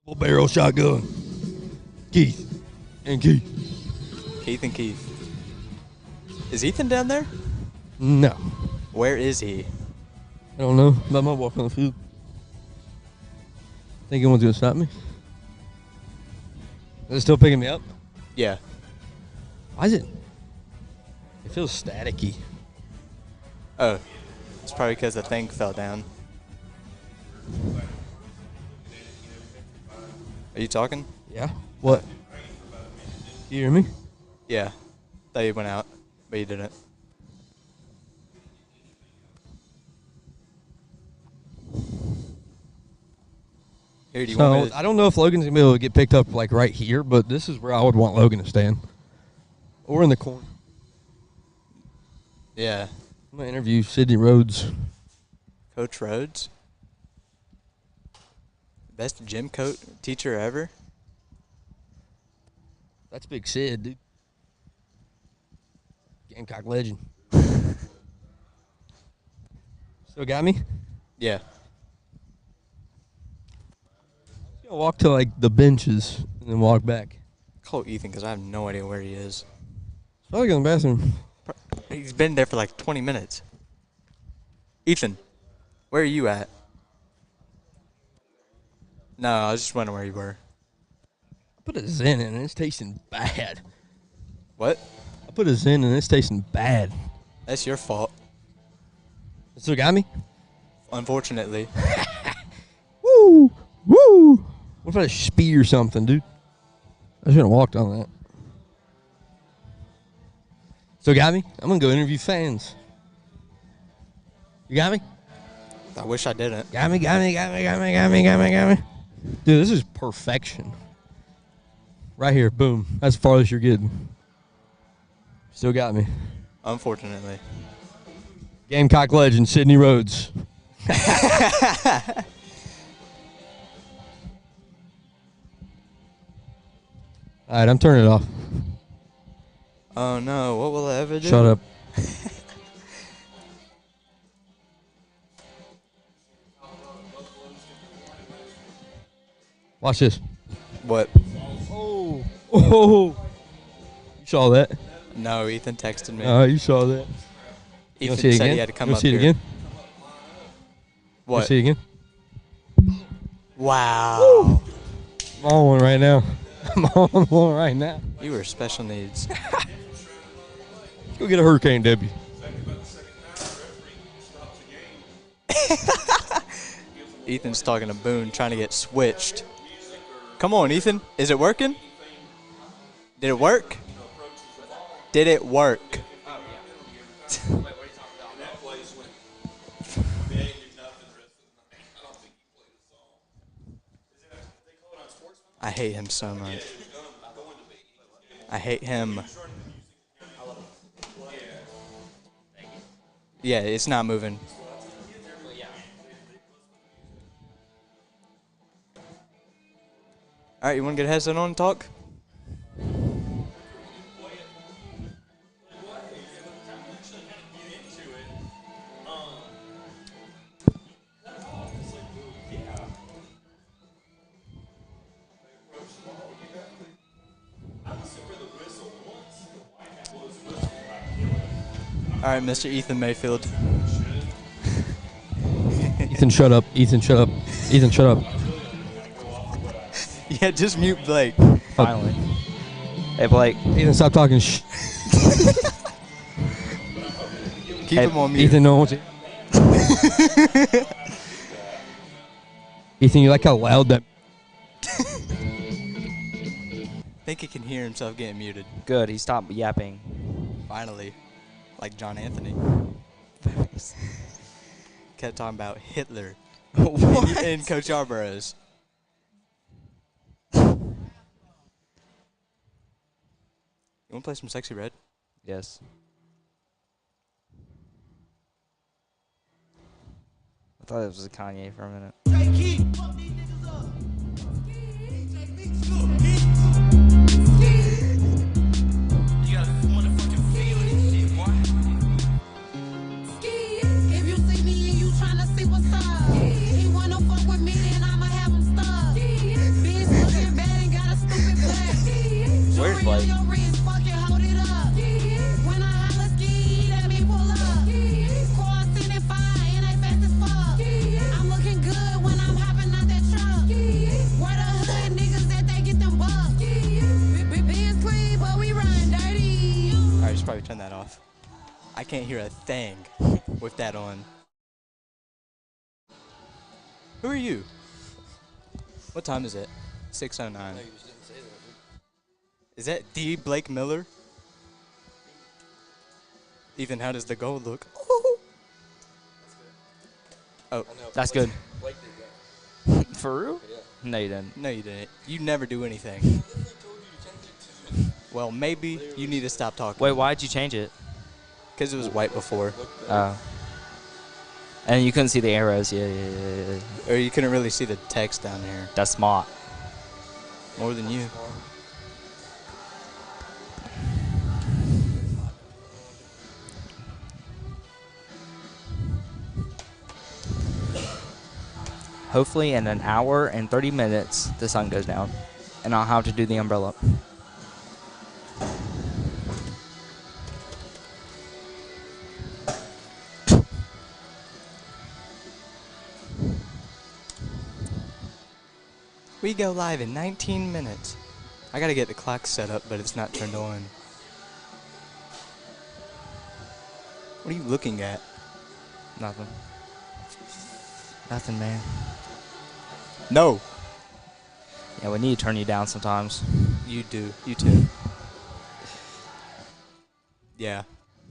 Full barrel shotgun. Keith and Keith. Keith and Keith. Is Ethan down there? No. Where is he? I don't know. But I might walk on the field. Think anyone's going to stop me? Is it still picking me up? Yeah. Why is it? It feels staticky. Oh. It's probably because the thing fell down. Are you talking? Yeah. What? You hear me? Yeah. Thought you went out, but you didn't. Here, do you want me to... I don't know if Logan's going to be able to get picked up like right here, but this is where I would want Logan to stand. Or in the corner. Yeah. I'm going to interview Sydney Rhodes. Coach Rhodes? Best gym teacher ever? That's Big Sid, dude. Gamecock legend. Still got me? Yeah. I'm gonna walk to like the benches and then walk back. Call Ethan because I have no idea where he is. He's probably in the bathroom. He's been there for like 20 minutes. Ethan, where are you at? No, I was just wondering where you were. I put a Zen in and it's tasting bad. What? I put a Zen and it's tasting bad. That's your fault. Still got me? Unfortunately. Woo! Woo! What if I just speed or something, dude? I should have walked on that. Still got me? I'm going to go interview fans. You got me? I wish I didn't. Got me. Dude, this is perfection. Right here, boom. That's the farthest you're getting. Still got me. Unfortunately. Gamecock legend, Sydney Rhodes. All right, I'm turning it off. Oh, no. What will I ever do? Shut up. Watch this. What? Oh. Oh. You saw that? No, Ethan texted me. You saw that. Ethan said he had to come up here. You want to see it again? What? You want to see it again? Wow. Woo. I'm on one right now. I'm on one right now. You were special needs. Let's go get a Hurricane W. Ethan's talking to Boone, trying to get switched. Come on, Ethan. Is it working? Did it work? Did it work? I hate him so much. I hate him. Yeah, it's not moving. All right, you want to get a headset on and talk? All right, Mr. Ethan Mayfield. Ethan, shut up. Ethan, shut up. Ethan, shut up. Yeah, just mute Blake. Finally. Hey, Blake. Ethan, stop talking. Keep him on mute. Ethan, no one wants it. Ethan, you like how loud that... I think he can hear himself getting muted. Good, he stopped yapping. Finally. Like John Anthony. Kept talking about Hitler. In Coach Yarborough's. You want to play some Sexy Red? Yes. I thought it was Kanye for a minute. I can't hear a thing with that on. Who are you? What time is it? 6:09. Is that D. Blake Miller? Ethan, how does the goal look? Oh, That's good. For real? Yeah. No, you didn't. no, you didn't. You never do anything. Well, maybe you need to stop talking. Wait, why'd you change it? Because it was white before. Oh. And you couldn't see the arrows. Yeah. Or you couldn't really see the text down here. That's smart. More than you. Hopefully in an hour and 30 minutes, the sun goes down. And I'll have to do the umbrella. We go live in 19 minutes. I gotta get the clock set up, but it's not turned on. What are you looking at? Nothing. Nothing, man. No. Yeah, we need to turn you down sometimes. You do. You too. Yeah.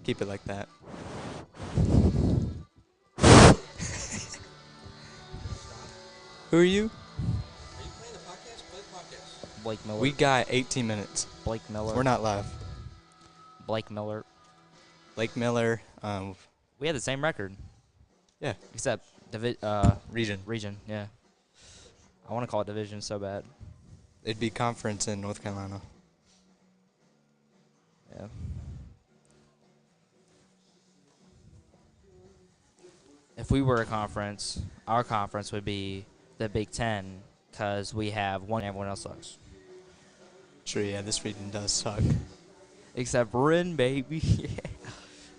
Keep it like that. Who are you? Blake Miller. We got 18 minutes. Blake Miller. We're not live. Blake Miller. Blake Miller, We had the same record, yeah, except region. region. Yeah. I want to call it division so bad. It'd be conference in North Carolina. Yeah. If we were a conference, our conference would be the Big Ten, because we have one. Everyone else sucks. Sure, yeah, this region does suck. Except Wren, baby.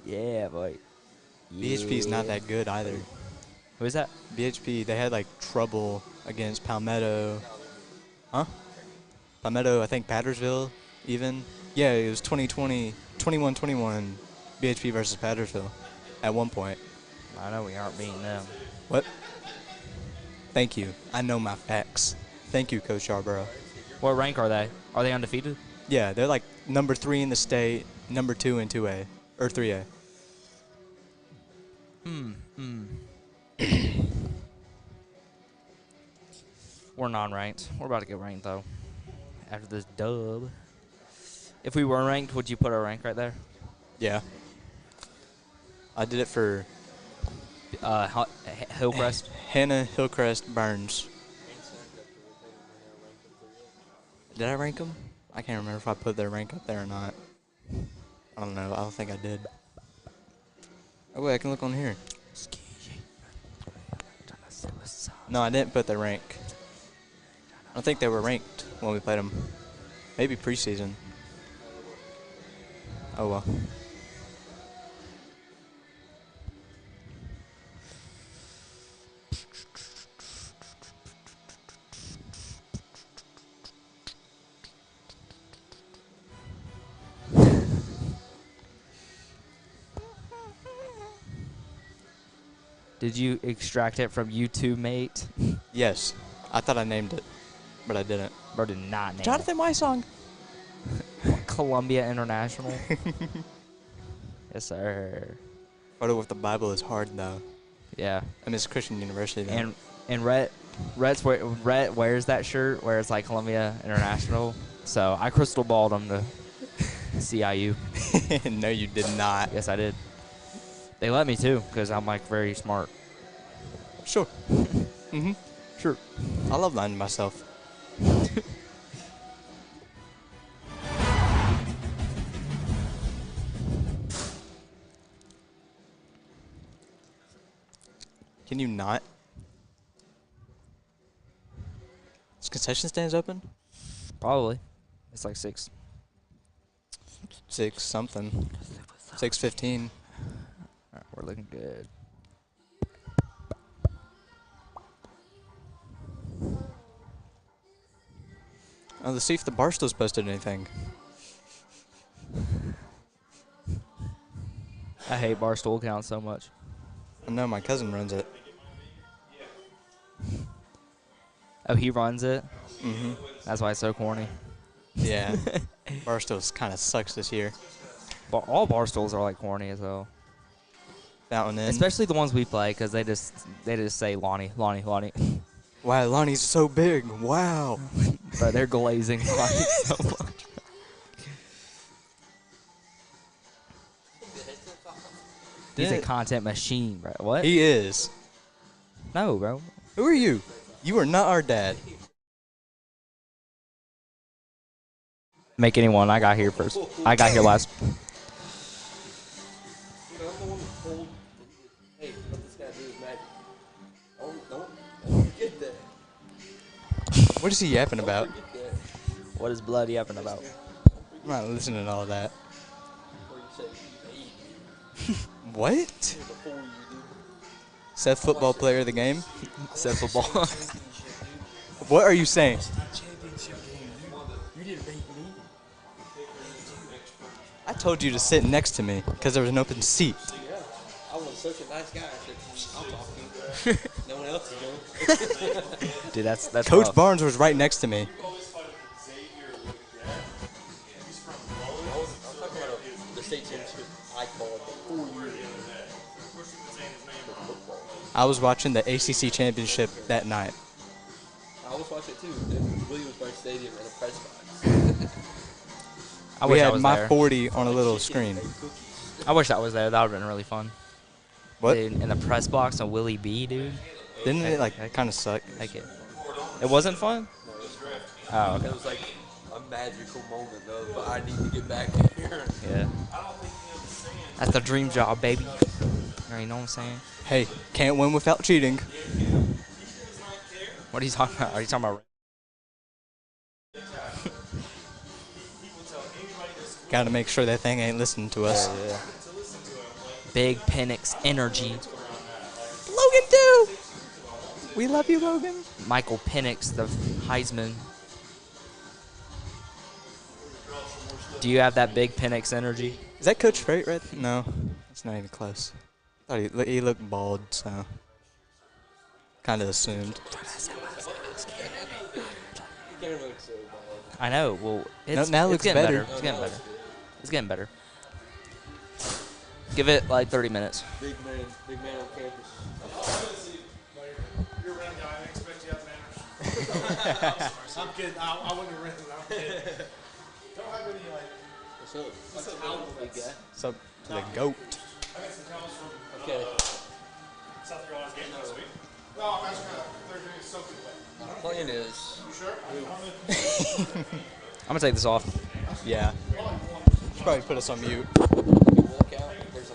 Yeah, boy. BHP's not that good either. Who is that? BHP, they had like trouble against Palmetto. Huh? Palmetto, I think Powdersville even. Yeah, it was 2020, 21-21 BHP versus Powdersville at one point. I know we aren't beating them. What? Thank you. I know my facts. Thank you, Coach Yarborough. What rank are they? Are they undefeated? Yeah, they're like number 3 in the state, number 2 in 2A, or 3A. We're non-ranked. We're about to get ranked, though, after this dub. If we were ranked, would you put our rank right there? Yeah. I did it for Hillcrest? Hannah, Hillcrest, Burns. Did I rank them? I can't remember if I put their rank up there or not. I don't know. I don't think I did. Oh, wait, I can look on here. No, I didn't put their rank. I don't think they were ranked when we played them. Maybe preseason. Oh, well. Did you extract it from YouTube, mate? Yes. I thought I named it, but I didn't. Bro, did not name Jonathan Wysong. it. Columbia International. Yes, sir. Photo with the Bible is hard, though. Yeah. I mean, it's Christian University, though. And Rhett wears that shirt where it's like Columbia International. So I crystal balled him to CIU. No, you did not. Yes, I did. They let me too, because I'm like very smart. Sure. Mm-hmm. Sure. I love lying to myself. Can you not? Is concession stands open? Probably. It's like 6. 6 something. 6:15. Alright, we're looking good. Oh, let's see if the Barstow's posted anything. I hate Barstool accounts so much. I know my cousin runs it. Oh, he runs it? Mm-hmm. That's why it's so corny. Yeah. Barstool's kind of sucks this year. All Barstools are like corny as hell. Fountain Inn. Especially the ones we play because they just say Lonnie. Wow, Lonnie's so big. Wow. Bro, they're glazing Lonnie so much. He's a content machine, bro. What? He is. No, bro. Who are you? You are not our dad. Make anyone. I got here first. I got here last. What is he yapping about? What is blood yapping about? I'm not listening to all that. What? Seth, football player of the game? Seth Football. What are you saying? I told you to sit next to me because there was an open seat. Yeah, I was such a nice guy. I said, I'll talk to you. No one else is going. Dude, that's Coach rough. Barnes was right next to me. I'm talking about the state championship I called 4 years ago. I was watching the ACC championship that night. I was watching it too. In Williamsburg Stadium in a press box. I We wish I had was my there. 40 on a little screen. I wish I was there. That would have been really fun. What? Dude, in the press box on Willie B, dude. Didn't it like kind of suck? Like it wasn't fun? No, it was great. Oh, okay. It was like a magical moment though, but I need to get back here. Yeah. That's the dream job, baby. You know what I'm saying? Hey, can't win without cheating. What are you talking about? Are you talking about? Got to make sure that thing ain't listening to us. Yeah. Big Penix energy. Logan Dew! We love you, Logan. Michael Penix, the Heisman. Do you have that big Penix energy? Is that Coach Freight Red? No, it's not even close. I thought he looked bald, so kind of assumed. I know. Well, it's, now it it's looks getting better. It's getting better. It's getting better. Give it like 30 minutes. Big man on campus. You're a Wren guy. I expect you have manners. I'm kidding. I wouldn't have written. I'm kidding. Don't have any like. What's up? What's up, Big guy. What's up to the GOAT? I got some towels from Okay. South Carolina's game last week. No, I'm asking they're doing soaking wet. The plan is. You sure? I'm gonna take this off. Yeah. Should probably put us on mute. Walk out. There's a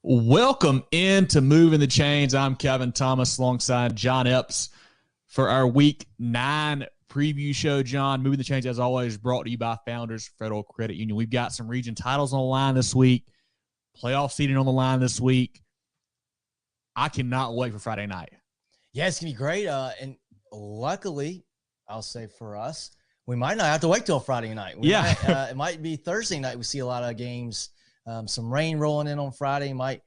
Welcome into Moving the Chains. I'm Kevin Thomas alongside John Epps for our Week 9 preview show. John, Moving the Chains, as always, brought to you by Founders Federal Credit Union. We've got some region titles on the line this week, playoff seeding on the line this week. I cannot wait for Friday night. Yeah, it's going to be great. And luckily, I'll say for us, we might not have to wait till Friday night. It might be Thursday night. We see a lot of games. Some rain rolling in on Friday might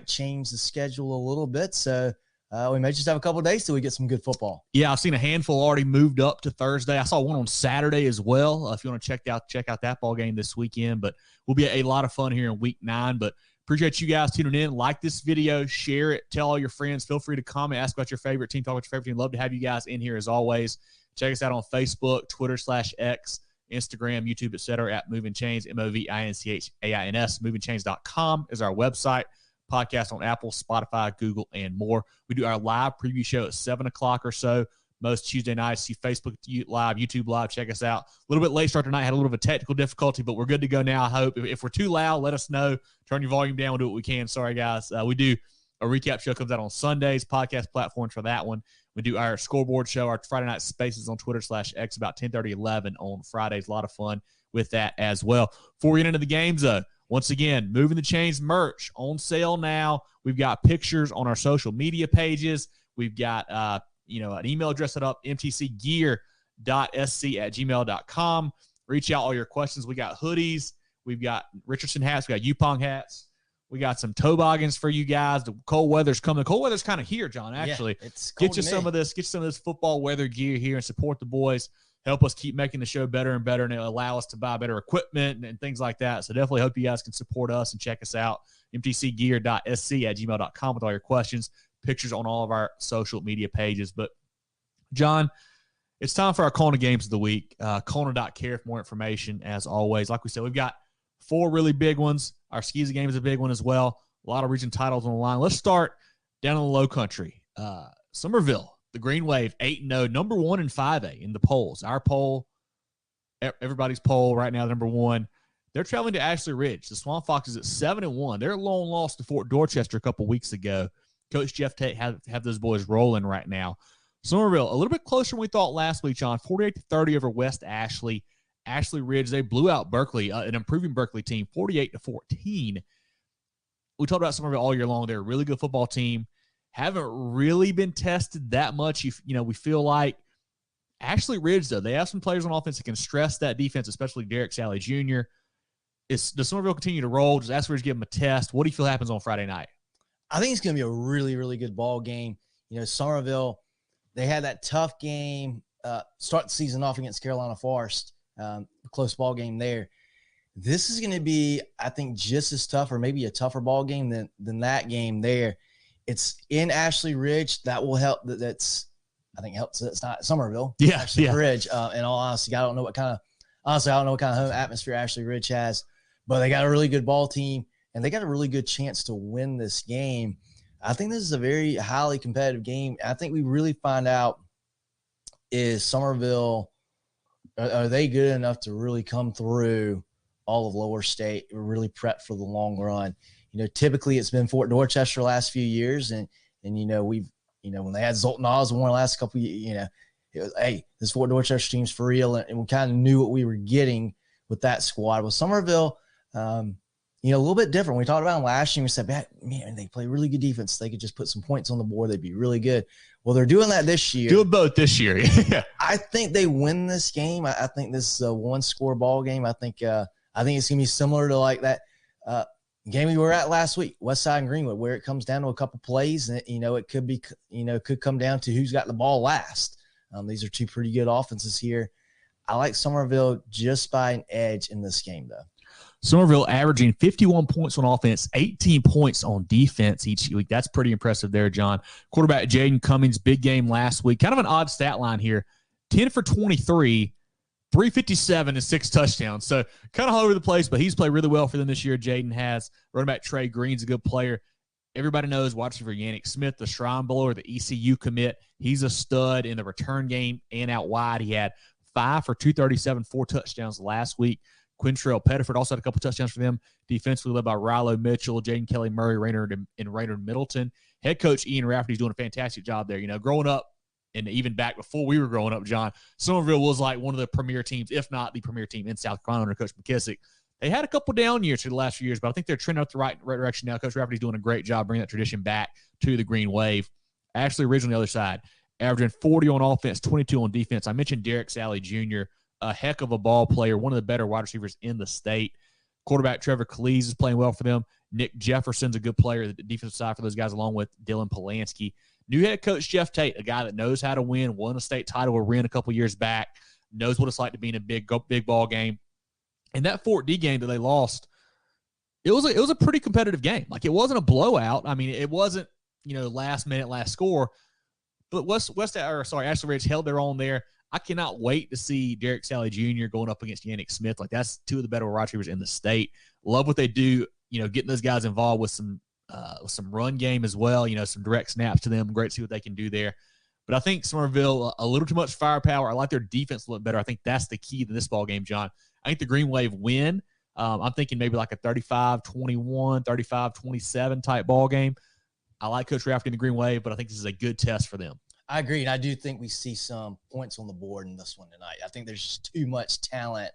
change the schedule a little bit. So we may just have a couple of days till we get some good football. Yeah, I've seen a handful already moved up to Thursday. I saw one on Saturday as well. If you want to check out that ball game this weekend, but will be a lot of fun here in Week 9. But appreciate you guys tuning in. Like this video, share it, tell all your friends. Feel free to comment, ask about your favorite team, talk about your favorite team. Love to have you guys in here as always. Check us out on Facebook, Twitter /X, Instagram, YouTube, etc. at Moving Chains, MOVINCHAINS. MovingChains.com is our website. Podcast on Apple, Spotify, Google, and more. We do our live preview show at 7 o'clock or so most Tuesday nights. See Facebook Live, YouTube Live. Check us out. A little bit late start tonight. Had a little bit of a technical difficulty, but we're good to go now, I hope. If we're too loud, let us know. Turn your volume down. We'll do what we can. Sorry, guys. We do a recap show. Comes out on Sundays. Podcast platforms for that one. We do our scoreboard show, our Friday night spaces on Twitter /X about 10:30, 11 on Fridays. A lot of fun with that as well. Before we get into the games, once again, Moving the Chains merch on sale now. We've got pictures on our social media pages. We've got an email address set up, mtcgear.sc@gmail.com. Reach out all your questions. We got hoodies. We've got Richardson hats. We got Yupong hats. We got some toboggans for you guys. The cold weather's coming. The cold weather's kind of here, John, actually. Yeah, it's cold. Get you some of this football weather gear here and support the boys. Help us keep making the show better and better, and it'll allow us to buy better equipment and things like that. So definitely hope you guys can support us and check us out. mtcgear.sc@gmail.com with all your questions, pictures on all of our social media pages. But, John, it's time for our Kona games of the week. Kona.care for more information, as always. Like we said, we've got 4 really big ones. Our Skeezy game is a big one as well. A lot of region titles on the line. Let's start down in the low country. Somerville. The Green Wave, 8-0, number 1 in 5A in the polls. Our poll, everybody's poll right now, number 1. They're traveling to Ashley Ridge. The Swamp Foxes at 7-1. Their lone loss to Fort Dorchester a couple weeks ago. Coach Jeff Tate have those boys rolling right now. Somerville, a little bit closer than we thought last week, John. 48-30 over West Ashley. Ashley Ridge, they blew out Berkeley, an improving Berkeley team, 48-14. We talked about Somerville all year long. They're a really good football team. Haven't really been tested that much. We feel like Ashley Ridge, though, they have some players on offense that can stress that defense, especially Derek Sally Jr. Does Somerville continue to roll? Does Ashley Ridge give them a test? What do you feel happens on Friday night? I think it's going to be a really, really good ball game. Somerville, they had that tough game, start the season off against Carolina Forest, close ball game there. This is going to be, I think, just as tough or maybe a tougher ball game than that game there. It's in Ashley Ridge. That will help. That's helps. It's not Somerville. Yeah, Ashley yeah. Ridge. In all honesty, I don't know what kind of home atmosphere Ashley Ridge has, but they got a really good ball team and they got a really good chance to win this game. I think this is a very highly competitive game. I think we really find out is Somerville, are they good enough to really come through all of Lower State, really prep for the long run? Typically it's been Fort Dorchester the last few years, and we've when they had Zoltan Osborne the last couple of years, it was, hey, this Fort Dorchester team's for real, and we kind of knew what we were getting with that squad. With Somerville, a little bit different. We talked about them last year. We said, man, they play really good defense. They could just put some points on the board. They'd be really good. Well, they're doing that this year. Doing both this year. Yeah. I think they win this game. I think this is a 1-score ball game. I think it's going to be similar to like that game we were at last week, Westside and Greenwood, where it comes down to a couple plays, and it could be, could come down to who's got the ball last. These are 2 pretty good offenses here. I like Somerville just by an edge in this game, though. Somerville averaging 51 points on offense, 18 points on defense each week. That's pretty impressive there, John. Quarterback Jaden Cummings, big game last week. Kind of an odd stat line here. 10 for 23, 357 and 6 touchdowns. So kind of all over the place, but he's played really well for them this year. Jaden has. Running back Trey Green's a good player. Everybody knows watching for Yannick Smith, the Shrine Blower, the ECU commit. He's a stud in the return game and out wide. He had 5 for 237, 4 touchdowns last week. Quintrell Pettiford also had a couple touchdowns for them. Defensively led by Rilo Mitchell, Jaden Kelly Murray, Raynard Middleton. Head coach Ian Rafferty's doing a fantastic job there. You know, growing up, and even back before we were growing up, John, Somerville was like one of the premier teams, if not the premier team in South Carolina under Coach McKissick. They had a couple down years for the last few years, but I think they're trending up the right direction now. Coach Rafferty's doing a great job bringing that tradition back to the Green Wave. Ashley Ridge on the other side, averaging 40 on offense, 22 on defense. I mentioned Derek Sally Jr., a heck of a ball player, one of the better wide receivers in the state. Quarterback Trevor Cleese is playing well for them. Nick Jefferson's a good player, the defensive side for those guys, along with Dylan Polanski. New head coach Jeff Tate, a guy that knows how to win, won a state title with Wren a couple years back, knows what it's like to be in a big ball game. And that Fort D game that they lost, it was a pretty competitive game. Like, it wasn't a blowout. I mean, it wasn't, last minute, last score. But Ashley Ridge held their own there. I cannot wait to see Derek Sally Jr. going up against Yannick Smith. Like, that's two of the better wide receivers in the state. Love what they do, getting those guys involved with some run game as well, some direct snaps to them. Great to see what they can do there. But I think Somerville, a little too much firepower. I like their defense a little better. I think that's the key to this ball game, John. I think the Green Wave win. I'm thinking maybe like a 35-21, 35-27 type ball game. I like Coach Rafferty in the Green Wave, but I think this is a good test for them. I agree, and I do think we see some points on the board in this one tonight. I think there's just too much talent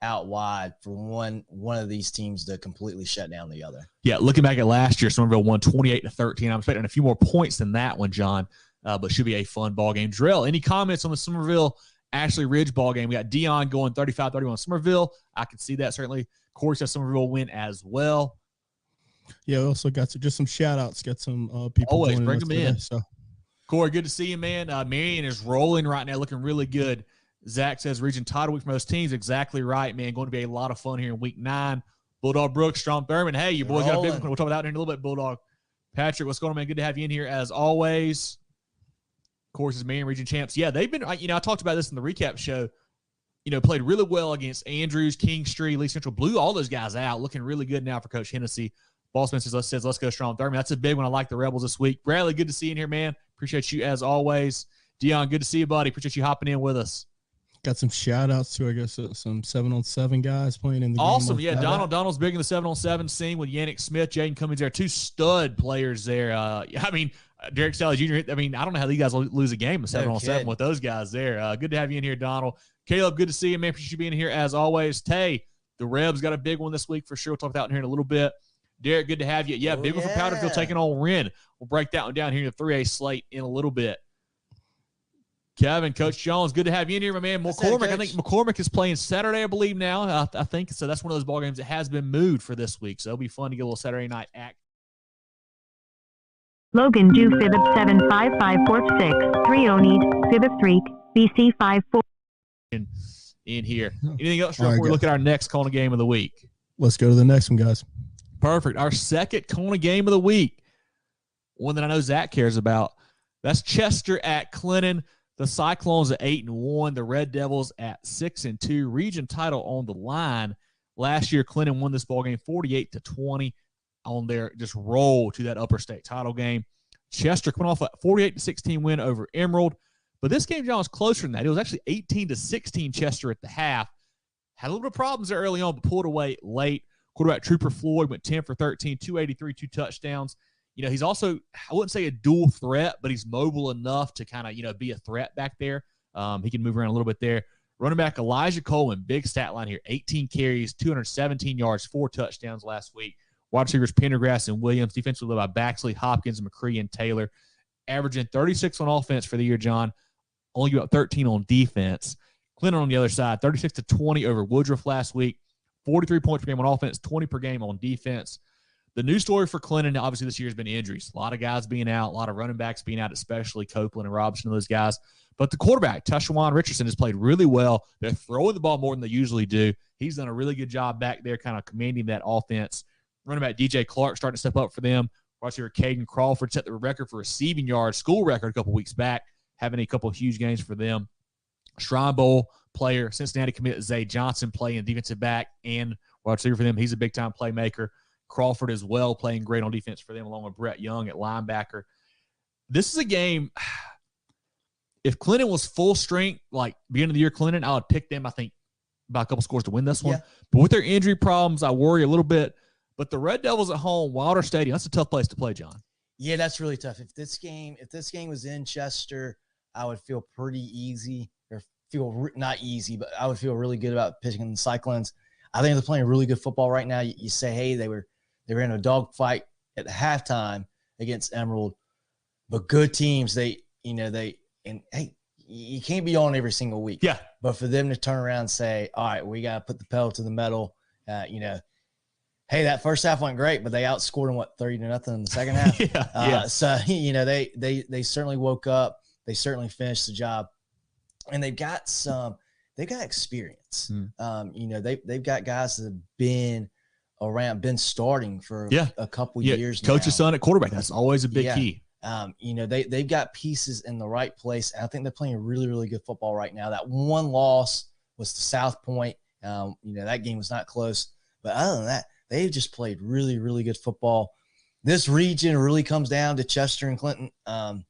out wide for one of these teams to completely shut down the other. Yeah, looking back at last year, Somerville won 28-13. I'm expecting a few more points than that one, John, but should be a fun ball game. Drell, any comments on the Somerville Ashley Ridge ball game? We got Dion going 35-31 Somerville. I can see that certainly. Corey says Somerville win as well. Yeah, we also got just some shout-outs. Got some people. Always bring them in. So. Corey, good to see you, man. Marion is rolling right now, looking really good. Zach says region title week for most teams. Exactly right, man. Going to be a lot of fun here in week 9. Bulldog Brooks, Strom Thurman. Hey, you boys got a big one. We'll talk about that in a little bit, Bulldog. Patrick, what's going on, man? Good to have you in here as always. Of course, is Marion region champs. Yeah, they've been, I talked about this in the recap show. Played really well against Andrews, Kingstree, Lee Central. Blew all those guys out. Looking really good now for Coach Hennessy. Ballsman says, let's go Strom Thurman. That's a big one. I like the Rebels this week. Bradley, good to see you in here, man. Appreciate you as always. Dion, good to see you, buddy. Appreciate you hopping in with us. Got some shout-outs to, I guess, some 7-on-7 guys playing in the game. Awesome. Yeah, Donald's big in the 7-on-7 scene with Yannick Smith, Jaden Cummings there. 2 stud players there. Derek Sally Jr., I don't know how these guys lose a game of 7-on-7 with those guys there. Good to have you in here, Donald. Caleb, good to see you, man. Appreciate you being here as always. Tay, the Rebs got a big one this week for sure. We'll talk about it here in a little bit. Derek, good to have you. Yeah, big one for Powdersville taking on Wren. We'll break that one down here in the 3A slate in a little bit. Kevin, Coach Jones, good to have you in here, my man. McCormick, I think McCormick is playing Saturday, I believe now. I think so. That's one of those ball games that has been moved for this week, so it'll be fun to get a little Saturday night act. Logan Dew, Fib 75546, 3 Need, Fib 3, BC 54. In here. Anything else before we look at our next Kona game of the week? Let's go to the next one, guys. Perfect. Our second Kona game of the week, one that I know Zach cares about. That's Chester at Clinton. The Cyclones at 8-1. The Red Devils at 6-2. Region title on the line. Last year, Clinton won this ball game 48-20 on their just roll to that upper state title game. Chester coming off a 48-16 win over Emerald. But this game, John, was closer than that. It was actually 18-16 Chester at the half. Had a little bit of problems there early on, but pulled away late. Quarterback Trooper Floyd went 10 for 13, 283, 2 touchdowns. He's also, I wouldn't say a dual threat, but he's mobile enough to kind of, be a threat back there. He can move around a little bit there. Running back Elijah Coleman, big stat line here, 18 carries, 217 yards, 4 touchdowns last week. Wide receivers Pendergrass and Williams, defensively led by Baxley, Hopkins, McCree, and Taylor. Averaging 36 on offense for the year, John. Only about 13 on defense. Clinton on the other side, 36-20 over Woodruff last week. 43 points per game on offense, 20 per game on defense. The new story for Clinton, obviously, this year has been injuries. A lot of guys being out, a lot of running backs being out, especially Copeland and Robinson, those guys. But the quarterback, Tashawan Richardson, has played really well. They're throwing the ball more than they usually do. He's done a really good job back there kind of commanding that offense. Running back DJ Clark starting to step up for them. Right here, Caden Crawford set the record for receiving yards, school record a couple weeks back, having a couple of huge games for them. Shrine Bowl player, Cincinnati commit Zay Johnson playing defensive back and wide receiver for them. He's a big-time playmaker. Crawford as well, playing great on defense for them, along with Brett Young at linebacker. This is a game, if Clinton was full strength, like beginning of the year Clinton, I would pick them, I think, by a couple scores to win this one. Yeah. But with their injury problems, I worry a little bit. But the Red Devils at home, Wilder Stadium, that's a tough place to play, John. Yeah, that's really tough. If this game was in Chester, I would feel pretty easy, or not easy, but I would feel really good about picking the Cyclones. I think they're playing really good football right now. You say, hey, they were in a dogfight at halftime against Emerald, but good teams. And hey, you can't be on every single week. Yeah. But for them to turn around and say, all right, we got to put the pedal to the metal, hey, that first half went great, but they outscored them 30-0 in the second half. So they certainly woke up. They certainly finished the job, and they've got experience. They've got guys that have been around, been starting for a couple years now. Coach's son at quarterback. That's always a big key. They've got pieces in the right place, and I think they're playing really, really good football right now. That one loss was to South Point. That game was not close, but other than that, they've just played really, really good football. This region really comes down to Chester and Clinton. I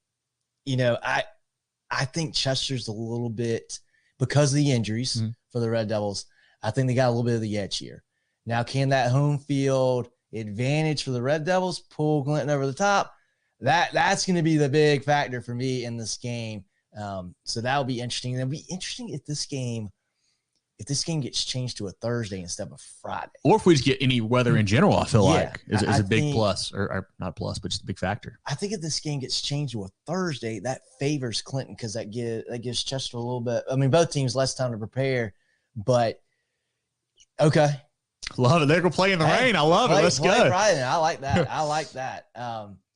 think Chester's a little bit, because of the injuries for the Red Devils, I think they got a little bit of the edge here. Now, can that home field advantage for the Red Devils pull Clinton over the top? That's going to be the big factor for me in this game. So that'll be interesting. And it'll be interesting if this game gets changed to a Thursday instead of a Friday. Or if we just get any weather in general, I feel like is a big plus, or not a plus, but just a big factor. I think if this game gets changed to a Thursday, that favors Clinton, because that gives Chester a little bit. I mean, both teams less time to prepare, but okay. Love it. They're going to play in the rain. I love it. Let's go. Friday. I like that. I like that.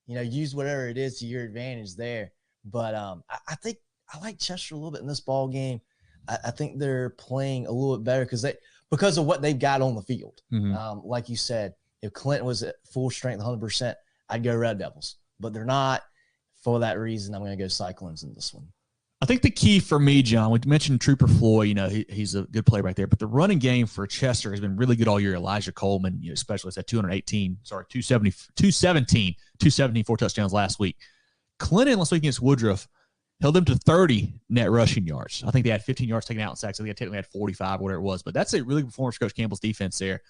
Use whatever it is to your advantage there. But I think I like Chester a little bit in this ball game. I think they're playing a little bit better because of what they've got on the field. Like you said, if Clinton was at full strength, 100%, I'd go Red Devils. But they're not. For that reason, I'm going to go Cyclones in this one. I think the key for me, John, we mentioned Trooper Floyd. He's a good player right there. But the running game for Chester has been really good all year. Elijah Coleman, especially at 217, 4 touchdowns last week. Clinton last week against Woodruff held them to 30 net rushing yards. I think they had 15 yards taken out in sacks. I think they technically had 45, whatever it was. But that's a really good performance for Coach Campbell's defense there.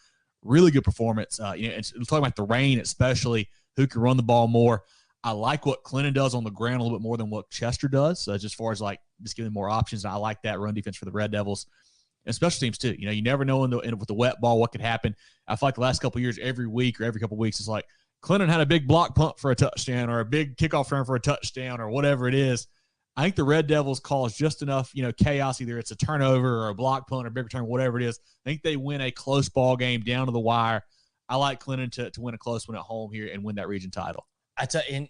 Really good performance. It's talking about the rain, especially, who can run the ball more. I like what Clinton does on the ground a little bit more than what Chester does, just as far as just giving more options. And I like that run defense for the Red Devils, and special teams too. You never know with the wet ball what could happen. I feel like the last couple of years, every week or every couple of weeks, it's like Clinton had a big block punt for a touchdown, or a big kickoff run for a touchdown, or whatever it is. I think the Red Devils cause just enough, chaos. Either it's a turnover or a block punt or a big return, whatever it is. I think they win a close ball game down to the wire. I like Clinton to win a close one at home here and win that region title. I tell you,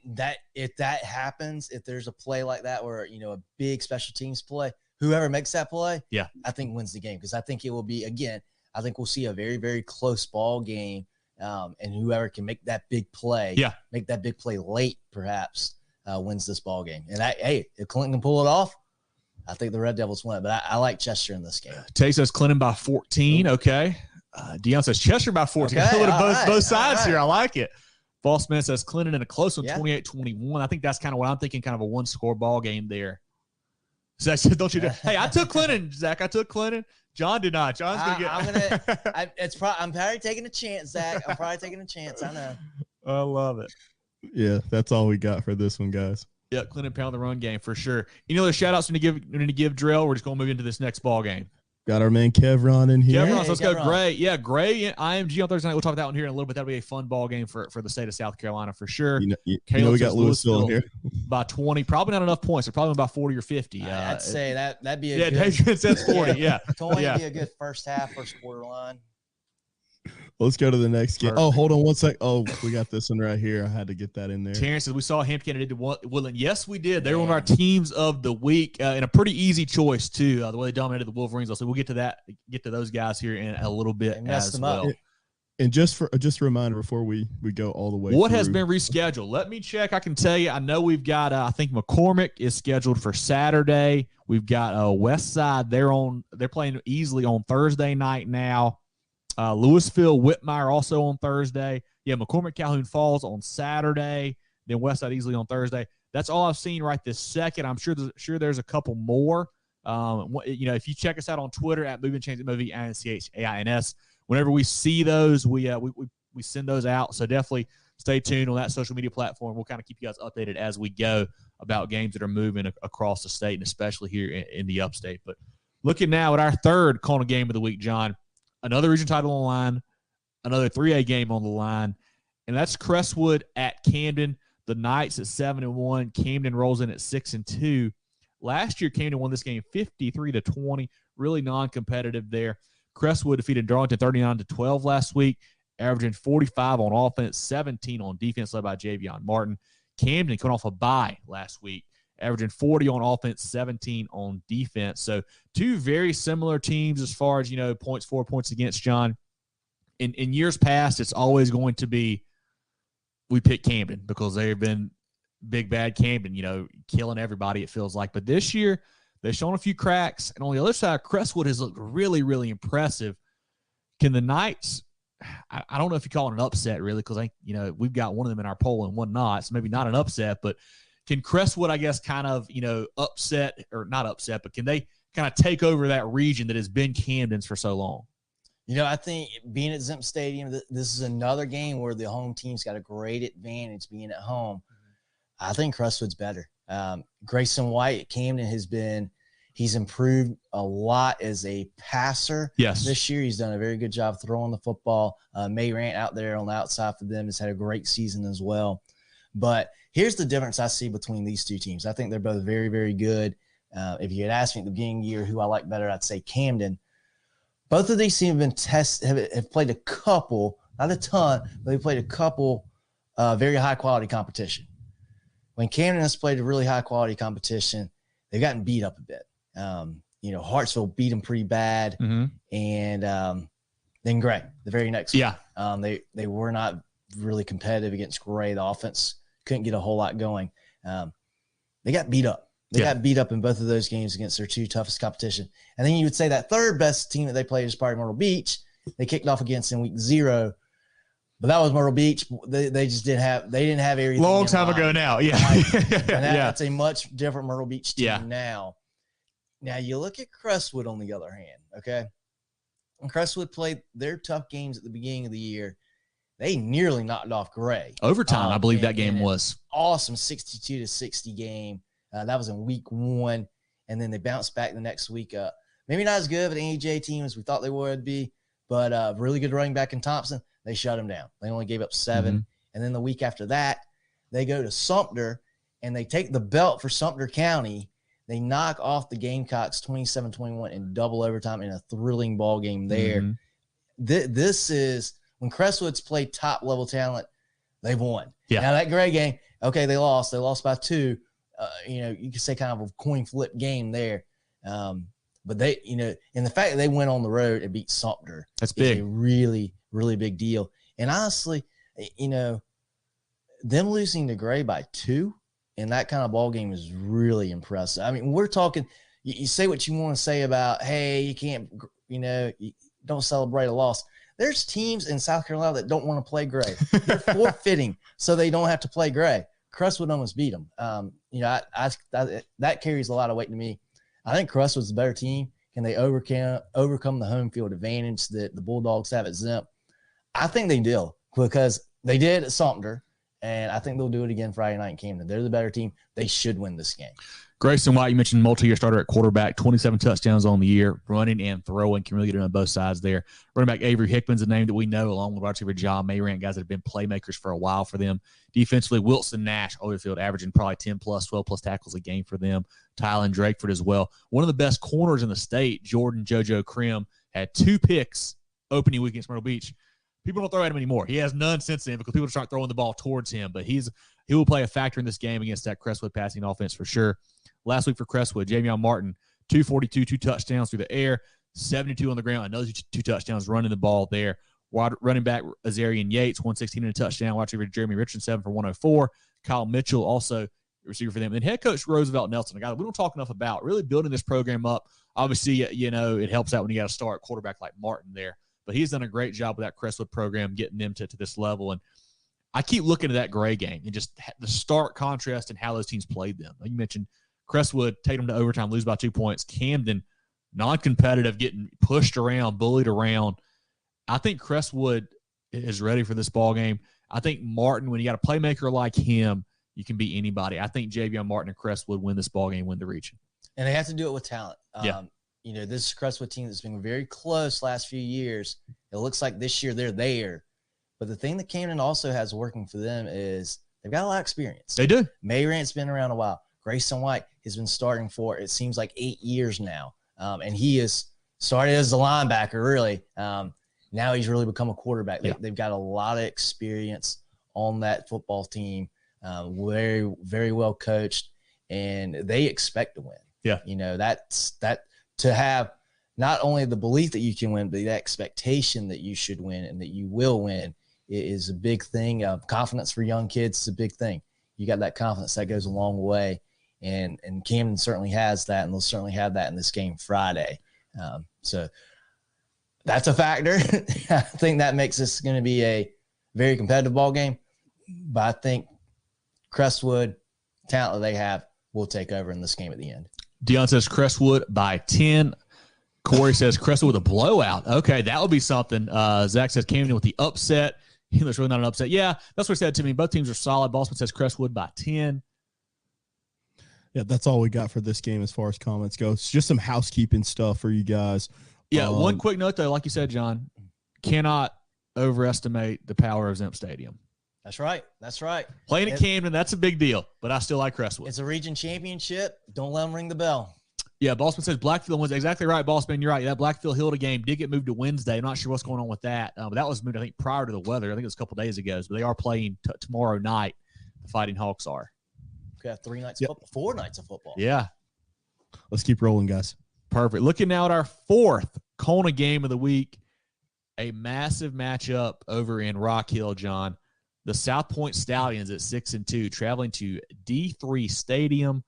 if that happens, if there's a play like that where a big special teams play, whoever makes that play, I think wins the game, because I think it will be, again, I think we'll see a very, very close ball game, and whoever can make that big play, make that big play late, perhaps, wins this ball game. And if Clinton can pull it off, I think the Red Devils win it. But I like Chester in this game. Tay says Clinton by 14. Okay. Dion says Chester by 14. Okay. A little bit of both sides here. I like it. False Man says Clinton in a close one, 28-21. I think that's kind of what I'm thinking, kind of a one-score ball game there. Zach said, don't you do Hey, I took Clinton, Zach. I took Clinton. John did not. John's going to get I'm probably taking a chance, Zach. I'm probably taking a chance. I know. I love it. Yeah, that's all we got for this one, guys. Yeah, Clinton pound the run game for sure. Other shout-outs we need to give, Drell? We're just going to move into this next ball game. Got our man Kevron in here. Kevron, let's go. Gray. Yeah, Gray and IMG on Thursday night. We'll talk about that one here in a little bit. That'll be a fun ball game for the state of South Carolina for sure. We got Louisville in here. By 20. Probably not enough points. They're probably about 40 or 50. I'd say that'd be a good. Yeah, Dave says 40. Yeah. 20 would be a good first half, first quarter line. Let's go to the next game. Oh, hold on one sec. Oh, we got this one right here. I had to get that in there. Terrence says we saw Hampton County did Woodland. Yes, we did. They were one of our teams of the week, and a pretty easy choice too. The way they dominated the Wolverines. So we'll get to those guys here in a little bit as well. And just a reminder before we go all the way. What has been rescheduled? Let me check. I can tell you. I know we've got. I think McCormick is scheduled for Saturday. We've got West Side. They're playing easily on Thursday night now. Louisville, Whitmire also on Thursday. Yeah, McCormick, Calhoun Falls on Saturday. Then Westside easily on Thursday. That's all I've seen right this second. I'm sure there's a couple more If you check us out on Twitter at Moving Change Movie and CHAINS, whenever we see those, we send those out. So definitely stay tuned on that social media platform. We'll kind of keep you guys updated as we go about games that are moving across the state and especially here in the upstate. But looking now at our third Kona game of the week, John, another region title on the line, another 3A game on the line, and that's Crestwood at Camden. The Knights at 7-1. Camden rolls in at 6-2. Last year, Camden won this game 53-20. Really non-competitive there. Crestwood defeated Darlington 39-12 last week, averaging 45 on offense, 17 on defense, led by Javion Martin. Camden coming off a bye last week, averaging 40 on offense, 17 on defense. So two very similar teams as far as, points for, points against, John. In years past, it's always going to be we pick Camden because they've been big bad Camden, killing everybody, it feels like. But this year, they've shown a few cracks. And on the other side, Crestwood has looked really, really impressive. Can the Knights – I don't know if you call it an upset, really, because we've got one of them in our poll and one not, so maybe not an upset. But can Crestwood, I guess, kind of upset or not upset, but can they kind of take over that region that has been Camden's for so long? I think being at Zimp Stadium, this is another game where the home team's got a great advantage being at home. I think Crestwood's better. Grayson White at Camden he's improved a lot as a passer. Yes. This year, he's done a very good job throwing the football. May Rant out there on the outside for them has had a great season as well. But here's the difference I see between these two teams. I think they're both very, very good. If you had asked me at the beginning of the year who I like better, I'd say Camden. Both of these teams have played a couple, not a ton, but they played a couple very high-quality competition. When Camden has played a really high-quality competition, they've gotten beat up a bit. Hartsville beat them pretty bad. Mm-hmm. And then Gray, the very next week. They were not really competitive against Gray. The offense couldn't get a whole lot going. They got beat up. They got beat up in both of those games against their two toughest competition. And then you would say that third best team that they played is probably Myrtle Beach. They kicked off against in week 0. But that was Myrtle Beach. They just didn't have everything. Long time ago now, yeah. That's a much different Myrtle Beach team now. Now you look at Crestwood on the other hand, okay? When Crestwood played their tough games at the beginning of the year, they nearly knocked off Gray. Overtime, I believe that game was. Awesome 62-60 game. That was in week 1. And then they bounced back the next week up. Maybe not as good of an AJ team as we thought they would be, but really good running back in Thompson. They shut them down. They only gave up 7. Mm-hmm. And then the week after that, they go to Sumter, and they take the belt for Sumter County. They knock off the Gamecocks 27-21 in double overtime in a thrilling ball game there. Mm-hmm. This is when Crestwood's played top-level talent, they've won. Yeah. Now, that Gray game, okay, they lost. They lost by 2. You could say kind of a coin flip game there. But they, and the fact that they went on the road and beat Sumter that's big. Is a really, really big deal. And honestly, them losing to Gray by 2 in that kind of ball game is really impressive. I mean, we're talking, you say what you want to say about, hey, you can't, you don't celebrate a loss. There's teams in South Carolina that don't want to play Gray. They're forfeiting so they don't have to play Gray. Crestwood almost beat them. That carries a lot of weight to me. I think Crestwood's the better team. Can they overcome the home field advantage that the Bulldogs have at Zimp? I think they do because they did at Sumter, and I think they'll do it again Friday night in Camden. They're the better team. They should win this game. Grayson White, you mentioned multi-year starter at quarterback, 27 touchdowns on the year, running and throwing, can really get it on both sides there. Running back Avery Hickman's a name that we know, along with wide receiver John Mayrant, guys that have been playmakers for a while for them. Defensively, Wilson Nash, Oldfield, averaging probably 10-plus, 12-plus tackles a game for them. Tylen Drakeford as well. One of the best corners in the state, Jordan JoJo Krim, had 2 picks opening week against Myrtle Beach. People don't throw at him anymore. He has none since then because people start throwing the ball towards him. But he will play a factor in this game against that Crestwood passing offense for sure. Last week for Crestwood, Javion Martin, 242, 2 touchdowns through the air, 72 on the ground. Another 2 touchdowns running the ball there. Running back Azarian Yates, 116 and a touchdown. Wide receiver Jeremy Richardson, 7 for 104. Kyle Mitchell, also a receiver for them. And then head coach Roosevelt Nelson, a guy that we don't talk enough about, really building this program up. Obviously, it helps out when you got to start quarterback like Martin there. But he's done a great job with that Crestwood program, getting them to this level. And I keep looking at that Gray game and just the stark contrast in how those teams played them. You mentioned Crestwood take them to overtime, lose by 2 points. Camden, non-competitive, getting pushed around, bullied around. I think Crestwood is ready for this ball game. I think Martin, when you got a playmaker like him, you can beat anybody. I think Javion Martin and Crestwood win this ball game, win the region. And they have to do it with talent. Yeah. This Crestwood team that's been very close last few years. It looks like this year they're there. But the thing that Camden also has working for them is they've got a lot of experience. They do. Mayrant's been around a while. Grayson White has been starting for, it seems like, 8 years now. And he is started as a linebacker, really. Now he's really become a quarterback. Yeah. They've got a lot of experience on that football team. Very, very well coached, and they expect to win. Yeah. That's to have not only the belief that you can win, but the expectation that you should win and that you will win is a big thing. Confidence for young kids is a big thing. You got that confidence, that goes a long way. And Camden certainly has that, and they'll certainly have that in this game Friday. So that's a factor. I think that makes this going to be a very competitive ball game. But I think Crestwood, talent that they have, will take over in this game at the end. Dion says Crestwood by 10. Corey says Crestwood with a blowout. Okay, that would be something. Zach says Camden with the upset. There's really not an upset. Yeah, that's what he said to me. Both teams are solid. Bossman says Crestwood by 10. Yeah, that's all we got for this game as far as comments go. It's just some housekeeping stuff for you guys. Yeah, one quick note, though, like you said, John, cannot overestimate the power of Zemp Stadium. That's right. That's right. Playing at Camden, that's a big deal, but I still like Crestwood. It's a region championship. Don't let them ring the bell. Yeah, Bossman says Blackfield wins. Exactly right, Bossman. You're right. That Blackfield Hilda game did get moved to Wednesday. I'm not sure what's going on with that. But that was moved, I think, prior to the weather. I think it was a couple days ago. But they are playing tomorrow night. The Fighting Hawks are. We have 3 nights of football, 4 nights of football. Yeah. Let's keep rolling, guys. Perfect. Looking now at our 4th Kona game of the week, a massive matchup over in Rock Hill, John. The South Point Stallions at 6-2, traveling to D3 Stadium.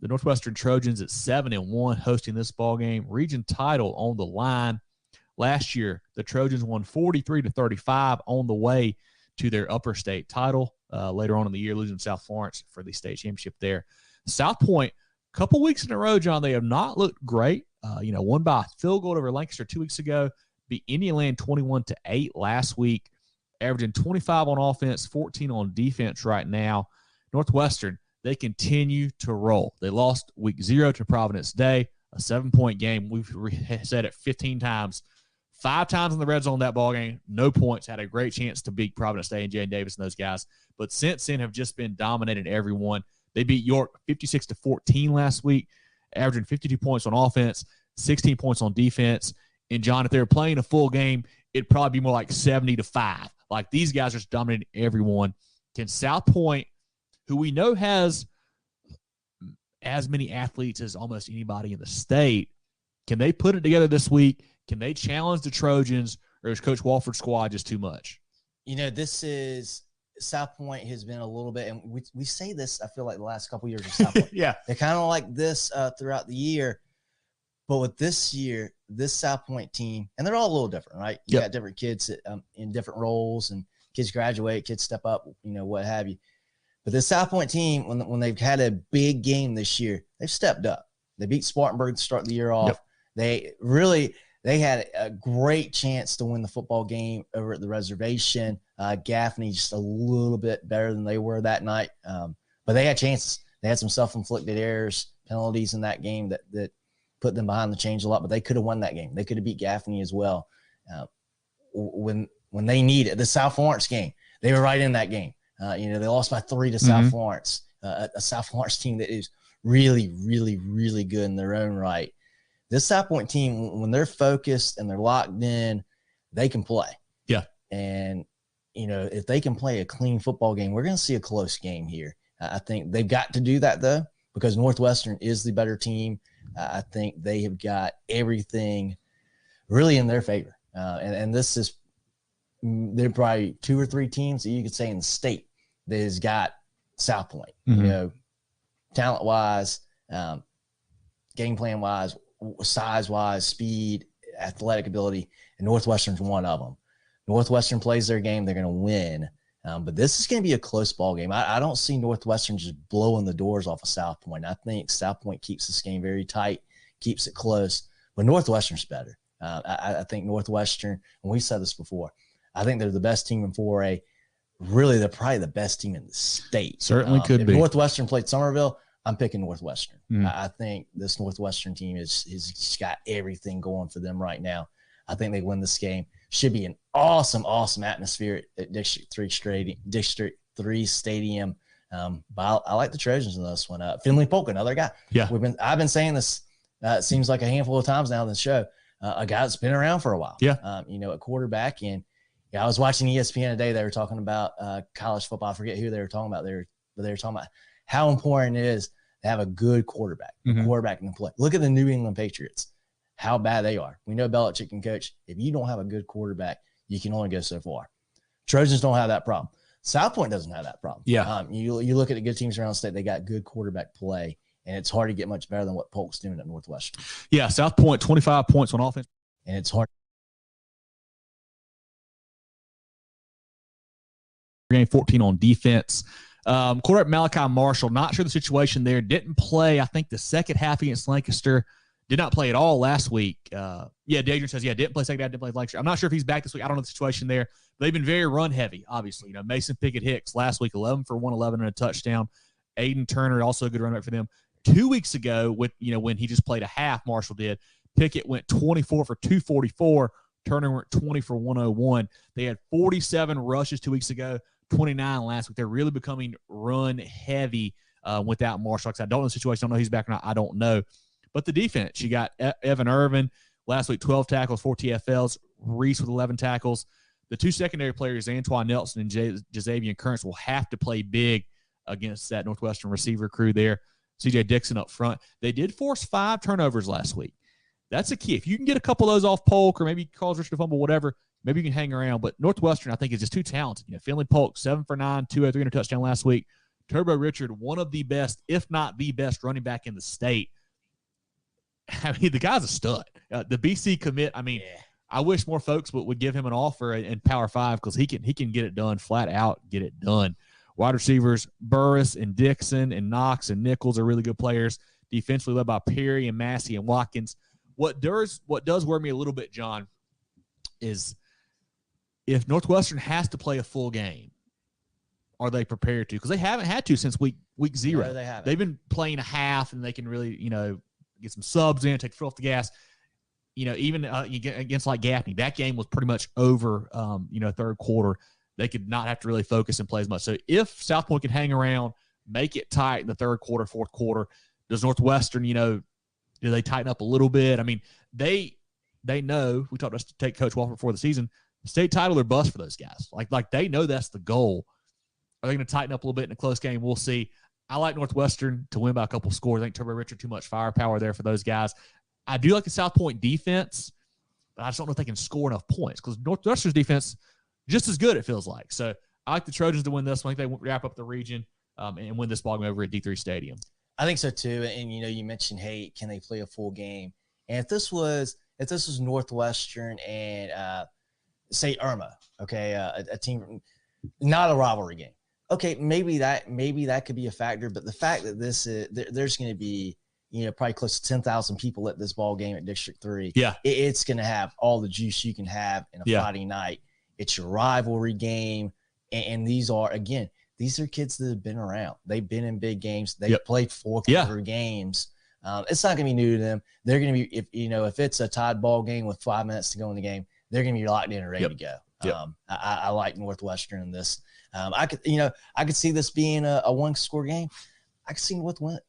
The Northwestern Trojans at 7-1, hosting this ball game. Region title on the line. Last year, the Trojans won 43-35 on the way to their upper state title. Later on in the year, losing South Florence for the state championship there. South Point, a couple weeks in a row, John, they have not looked great. Won by a field goal over Lancaster 2 weeks ago. Beat Indian 21-8 last week. Averaging 25 on offense, 14 on defense right now. Northwestern, they continue to roll. They lost week 0 to Providence Day, a 7-point game. We've said it 15 times. 5 times in the red zone that ball game, no points. Had a great chance to beat Providence Day and Jane Davis and those guys. But since then have just been dominating everyone. They beat York 56-14 last week, averaging 52 points on offense, 16 points on defense. And, John, if they were playing a full game, it'd probably be more like 70-5. Like, these guys are just dominating everyone. Can South Point, who we know has as many athletes as almost anybody in the state, can they put it together this week? Can they challenge the Trojans, or is Coach Walford's squad just too much? This is South Point has been a little bit, and we say this, I feel like the last couple of years of South Point. Yeah. They're kind of like this throughout the year. But with this year, this South Point team, and they're all a little different, right? You got different kids in different roles, and kids graduate, kids step up, what have you. But the South Point team, when they've had a big game this year, they've stepped up. They beat Spartanburg to start the year off. Yep. They had a great chance to win the football game over at the reservation. Gaffney just a little bit better than they were that night. But they had chances. They had some self-inflicted errors, penalties in that game that put them behind the change a lot, but they could have won that game. They could have beat Gaffney as well. When they needed the South Florence game, they were right in that game. They lost by 3 to South Florence, a South Florence team that is really, really, really good in their own right. This South Point team, when they're focused and they're locked in, they can play. Yeah. And, if they can play a clean football game, we're going to see a close game here. I think they've got to do that, though, because Northwestern is the better team. I think they have got everything really in their favor. And this is – there are probably 2 or 3 teams that you could say in the state that has got South Point, talent-wise, game plan-wise, size-wise, speed, athletic ability, and Northwestern's one of them. Northwestern plays their game, they're going to win. But this is going to be a close ball game. I don't see Northwestern just blowing the doors off of South Point. I think South Point keeps this game very tight, keeps it close, but Northwestern's better. I think Northwestern, and we've said this before, I think they're the best team in 4A. Really, they're probably the best team in the state. Certainly could if be. Northwestern played Somerville, I'm picking Northwestern. Mm. I think this Northwestern team is got everything going for them right now. I think they win this game. Should be an awesome, awesome atmosphere at District 3 Stadium. But I like the Trojans in this one. Finley Polk, another guy. Yeah. I've been saying this, it seems like a handful of times now in the show, a guy that's been around for a while. Yeah. At quarterback. And I was watching ESPN today. They were talking about college football. I forget who they were talking about. But they were talking about how important it is to have a good quarterback, a quarterback can play. Look at the New England Patriots, how bad they are. We know Belichick can coach. If you don't have a good quarterback, you can only go so far. Trojans don't have that problem. South Point doesn't have that problem. Yeah. You look at the good teams around the state, they got good quarterback play, and it's hard to get much better than what Polk's doing at Northwestern. Yeah, South Point, 25 points on offense. And it's hard. Game 14 on defense. Quarterback Malachi Marshall, not sure the situation there. Didn't play, I think, the second half against Lancaster. Did not play at all last week. Dadrian says, didn't play second half, didn't play Lancaster. I'm not sure if he's back this week. I don't know the situation there. They've been very run heavy, obviously. Mason Pickett-Hicks last week, 11 for 111 and a touchdown. Aiden Turner, also a good running back for them. 2 weeks ago, when he just played a half, Marshall did, Pickett went 24 for 244. Turner went 20 for 101. They had 47 rushes 2 weeks ago, 29 last week. They're really becoming run heavy without Marshall. I don't know the situation. I don't know if he's back or not. I don't know. But the defense, you got Evan Irvin last week, 12 tackles, 4 TFLs. Reese with 11 tackles. The two secondary players, Antoine Nelson and Jazavian Currents, will have to play big against that Northwestern receiver crew there. CJ Dixon up front. They did force 5 turnovers last week. That's a key. If you can get a couple of those off Polk or maybe cause Richard to fumble, whatever, maybe you can hang around. But Northwestern, I think, is just too talented. Finley Polk, 7 for 9, 203 and a touchdown last week. Turbo Richard, one of the best, if not the best running back in the state. The guy's a stud. The BC commit, I wish more folks would give him an offer in Power 5 because he can get it done, flat out get it done. Wide receivers, Burris and Dixon and Knox and Nichols are really good players. Defensively led by Perry and Massey and Watkins. What does worry me a little bit, John, is if Northwestern has to play a full game, are they prepared to? Because they haven't had to since week 0. No, they haven't. They've been playing a half, and they can really, get some subs in, take the foot off the gas. Even against like Gaffney, that game was pretty much over, third quarter. They could not have to really focus and play as much. So if South Point can hang around, make it tight in the third quarter, fourth quarter, does Northwestern, do they tighten up a little bit? They know, we talked to take Coach Walker before the season, state title or bust for those guys. Like they know that's the goal. Are they going to tighten up a little bit in a close game? We'll see. I like Northwestern to win by a couple scores. I think Turbo Richard, too much firepower there for those guys. I do like the South Point defense, but I just don't know if they can score enough points because Northwestern's defense just as good, it feels like. So I like the Trojans to win this one. I think they wrap up the region and win this ball game over at D3 Stadium. I think so too. And you mentioned, hey, can they play a full game? And if this was Northwestern and say Irma, okay, a team, not a rivalry game. Okay, maybe that could be a factor. But the fact that there's going to be probably close to 10,000 people at this ball game at District 3. Yeah, it's going to have all the juice you can have in a Friday night. It's your rivalry game, and these are kids that have been around. They've been in big games. They've played four-quarter games. It's not going to be new to them. They're going to be if it's a tied ball game with 5 minutes to go in the game, they're going to be locked in and ready to go. I like Northwestern in this. I could see this being a one-score game. I could see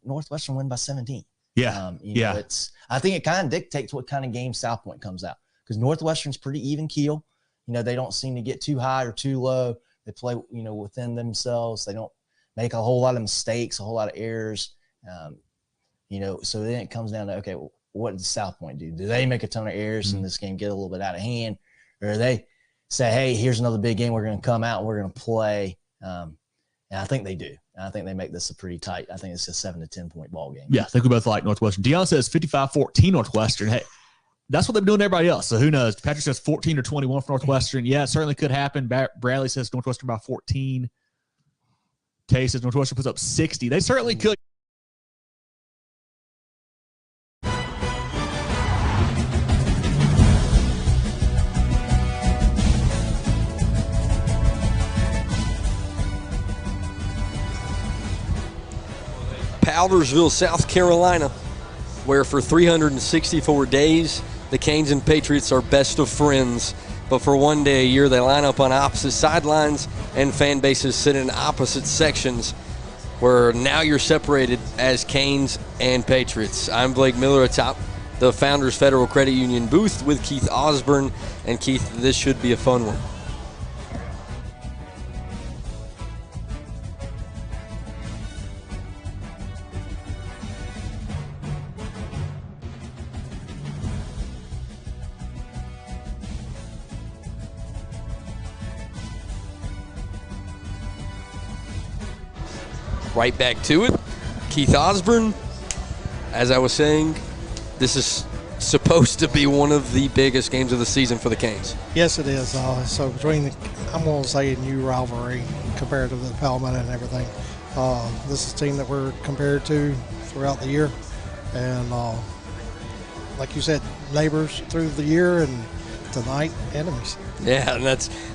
Northwestern win by 17. I think it kind of dictates what kind of game South Point comes out because Northwestern's pretty even keel. They don't seem to get too high or too low. They play, within themselves. They don't make a whole lot of mistakes, a whole lot of errors. So then it comes down to, okay, well, what does South Point do? Do they make a ton of errors in this game, get a little bit out of hand? Or they say, hey, here's another big game. We're going to come out and we're going to play. And I think they do. And I think they make this a pretty tight. I think it's a 7 to 10 point ball game. Yeah, I think we both like Northwestern. Dion says 55-14 Northwestern. Hey, that's what they've been doing to everybody else. So who knows? Patrick says 14 or 21 for Northwestern. Yeah, it certainly could happen. Bradley says Northwestern by 14. Tay says Northwestern puts up 60. They certainly could. Powdersville, South Carolina, where for 364 days, the Canes and Patriots are best of friends. But for one day a year, they line up on opposite sidelines and fan bases sit in opposite sections, where now you're separated as Canes and Patriots. I'm Blake Miller atop the Founders Federal Credit Union booth with Keith Ausburn. And Keith, this should be a fun one. Right back to it. Keith Ausburn, as I was saying, this is supposed to be one of the biggest games of the season for the Canes. Yes, it is. So between the, I'm going to say a new rivalry compared to the Palmetto and everything. This is a team that we're compared to throughout the year. And like you said, neighbors through the year, and tonight, enemies. Yeah, and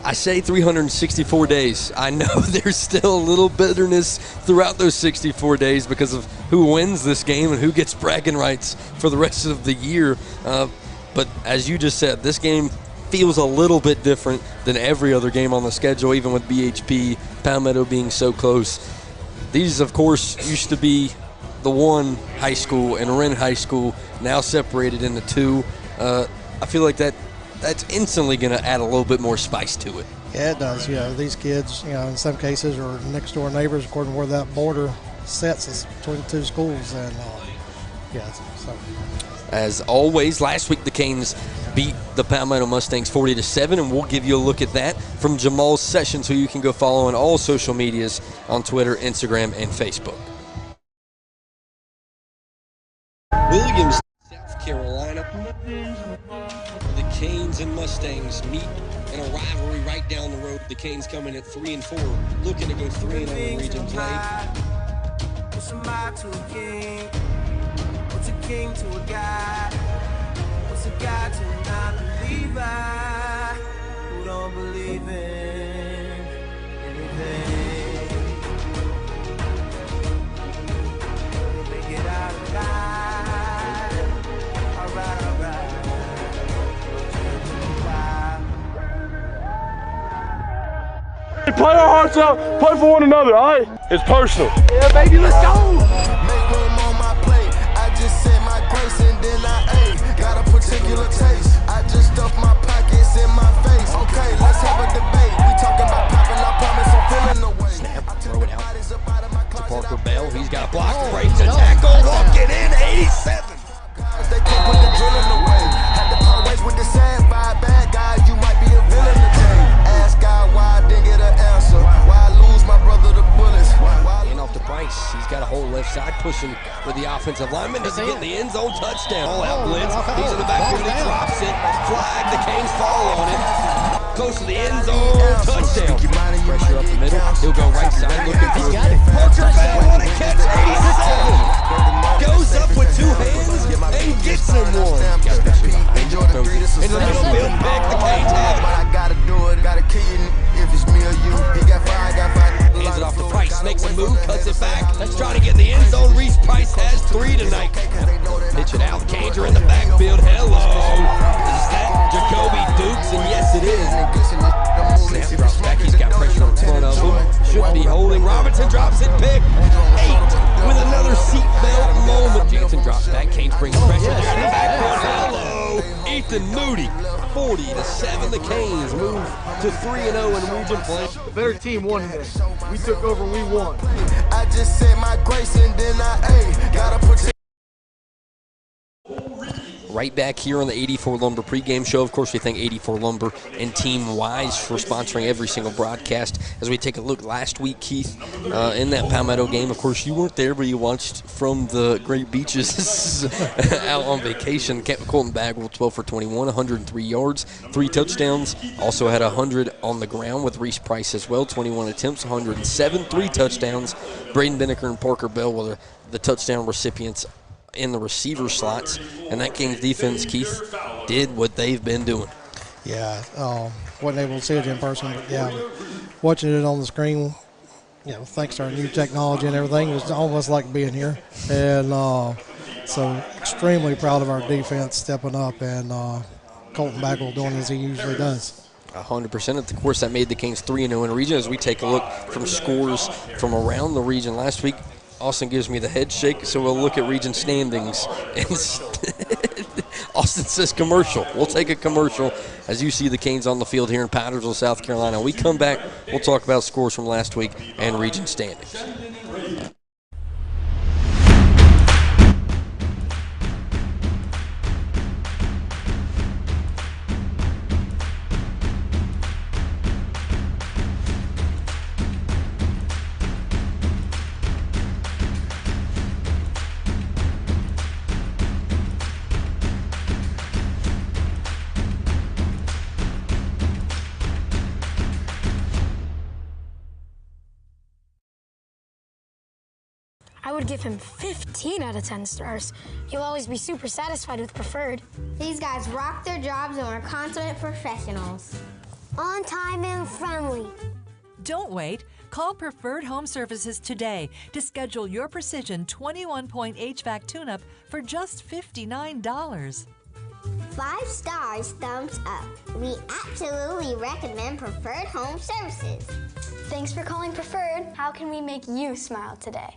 I say 364 days. I know there's still a little bitterness throughout those 64 days because of who wins this game and who gets bragging rights for the rest of the year. But as you just said, this game feels a little bit different than every other game on the schedule, even with BHP, Palmetto being so close. These, of course, used to be the one high school and Wren High School, now separated into two. I feel like that's instantly going to add a little bit more spice to it. Yeah, it does. These kids, in some cases are next door neighbors according to where that border sets us between the two schools. And, so. As always, last week the Canes beat the Palmetto Mustangs 40-7, and we'll give you a look at that from Jamal's Sessions, who you can go follow on all social medias on Twitter, Instagram, and Facebook. Williams, South Carolina. The Canes and Mustangs meet in a rivalry right down the road. The Canes coming at 3-4, looking to go 3-0 in region play. What's a mob to a king? What's a king to a god? What's a god to a non-believer who don't believe in anything? They get out of line. All right. Play our hearts out, play for one another, all right? It's personal. Yeah, baby, let's go. Make room on my plate. I just said my grace and then I ate. Got a particular taste. I just stuffed my pockets in my face. Okay, let's have a debate. We talking about popping, I promise I'm feeling the way. Snap, throw it out to Parker Bell. He's got a block, breaks a tackle, walking in, 87. They can't put the drilling away. Had to part ways with the sand by a bad guy. You might be a villain today. Ask God why I didn't get an answer. Why I lose my brother to bullets. In off the Price. He's got a whole left side pushing with the offensive lineman. Does he get the end zone touchdown? All out blitz. He's in the backfield. He drops it. Flag. The Canes fall on it. Close to the end zone. Touchdown. Pressure up the middle. He'll go right side looking for it. Parker Bell. What a catch. 87. Goes up with two hands and gets him one. In the middle field pick. The Canes have it. I gotta do it. Gotta kill you if it's me or you. He got five. Hands it off to Price. Makes a move. Cuts it back. Trying to get in the end zone. Reese Price has 3 tonight. Pitch it out. Canes are in the backfield. Hello. Is that Jacoby Dukes? And yes, it is. Snap drops back. He's got pressure in front of him. Should be holding. Robinson drops it. Pick 8 with another seatbelt moment. Jansen drops back. Canes brings pressure there in the backfield. Hello. Ethan Moody. 40-7. The Canes move to 3-0 in region play. The better team won this. We took over, we won. I just said my grace and then I ate. Gotta put right back here on the 84 Lumber pregame show. Of course, we thank 84 Lumber and Team Wise for sponsoring every single broadcast. As we take a look last week, Keith, in that Palmetto game, of course, you weren't there, but you watched from the Great Beaches out on vacation. Colton Bagwell, 12 for 21, 103 yards, 3 touchdowns. Also had 100 on the ground with Reese Price as well, 21 attempts, 107, 3 touchdowns. Braden Binnicker and Parker Bell were the touchdown recipients in the receiver slots, and that Kings defense, Keith, did what they've been doing. Yeah, wasn't able to see it in person, but yeah, watching it on the screen, thanks to our new technology and everything, it was almost like being here. And so extremely proud of our defense stepping up and Colton Bagwell doing as he usually does. 100%. Of course, that made the Kings 3-0 in the region. As we take a look from scores from around the region last week, Austin gives me the head shake, so we'll look at region standings. Austin says commercial. We'll take a commercial as you see the Canes on the field here in Powdersville, South Carolina. When we come back, we'll talk about scores from last week and region standings. I would give him 15 out of 10 stars. You'll always be super satisfied with Preferred. These guys rock their jobs and are consummate professionals. On time and friendly. Don't wait. Call Preferred Home Services today to schedule your Precision 21-point HVAC tune-up for just $59. 5 stars, thumbs up. We absolutely recommend Preferred Home Services. Thanks for calling Preferred. How can we make you smile today?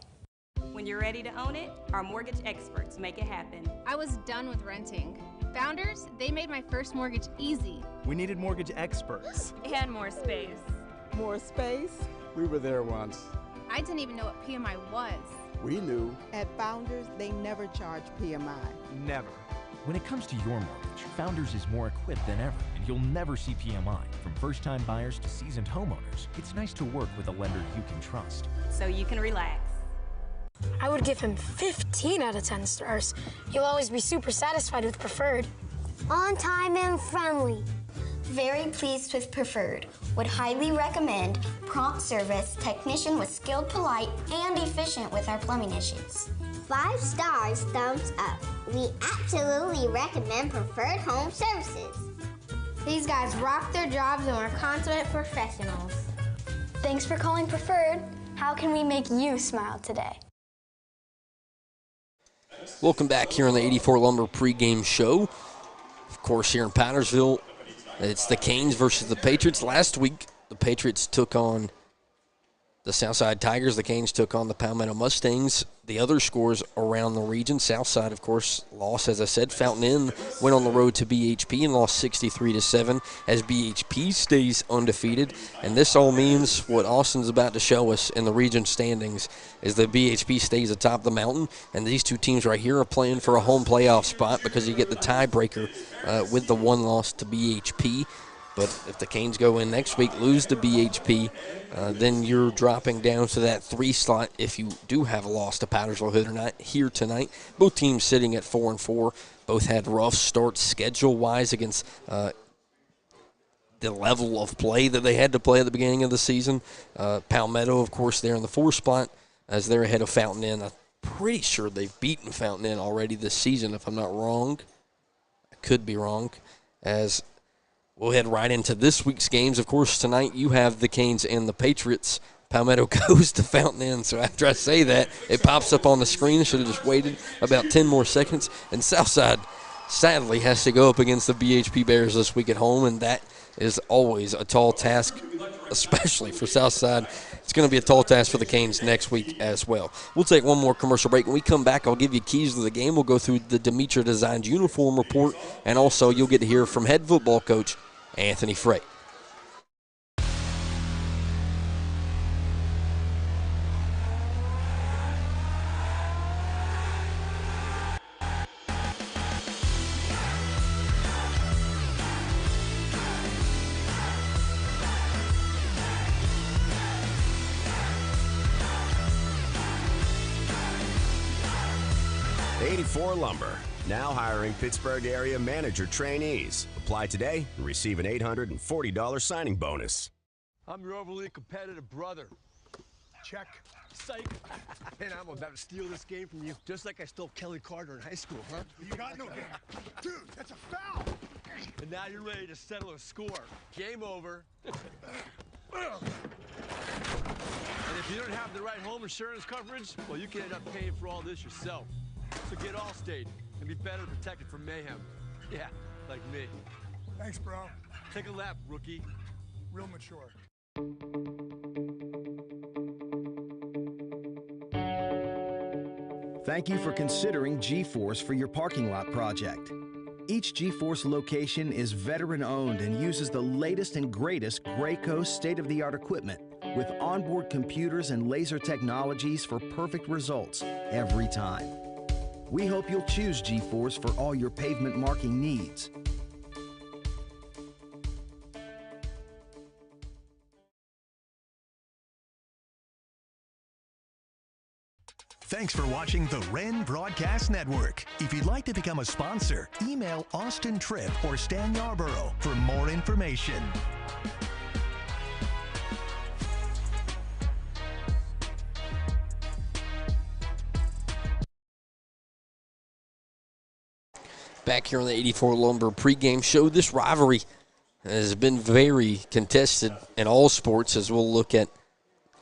When you're ready to own it, our mortgage experts make it happen. I was done with renting. Founders, they made my first mortgage easy. We needed mortgage experts. And more space. More space? We were there once. I didn't even know what PMI was. We knew. At Founders, they never charge PMI. Never. When it comes to your mortgage, Founders is more equipped than ever, and you'll never see PMI. From first-time buyers to seasoned homeowners, it's nice to work with a lender you can trust. So you can relax. I would give him 15 out of 10 stars. You'll always be super satisfied with Preferred. On time and friendly. Very pleased with Preferred. Would highly recommend prompt service, technician was skilled, polite, and efficient with our plumbing issues. 5 stars, thumbs up. We absolutely recommend Preferred Home Services. These guys rock their jobs and are consummate professionals. Thanks for calling Preferred. How can we make you smile today? Welcome back here on the 84 Lumber pregame show. Of course, here in Powdersville, it's the Canes versus the Patriots. Last week, the Patriots took on the Southside Tigers. The Canes took on the Palmetto Mustangs. The other scores around the region, Southside, of course, lost, as I said. Fountain Inn went on the road to BHP and lost 63-7 as BHP stays undefeated. And this all means what Austin's about to show us in the region standings is that BHP stays atop the mountain, and these two teams right here are playing for a home playoff spot because you get the tiebreaker with the one loss to BHP. But if the Canes go in next week, lose to BHP, then you're dropping down to that 3 slot if you do have a loss to Powdersville here tonight. Both teams sitting at 4-4. Both had rough starts schedule-wise against the level of play that they had to play at the beginning of the season. Palmetto, of course, they're in the 4th spot as they're ahead of Fountain Inn. I'm pretty sure they've beaten Fountain Inn already this season, if I'm not wrong. I could be wrong, as we'll head right into this week's games. Of course, tonight you have the Canes and the Patriots. Palmetto goes to Fountain Inn, so after I say that, it pops up on the screen. Should have just waited about 10 more seconds. And Southside, sadly, has to go up against the BHP Bears this week at home, and that is always a tall task, especially for Southside. It's going to be a tall task for the Canes next week as well. We'll take one more commercial break. When we come back, I'll give you keys to the game. We'll go through the Demetra Designs uniform report, and also you'll get to hear from head football coach Anthony Frey. 84 Lumber, now hiring Pittsburgh area manager trainees. Apply today and receive an $840 signing bonus. I'm your overly competitive brother. Check. Psych. And I'm about to steal this game from you, just like I stole Kelly Carter in high school, huh? You got no game. Dude, that's a foul. And now you're ready to settle a score. Game over. And if you don't have the right home insurance coverage, well, you can end up paying for all this yourself. So get Allstate and be better protected from mayhem. Yeah, like me. Thanks, bro. Take a lap, rookie. Real mature. Thank you for considering G-Force for your parking lot project. Each G-Force location is veteran-owned and uses the latest and greatest Graco state-of-the-art equipment with onboard computers and laser technologies for perfect results every time. We hope you'll choose G-Force for all your pavement marking needs. Thanks for watching the Wren Broadcast Network. If you'd like to become a sponsor, email Austin Tripp or Stan Yarborough for more information. Back here on the 84 Lumber pregame show, this rivalry has been very contested in all sports, as we'll look at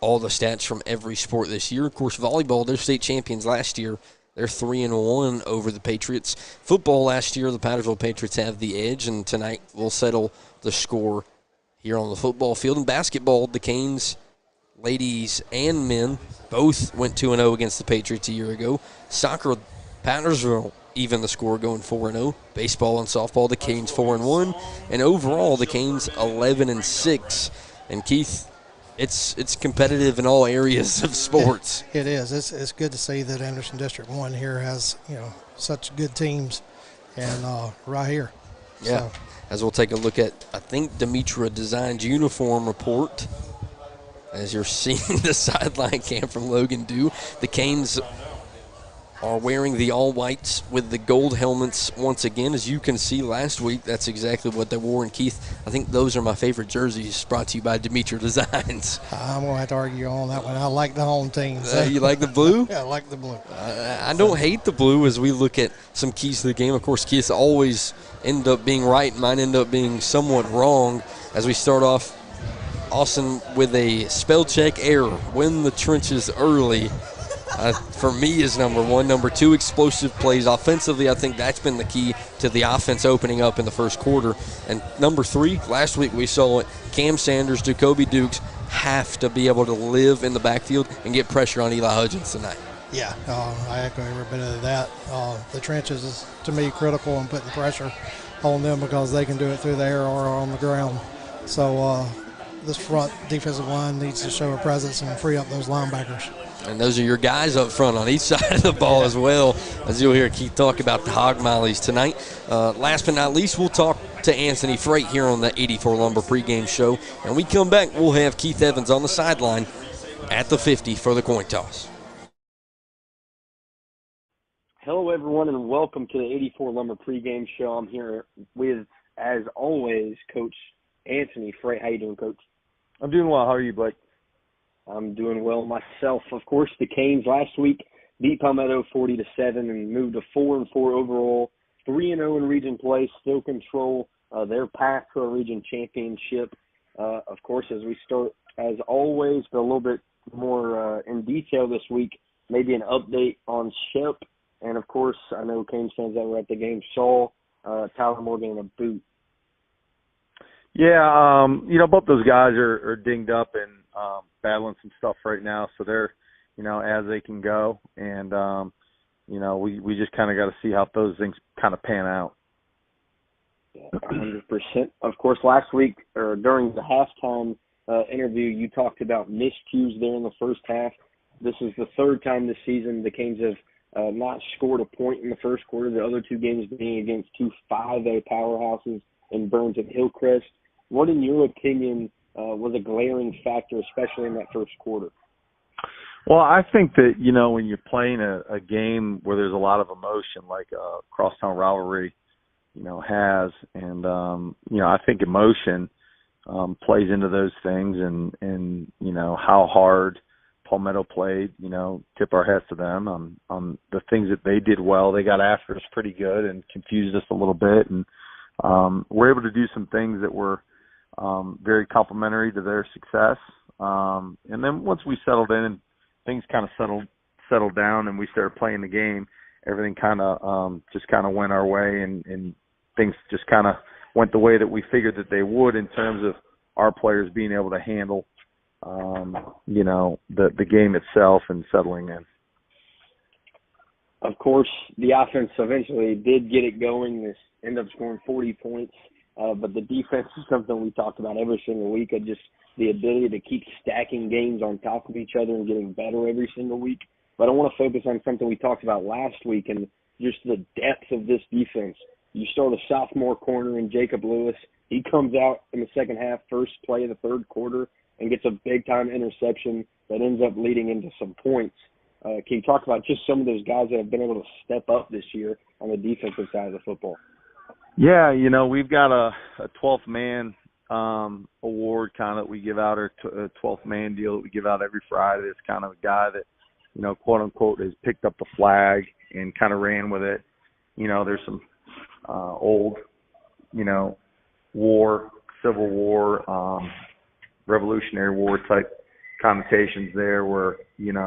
all the stats from every sport this year. Of course, volleyball, they're state champions last year. They're 3-1 over the Patriots. Football last year, the Powdersville Patriots have the edge, and tonight we'll settle the score here on the football field. In basketball, the Canes, ladies and men, both went 2-0 against the Patriots a year ago. Soccer, Powdersville even the score, going 4-0. Baseball and softball, the Canes 4-1. And overall, the Canes 11-6. And Keith, it's competitive in all areas of sports. It is. It's good to see that Anderson District 1 here has, such good teams, and right here. Yeah. So. As we'll take a look at, I think Demetra Design's uniform report. As you're seeing the sideline cam from Logan Dew, the Canes are wearing the all-whites with the gold helmets once again. As you can see last week, that's exactly what they wore. And, Keith, I think those are my favorite jerseys, brought to you by Demetra Designs. I'm going to have to argue on that one. I like the home team. So. You like the blue? Yeah, I like the blue. I don't hate the blue as we look at some keys to the game. Of course, keys always end up being right. Mine end up being somewhat wrong. As we start off, Austin with a spell check error. Win the trenches early. For me is number one. Number two, explosive plays. Offensively, I think that's been the key to the offense opening up in the first quarter. And number three, last week we saw it, Cam Sanders, Jacoby Dukes have to be able to live in the backfield and get pressure on Eli Hudgens tonight. Yeah, I echo every bit of that. The trenches is, to me, critical in putting pressure on them because they can do it through the air or on the ground. So this front defensive line needs to show a presence and free up those linebackers. And those are your guys up front on each side of the ball as well, as you'll hear Keith talk about the hog mollies tonight. Last but not least, we'll talk to Anthony Freight here on the 84 Lumber pregame show. And we come back, we'll have Keith Evans on the sideline at the 50 for the coin toss. Hello, everyone, and welcome to the 84 Lumber pregame show. I'm here with, as always, Coach Anthony Freight. How you doing, Coach? I'm doing well. How are you, Blake? I'm doing well myself. Of course, the Canes last week beat Palmetto 40-7 and moved to 4-4 overall, 3-0 in region play, still control their path to a region championship. Of course, as we start, as always, but a little bit more in detail this week, maybe an update on Shep. And, of course, I know Canes fans that were at the game saw Tyler Morgan in a boot. Yeah, both those guys are dinged up and battling some stuff right now, so they're, as they can go. And, we just kind of got to see how those things kind of pan out. 100%. Of course, last week, or during the halftime interview, you talked about miscues there in the first half. This is the third time this season the Canes have not scored a point in the first quarter, the other two games being against two 5A powerhouses in Burns and Hillcrest. What, in your opinion, was a glaring factor, especially in that first quarter? Well, I think that, when you're playing a game where there's a lot of emotion, like a crosstown rivalry, has, and, I think emotion plays into those things, and how hard Palmetto played, tip our hats to them on the things that they did well. They got after us pretty good and confused us a little bit, and we're able to do some things that were very complimentary to their success. And then once we settled in and things kind of settled down and we started playing the game, everything kind of just kind of went our way, and things just kind of went the way that we figured that they would in terms of our players being able to handle, the game itself and settling in. Of course, the offense eventually did get it going. This ended up scoring 40 points. But the defense is something we talk about every single week, of just the ability to keep stacking games on top of each other and getting better every single week. But I want to focus on something we talked about last week, and just the depth of this defense. You start a sophomore corner in Jacob Lewis. He comes out in the second half, first play of the third quarter, and gets a big-time interception that ends up leading into some points. Can you talk about just some of those guys that have been able to step up this year on the defensive side of the football? Yeah, we've got a 12th man award kind of that we give out, or a 12th man deal that we give out every Friday. It's kind of a guy that, quote unquote, has picked up the flag and kind of ran with it. There's some old, Civil War, Revolutionary War type connotations there, where there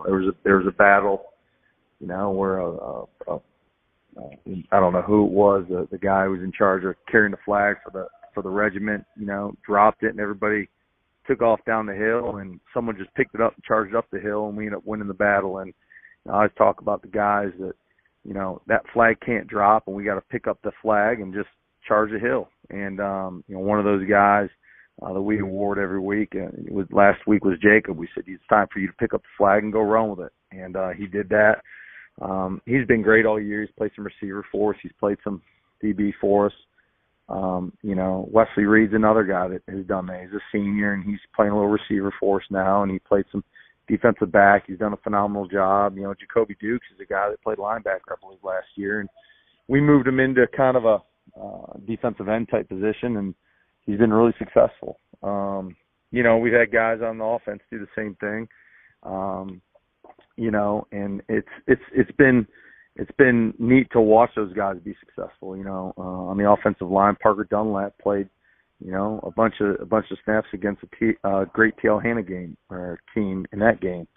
was a battle, where I don't know who it was, the guy who was in charge of carrying the flag for the regiment, dropped it, and everybody took off down the hill, and someone just picked it up and charged up the hill, and we ended up winning the battle. And I always talk about the guys that, that flag can't drop, and we got to pick up the flag and just charge the hill. And one of those guys that we award every week, last week was Jacob. We said, it's time for you to pick up the flag and go run with it. And he did that. He's been great all year. He's played some receiver for us. He's played some DB for us. Wesley Reed's another guy that has done that. He's a senior, and he's playing a little receiver for us now, and he played some defensive back. He's done a phenomenal job. Jacoby Dukes is a guy that played linebacker, I believe, last year, and we moved him into kind of a defensive end type position, and he's been really successful. We've had guys on the offense do the same thing. And it's been neat to watch those guys be successful. On the offensive line, Parker Dunlap played, a bunch of snaps against a great TL Hanna team in that game.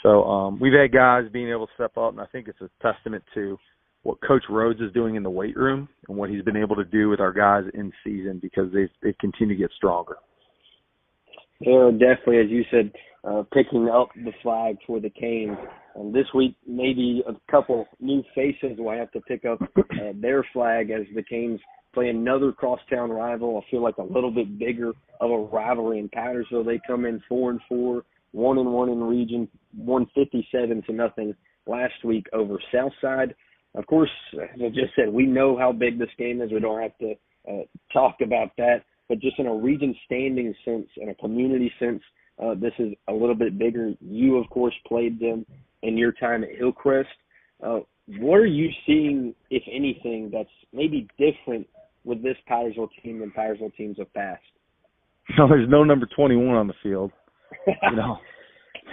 So we've had guys being able to step up, and I think it's a testament to what Coach Rhodes is doing in the weight room and what he's been able to do with our guys in season, because they continue to get stronger. They're definitely, as you said, picking up the flag for the Canes. This week, maybe a couple new faces will have to pick up their flag as the Canes play another crosstown rival. I feel like a little bit bigger of a rivalry in Powdersville. They come in 4-4, 1-1 in region, won 57-0 last week over Southside. Of course, as I just said, we know how big this game is. We don't have to talk about that. But just in a region standing sense, in a community sense, this is a little bit bigger. You, of course, played them in your time at Hillcrest. What are you seeing, if anything, that's maybe different with this Powdersville team than Powdersville teams of past? No, there's no number 21 on the field.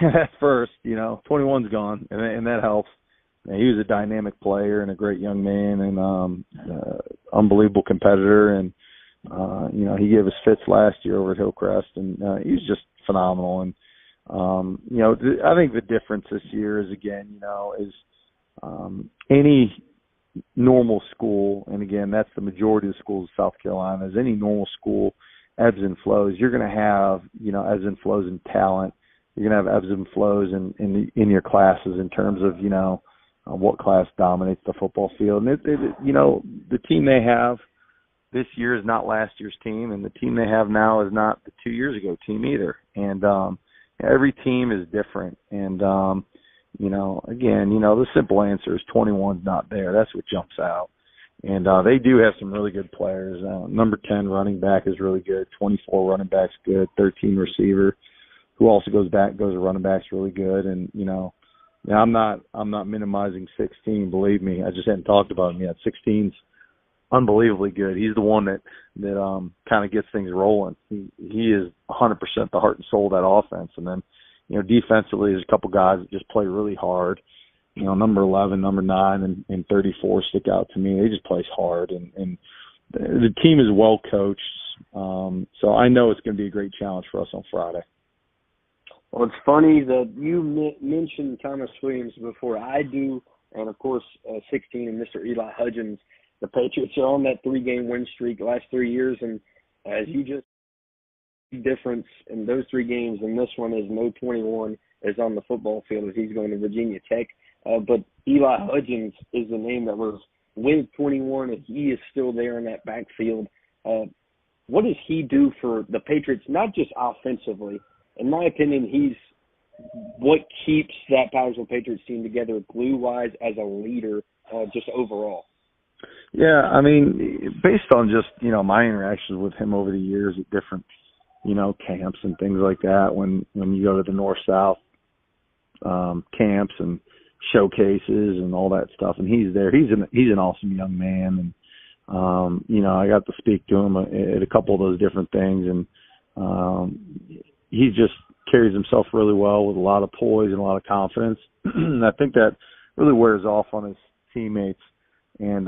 At first, 21's gone, and that helps. He was a dynamic player and a great young man, and unbelievable competitor. And he gave us fits last year over at Hillcrest, and he was just phenomenal. And I think the difference this year is, again, is any normal school, and again, that's the majority of the schools of South Carolina, is any normal school ebbs and flows. You're going to have, ebbs and flows in talent. You're going to have ebbs and flows in your classes in terms of, what class dominates the football field. And, the team they have this year is not last year's team, and the team they have now is not the 2 years ago team either. And every team is different. And, again, the simple answer is 21's not there. That's what jumps out. And they do have some really good players. Number 10 running back is really good. 24 running back's good. 13 receiver. who also goes to running backs really good. And, I'm not minimizing 16, believe me. I just hadn't talked about him yet. 16's unbelievably good. He's the one that kind of gets things rolling. He is 100% the heart and soul of that offense. And then, defensively, there's a couple guys that just play really hard. Number 11, number 9, and 34 stick out to me. They just play hard, and the team is well coached. So I know it's going to be a great challenge for us on Friday. Well, it's funny that you mentioned Thomas Williams before I do, and of course 16 and Mr. Eli Hudgens. The Patriots are on that 3-game win streak the last 3 years, and as you just difference in those 3 games and this one is no 21 is on the football field as he's going to Virginia Tech. But Eli Hudgens is the name that was with 21, and he is still there in that backfield. What does he do for the Patriots, not just offensively? In my opinion, he's what keeps that Powdersville Patriots team together glue-wise as a leader, just overall. Yeah, I mean, based on just, my interactions with him over the years at different, camps and things like that, when you go to the North-South camps and showcases and all that stuff, and he's there. He's an awesome young man, and I got to speak to him at a couple of those different things, and he just carries himself really well with a lot of poise and a lot of confidence. And I think that really wears off on his teammates. And,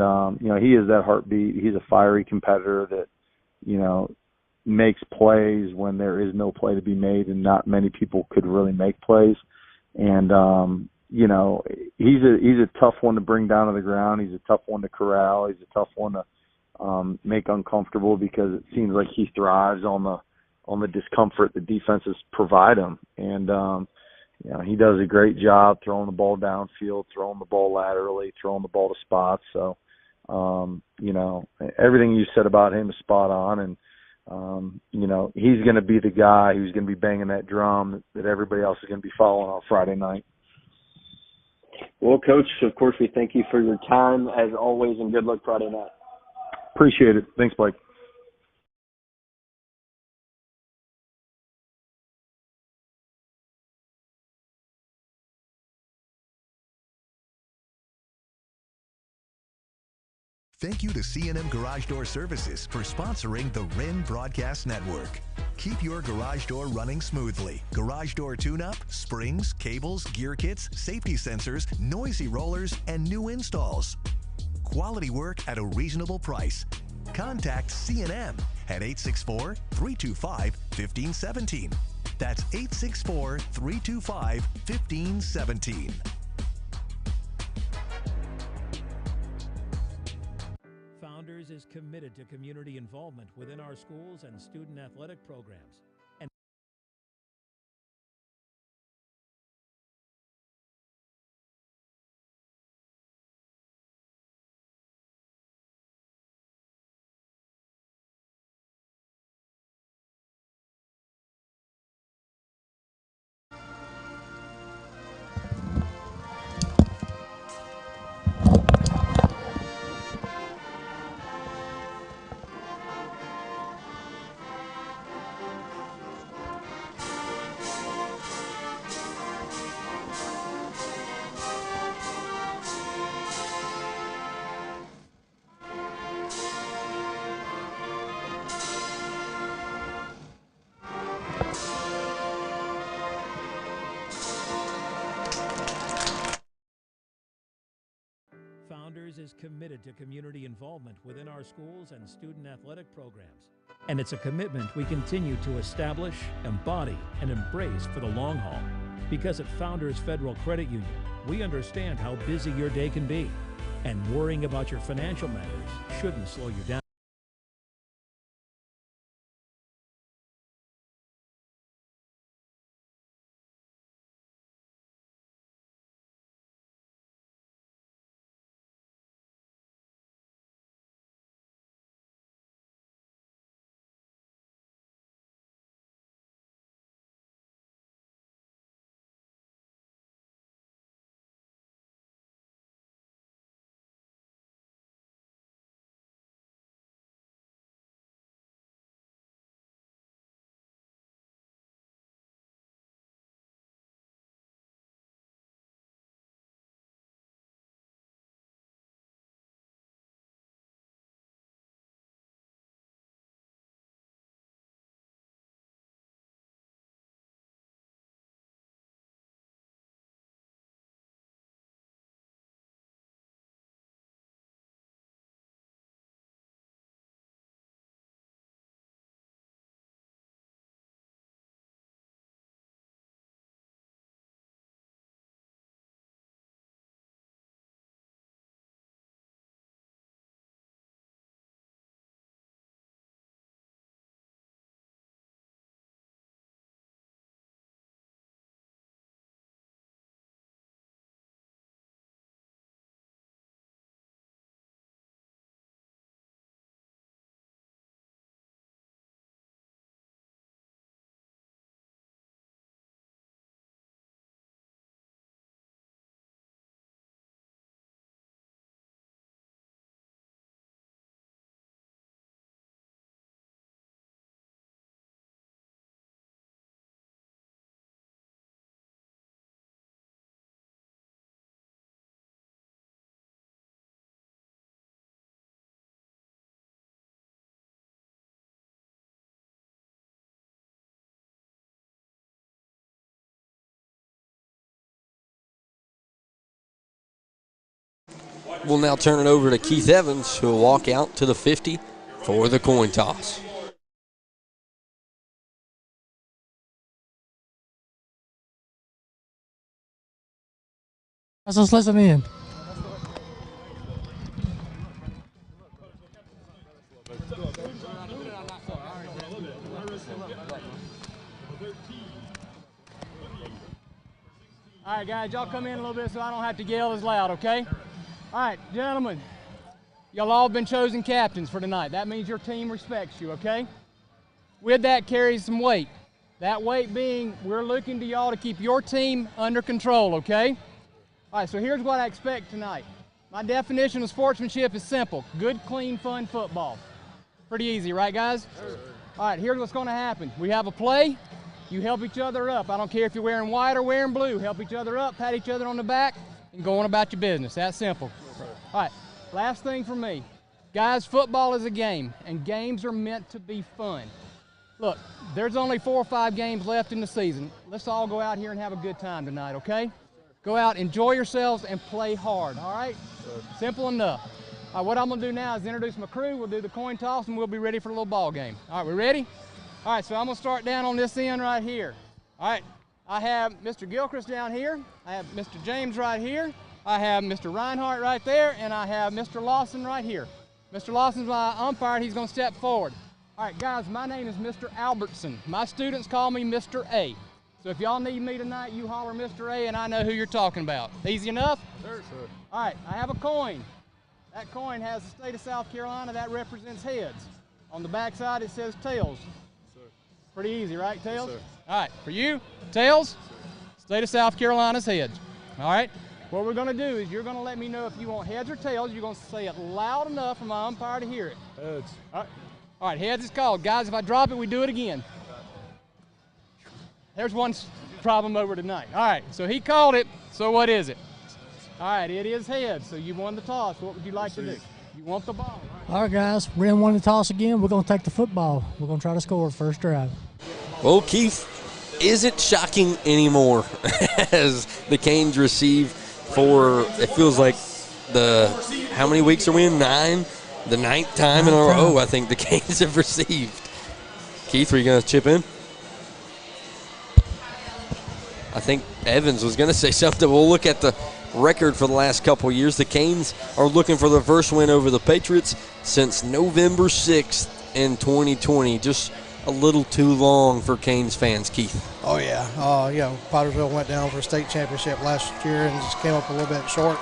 he is that heartbeat. He's a fiery competitor that, makes plays when there is no play to be made and not many people could really make plays. And, he's a tough one to bring down to the ground. He's a tough one to corral. He's a tough one to make uncomfortable because it seems like he thrives on the discomfort the defenses provide him. And, he does a great job throwing the ball downfield, throwing the ball laterally, throwing the ball to spots. So, everything you said about him is spot on. And, he's going to be the guy who's going to be banging that drum that everybody else is going to be following on Friday night. Well, Coach, of course, we thank you for your time as always, and good luck Friday night. Appreciate it. Thanks, Blake. Thank you to C&M Garage Door Services for sponsoring the Wren Broadcast Network. Keep your garage door running smoothly. Garage door tune-up, springs, cables, gear kits, safety sensors, noisy rollers, and new installs. Quality work at a reasonable price. Contact C&M at 864-325-1517. That's 864-325-1517. Founders is committed to community involvement within our schools and student athletic programs. Founders is committed to community involvement within our schools and student athletic programs. And it's a commitment we continue to establish, embody, and embrace for the long haul. Because at Founders Federal Credit Union, we understand how busy your day can be, and worrying about your financial matters shouldn't slow you down. We'll now turn it over to Keith Evans, who will walk out to the 50 for the coin toss. Let's listen in. All right, guys, y'all come in a little bit so I don't have to yell as loud, okay? All right, gentlemen, y'all all been chosen captains for tonight. That means your team respects you, okay? With that carries some weight. That weight being, we're looking to y'all to keep your team under control, okay? All right, so here's what I expect tonight. My definition of sportsmanship is simple. Good, clean, fun football. Pretty easy, right, guys? Sure. All right, here's what's going to happen. We have a play. You help each other up. I don't care if you're wearing white or wearing blue. Help each other up, pat each other on the back, and go on about your business. That's simple. All right, last thing for me. Guys, football is a game, and games are meant to be fun. Look, there's only 4 or 5 games left in the season. Let's all go out here and have a good time tonight, okay? Go out, enjoy yourselves, and play hard, all right? Simple enough. All right, what I'm going to do now is introduce my crew. We'll do the coin toss, and we'll be ready for a little ball game. All right, we ready? All right, so I'm going to start down on this end right here. All right, I have Mr. Gilchrist down here. I have Mr. James right here. I have Mr. Reinhardt right there, and I have Mr. Lawson right here. Mr. Lawson's my umpire, and he's going to step forward. All right, guys, my name is Mr. Albertson. My students call me Mr. A. So if y'all need me tonight, you holler Mr. A, and I know who you're talking about. Easy enough? Sure, sir. All right, I have a coin. That coin has the state of South Carolina. That represents heads. On the back side, it says tails. Pretty easy, right, tails? Yes, all right, for you, tails, state of South Carolina's heads. All right, what we're going to do is you're going to let me know if you want heads or tails. You're going to say it loud enough for my umpire to hear it. Heads. All right, heads is called. Guys, if I drop it, we do it again. There's one problem over tonight. All right, so he called it, so what is it? All right, it is heads, so you won the toss. What would you like to do? You want the ball, right? All right, guys, Wren won the toss again. We're going to take the football. We're going to try to score first drive. Well, Keith, is it shocking anymore as the Canes receive for, it feels like how many weeks are we in? 9? The 9th time in a row I think the Canes have received. Keith, are you going to chip in? I think Evans was going to say something. We'll look at the record for the last couple years. The Canes are looking for their first win over the Patriots since November 6th in 2020. Just a little too long for Canes fans, Keith. Oh, yeah. Powdersville went down for a state championship last year and just came up a little bit short.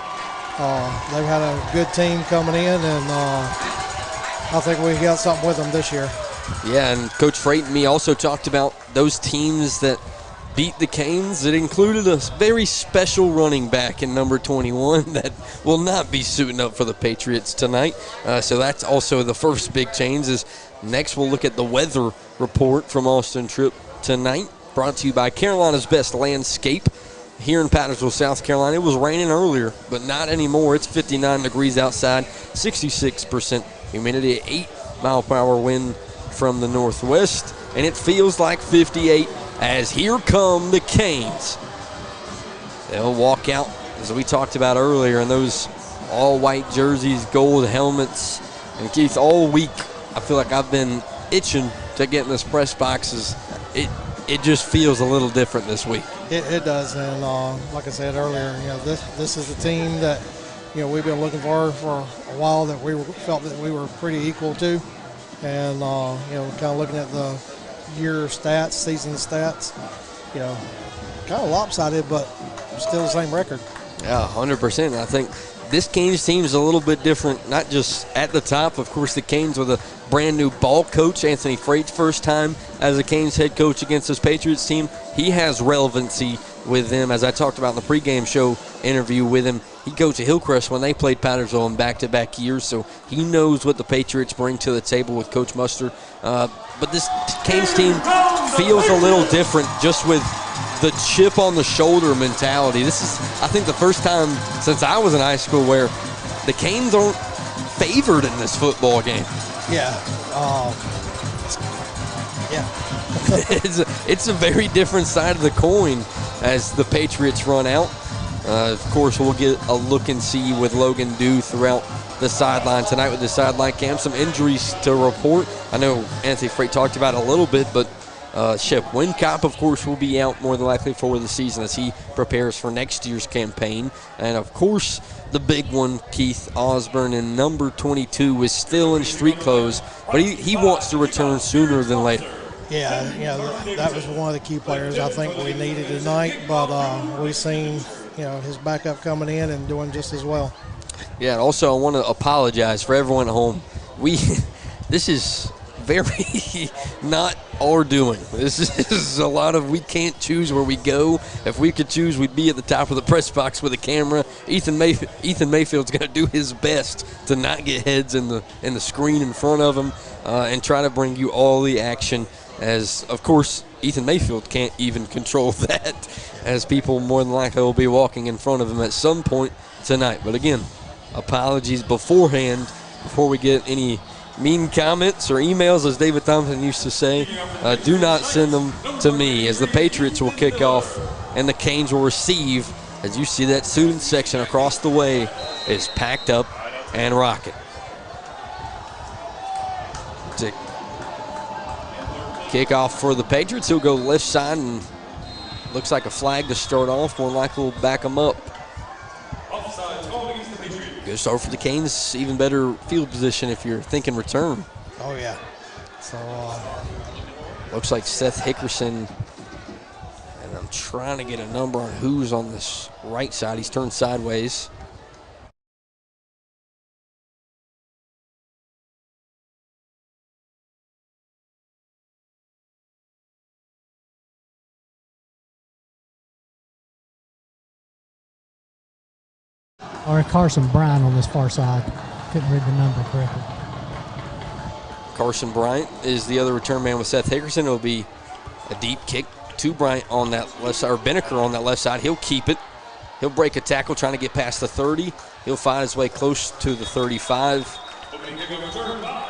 They've had a good team coming in, and I think we got something with them this year. Yeah, and Coach Freight and me also talked about those teams that beat the Canes. It included a very special running back in number 21 that will not be suiting up for the Patriots tonight. So that's also the first big change. Next we'll look at the weather report from Austin Tripp tonight, brought to you by Carolina's Best Landscape here in Powdersville, South Carolina. It was raining earlier, but not anymore. It's 59 degrees outside, 66% humidity, 8-mile-per-hour wind from the northwest, and it feels like 58 as here come the Canes. They'll walk out, as we talked about earlier, in those all-white jerseys, gold helmets. And Keith, all week, I feel like I've been itching to get in this press boxes. It just feels a little different this week. It does, and like I said earlier, this is a team that we've been looking for a while, that we felt that we were pretty equal to, and kind of looking at the year stats, season stats, kind of lopsided, but still the same record. Yeah, 100%. I think this Canes team is a little bit different, not just at the top. Of course, the Canes with a brand new ball coach, Anthony Freight's first time as a Canes head coach against this Patriots team. He has relevancy with them, as I talked about in the pregame show interview with him. He coached at Hillcrest when they played Powdersville in back-to-back years, so he knows what the Patriots bring to the table with Coach Muster. But this Canes team feels a little different just with the chip on the shoulder mentality. This is, I think, the first time since I was in high school where the Canes aren't favored in this football game. Yeah. It's a very different side of the coin as the Patriots run out. Of course, we'll get a look and see with Logan Dew throughout the sideline tonight with the sideline cam. Some injuries to report. I know Anthony Freight talked about it a little bit, but Shep Wincop, of course, will be out more than likely for the season as he prepares for next year's campaign. And, of course, the big one, Keith Ausburn, in number 22, is still in street clothes, but he wants to return sooner than later. Yeah, that was one of the key players I think we needed tonight, but we've seen, his backup coming in and doing just as well. Yeah, and also I want to apologize for everyone at home. This is very not our doing. This is a lot of, we can't choose where we go. If we could choose, we'd be at the top of the press box with a camera. Ethan Mayfield's going to do his best to not get heads in the screen in front of him and try to bring you all the action, as, of course, Ethan Mayfield can't even control that, as people more than likely will be walking in front of him at some point tonight. But again, apologies beforehand before we get any mean comments or emails, as David Thompson used to say. Do not send them to me, as the Patriots will kick off and the Canes will receive. As you see, that student section across the way is packed up and rocking. To kick off for the Patriots, he'll go left side, and looks like a flag to start off. More likely we'll back him up. Good start for the Canes. Even better field position if you're thinking return. Oh, yeah. So, looks like Seth Hickerson, and I'm trying to get a number on who's on this right side. He's turned sideways. Or Carson Bryant on this far side. Couldn't read the number correctly. Carson Bryant is the other return man with Seth Hickerson. It'll be a deep kick to Bryant on that left side, or Beneker on that left side. He'll keep it. He'll break a tackle trying to get past the 30. He'll find his way close to the 35.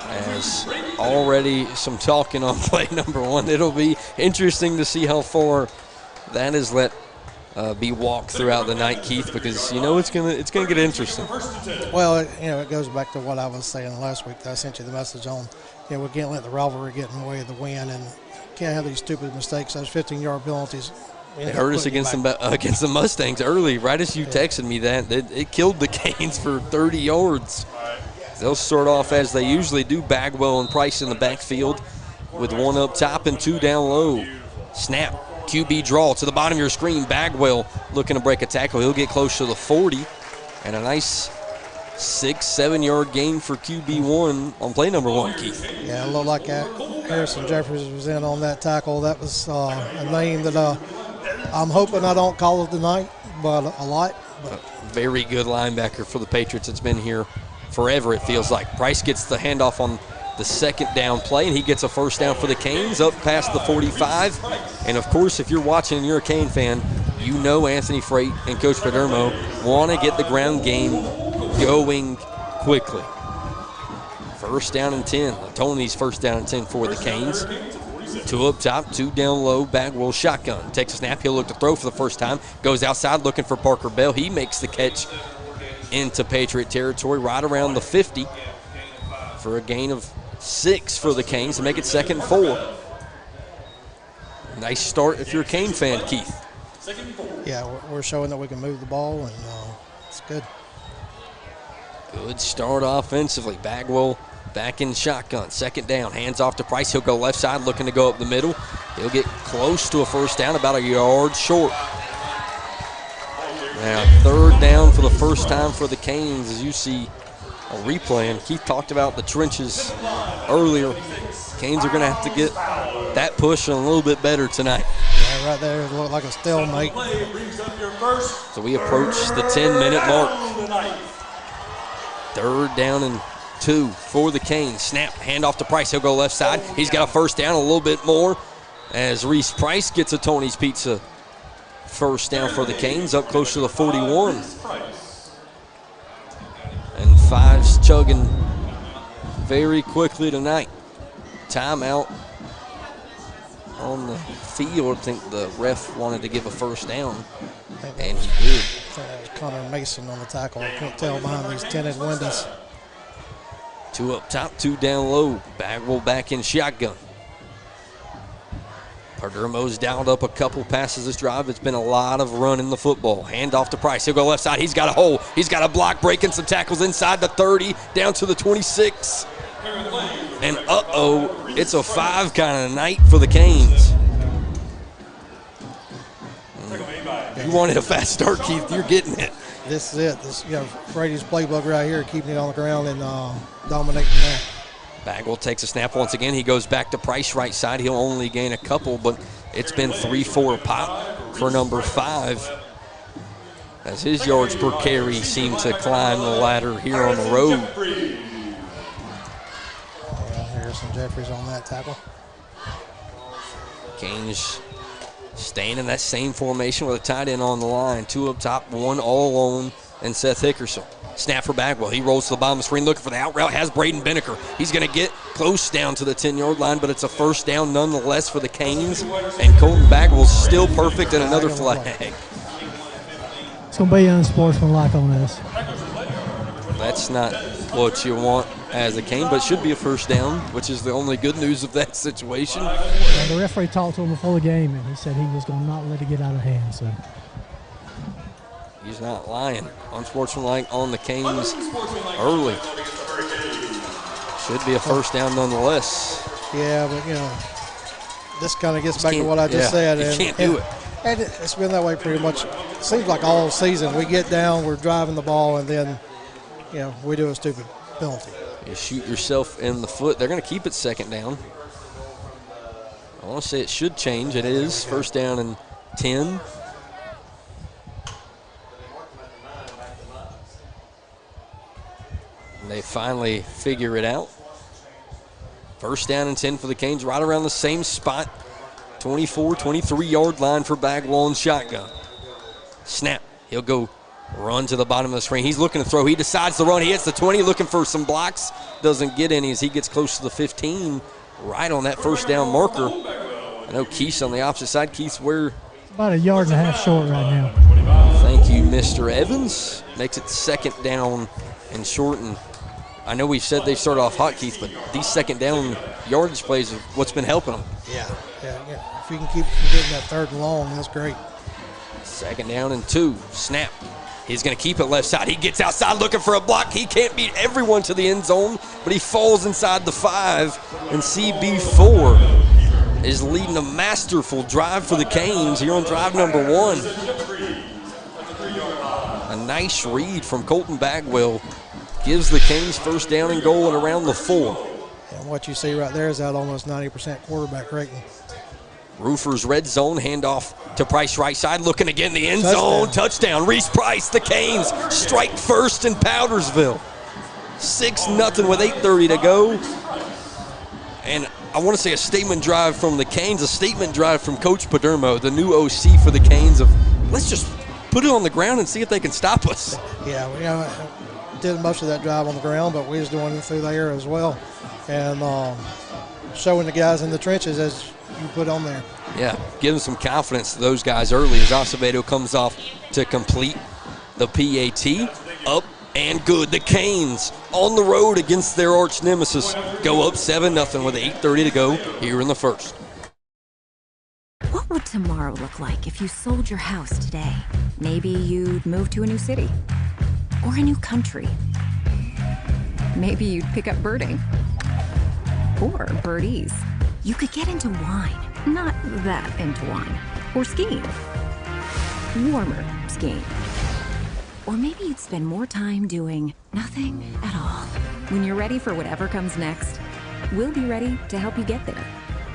As already some talking on play number one. It'll be interesting to see how far that is let be walked throughout the night, Keith, because it's gonna get interesting. Well, it goes back to what I was saying last week that I sent you the message on. We can't let the rivalry get in the way of the win, and can't have these stupid mistakes, those 15-yard penalties. It hurt us against the Mustangs early, right as you texted me that. It killed the Canes for 30 yards. They'll start off as they usually do, Bagwell and Price in the backfield with one up top and two down low. Snap. QB draw to the bottom of your screen. Bagwell looking to break a tackle. He'll get close to the 40. And a nice 6-7 yard gain for QB1 on play number one, Keith. Yeah, it looked like Harrison Jeffers was in on that tackle. That was a name that I'm hoping I don't call it tonight, but a lot. But. Very good linebacker for the Patriots. It's been here forever, it feels like. Price gets the handoff on the second down play, and he gets a first down for the Canes up past the 45. And, of course, if you're watching and you're a Cane fan, you know Anthony Freight and Coach Padermo want to get the ground game going quickly. First down and 10. Tony's first down and 10 for the Canes. Two up top, two down low. Bagwell shotgun. Takes a snap. He'll look to throw for the first time. Goes outside looking for Parker Bell. He makes the catch into Patriot territory right around the 50 for a gain of 6 for the Canes to make it 2nd and 4. Nice start if you're a Cane fan, Keith. Yeah, we're showing that we can move the ball, and it's good. Good start offensively. Bagwell back in shotgun. Second down. Hands off to Price. He'll go left side looking to go up the middle. He'll get close to a first down, about a yard short. Now, third down for the first time for the Canes, as you see a replay. And Keith talked about the trenches earlier. Canes are going to have to get that push a little bit better tonight. Yeah, right there, it looked like a stalemate. So we approach the 10-minute mark. Third down and 2 for the Canes. Snap, handoff to Price. He'll go left side. He's got a first down, a little bit more, as Reese Price gets a Tony's Pizza first down for the Canes, up close to the 41. And Fives chugging very quickly tonight. Timeout on the field. I think the ref wanted to give a first down. And he did. I think that was Connor Mason on the tackle. I can't tell behind these tinted windows. 2 up top, 2 down low. Bagwell back in shotgun. Perdermo's dialed up a couple passes this drive. It's been a lot of running the football. Hand off to Price. He'll go left side. He's got a hole. He's got a block, breaking some tackles inside the 30, down to the 26. And it's a 5 kind of night for the Canes. You wanted a fast start, Keith. You're getting it. This is it. This, Brady's playbook right here, keeping it on the ground and dominating that. Bagwell takes a snap once again. He goes back to Price right side. He'll only gain a couple, but it's been 3-4 pop for number 5 as his yards per carry seem to climb the ladder here on the road. Harrison Jeffries on that tackle. Canes staying in that same formation with a tight end on the line. 2 up top, 1 all alone, and Seth Hickerson. Snap for Bagwell. He rolls to the bottom of the screen looking for the out route. Has Braden Binnicker. He's going to get close down to the 10-yard line, but it's a first down nonetheless for the Canes. And Colton Bagwell's still perfect and another flag. It's going to be unsportsmanlike on this. That's not what you want as a Cane, but it should be a first down, which is the only good news of that situation. Yeah, the referee talked to him before the game, and he said he was going to not let it get out of hand. So he's not lying. Unsportsmanlike on the Canes early. Should be a first down nonetheless. Yeah, but this kind of gets back to what I just said. You can't do it. And it's been that way pretty much. It seems like all season. We get down, we're driving the ball, and then we do a stupid penalty. You shoot yourself in the foot. They're going to keep it second down. I want to say it should change. It is first down and 10. And they finally figure it out. First down and 10 for the Canes, right around the same spot. 24, 23-yard line for Bagwell and shotgun. Snap. He'll go run to the bottom of the screen. He's looking to throw. He decides to run. He hits the 20, looking for some blocks. Doesn't get any as he gets close to the 15, right on that first down marker. I know Keith's on the opposite side. Keith's where? About 1.5 yards short right now. Thank you, Mr. Evans. Makes it second down and short. And I know we've said they started off hot, Keith, but these second down yardage plays are what's been helping them. Yeah. If you can keep getting that third and long, that's great. Second down and 2. Snap. He's going to keep it left side. He gets outside looking for a block. He can't beat everyone to the end zone, but he falls inside the 5. And CB4 is leading a masterful drive for the Canes here on drive number 1. A nice read from Colton Bagwell gives the Canes first down and goal and around the 4. And what you see right there is that almost 90% quarterback rating. Roofers red zone, handoff to Price right side, looking again the end zone, touchdown. Reese Price, the Canes strike first in Powdersville. 6-0 with 8:30 to go. And I want to say a statement drive from the Canes, a statement drive from Coach Padermo, the new OC for the Canes, of let's just put it on the ground and see if they can stop us. Yeah, we did most of that drive on the ground, but we was doing it through the air as well. And showing the guys in the trenches as you put on there. Yeah, giving some confidence to those guys early as Acevedo comes off to complete the PAT. Up and good. The Canes on the road against their arch nemesis go up 7-0 with 8:30 to go here in the first. What would tomorrow look like if you sold your house today? Maybe you'd move to a new city or a new country. Maybe you'd pick up birding or birdies. You could get into wine, not that into wine, or skiing, warmer skiing. Or maybe you'd spend more time doing nothing at all. When you're ready for whatever comes next, we'll be ready to help you get there.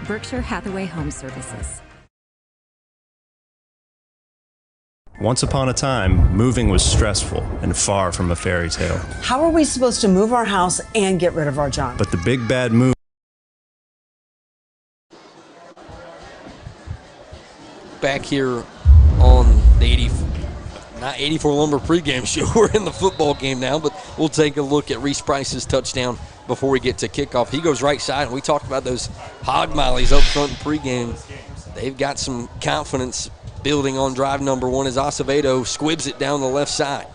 Berkshire Hathaway Home Services. Once upon a time, moving was stressful and far from a fairy tale. How are we supposed to move our house and get rid of our junk? But the big bad move. Back here on the 84 Lumber pregame show. We're in the football game now, but we'll take a look at Reese Price's touchdown before we get to kickoff. He goes right side, and we talked about those hog mollies up front in pregame. They've got some confidence building on drive number 1 as Acevedo squibs it down the left side.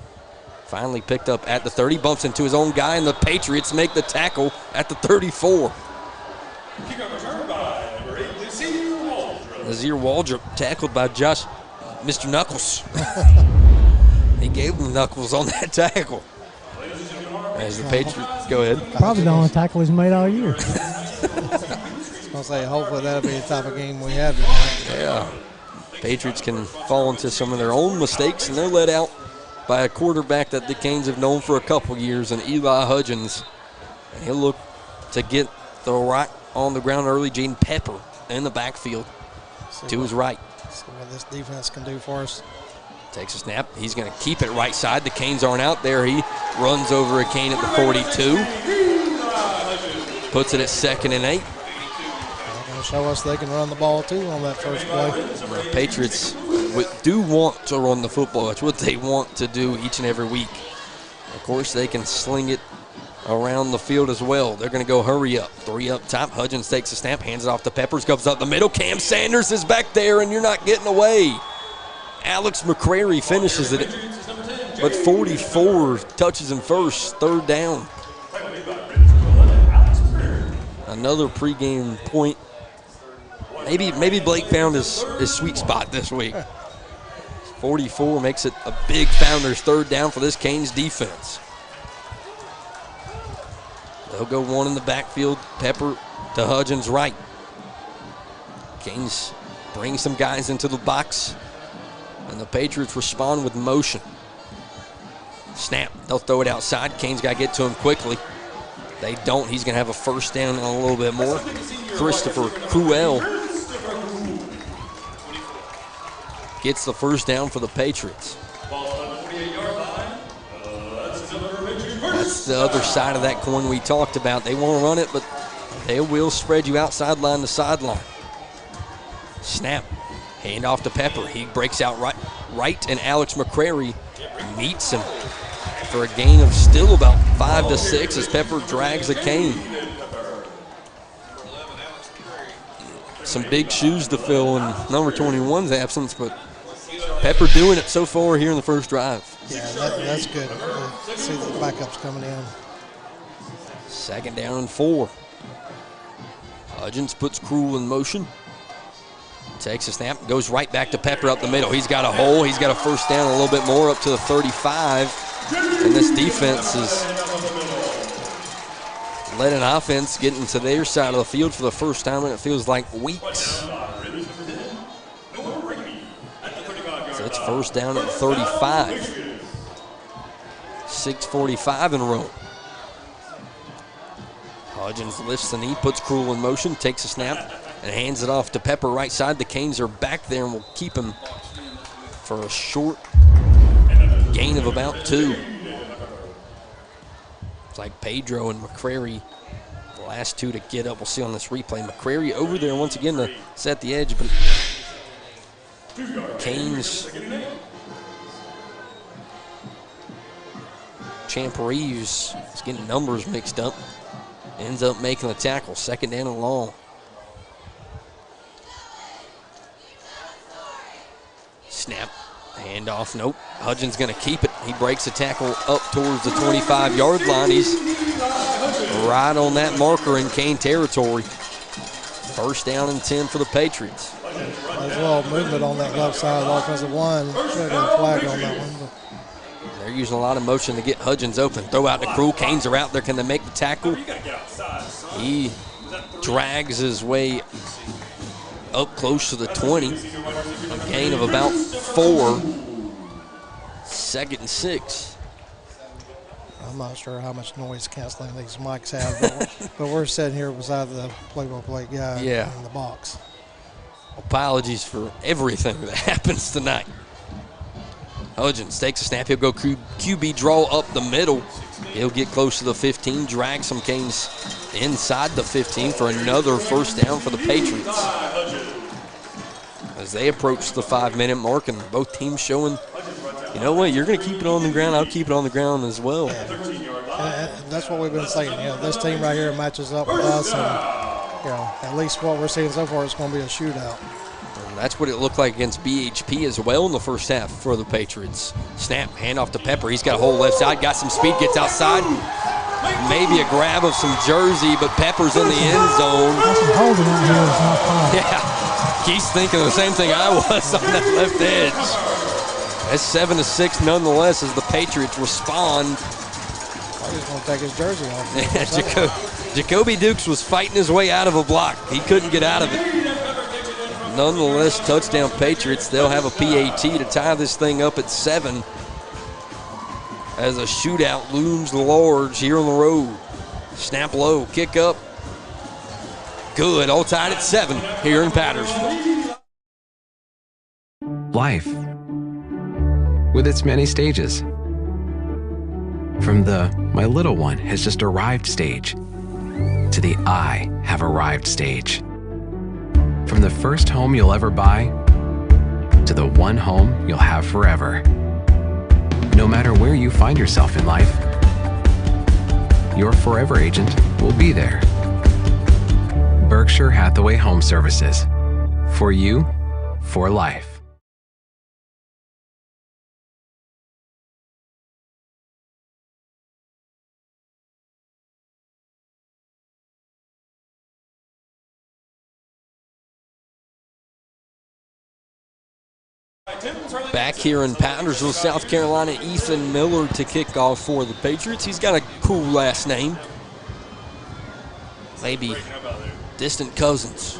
Finally picked up at the 30, bumps into his own guy, and the Patriots make the tackle at the 34. Nazir Waldrop tackled by Josh, Mr. Knuckles. He gave him the knuckles on that tackle. As the Patriots, go ahead. Probably the only tackle he's made all year. I was going to say, hopefully that'll be the type of game we have tonight. Yeah. Patriots can fall into some of their own mistakes, and they're led out by a quarterback that the Canes have known for a couple years, and Eli Hudgens. And he'll look to get the rock on the ground early. Jaden Pepper in the backfield to his right. See what this defense can do for us. Takes a snap. He's going to keep it right side. The Canes aren't out there. He runs over a Cane at the 42. Puts it at 2nd and 8. They're going to show us they can run the ball, too, on that first play. The Patriots do want to run the football. That's what they want to do each and every week. Of course, they can sling it around the field as well. They're going to go hurry up. 3 up top. Hudgens takes a snap, hands it off to Peppers, goes up the middle. Cam Sanders is back there, and you're not getting away. Alex McCrary finishes it, but 44 touches him first, 3rd down. Another pregame point. Maybe Blake found his sweet spot this week. 44 makes it a big Founders 3rd down for this Canes defense. They'll go 1 in the backfield. Pepper to Hudgens right. Canes bring some guys into the box, and the Patriots respond with motion. Snap. They'll throw it outside. Canes got to get to him quickly. They don't. He's going to have a 1st down and a little bit more. Christopher Cruel gets the 1st down for the Patriots. That's the other side of that coin we talked about. They want to run it, but they will spread you out sideline to sideline. Snap. Hand off to Pepper. He breaks out right, and Alex McCrary meets him for a gain of still about 5 to 6 as Pepper drags a Cane. Some big shoes to fill in number 21's absence, but Pepper doing it so far here in the first drive. Yeah, that's good. See the backups coming in. 2nd down and 4. Hudgens puts Cruel in motion. Takes a snap, goes right back to Pepper up the middle. He's got a hole. He's got a 1st down, a little bit more, up to the 35. And this defense is letting offense get into their side of the field for the first time, and it feels like weeks. So it's 1st down at 35. 6:45 in a row. Hudgens lifts the knee, puts Cruel in motion, takes a snap, and hands it off to Pepper right side. The Canes are back there and will keep him for a short gain of about 2. It's like Pedro and McCrary, the last 2 to get up. We'll see on this replay. McCrary over there once again to set the edge, but Canes, Champ Reeves is getting numbers mixed up. Ends up making the tackle. 2nd down and long. Snap. Handoff. Nope. Hudgens going to keep it. He breaks the tackle up towards the 25-yard line. He's right on that marker in Cane territory. 1st down and 10 for the Patriots. There's a little movement on that left side of the offensive line. Should have got a flag on that one. They're using a lot of motion to get Hudgens open. Throw out to Cruel. Canes are out there. Can they make the tackle? He drags his way up close to the 20. A gain of about 4. 2nd and 6. I'm not sure how much noise canceling these mics have, but we're sitting here beside the play-by-play guy in the box. Apologies for everything that happens tonight. Hudgens takes a snap. He'll go QB draw up the middle. He'll get close to the 15, drag some Canes inside the 15 for another 1st down for the Patriots. As they approach the 5-minute mark, and both teams showing, you know what, you're going to keep it on the ground, I'll keep it on the ground as well. Yeah. And that's what we've been saying. You know, this team right here matches up with us, and you know, at least what we're seeing so far is going to be a shootout. And that's what it looked like against BHP as well in the first half for the Patriots. Snap, handoff to Pepper. He's got a hole left side, got some speed, gets outside. Maybe a grab of some jersey, but Pepper's in the end zone. Yeah, he's thinking the same thing I was on that left edge. That's 7-6 nonetheless as the Patriots respond. He's going to take his jersey off. Jacoby Dukes was fighting his way out of a block. He couldn't get out of it. Nonetheless, touchdown Patriots. They'll have a PAT to tie this thing up at 7 as a shootout looms large here on the road. Snap low, kick up. Good, all tied at 7 here in Powdersville. Life, with its many stages. From the "my little one has just arrived" stage to the "I have arrived" stage. From the first home you'll ever buy to the one home you'll have forever. No matter where you find yourself in life, your forever agent will be there. Berkshire Hathaway Home Services. For you, for life. Back here in Powdersville, South Carolina, Ethan Miller to kick off for the Patriots. He's got a cool last name. Maybe distant cousins.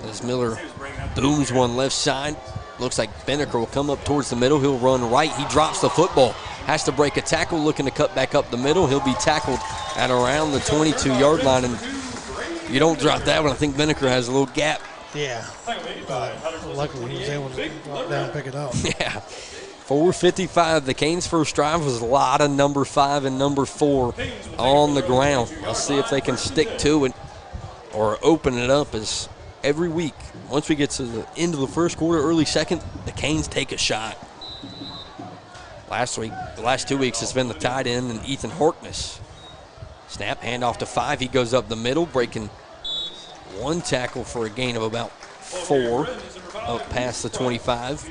As Miller booms one left side. Looks like Benneker will come up towards the middle. He'll run right. He drops the football. Has to break a tackle, looking to cut back up the middle. He'll be tackled at around the 22-yard line. And you don't drop that one. I think Benneker has a little gap. Yeah. Luckily, he was able to drop down and pick it up. Yeah. 4:55. The Canes' first drive was a lot of number 5 and number 4 on the ground. I'll see if they can stick to it or open it up, as every week, once we get to the end of the first quarter, early second, the Canes take a shot. The last 2 weeks, it's been the tight end and Ethan Harkness. Snap, handoff to 5. He goes up the middle, breaking one tackle for a gain of about 4 up past the 25.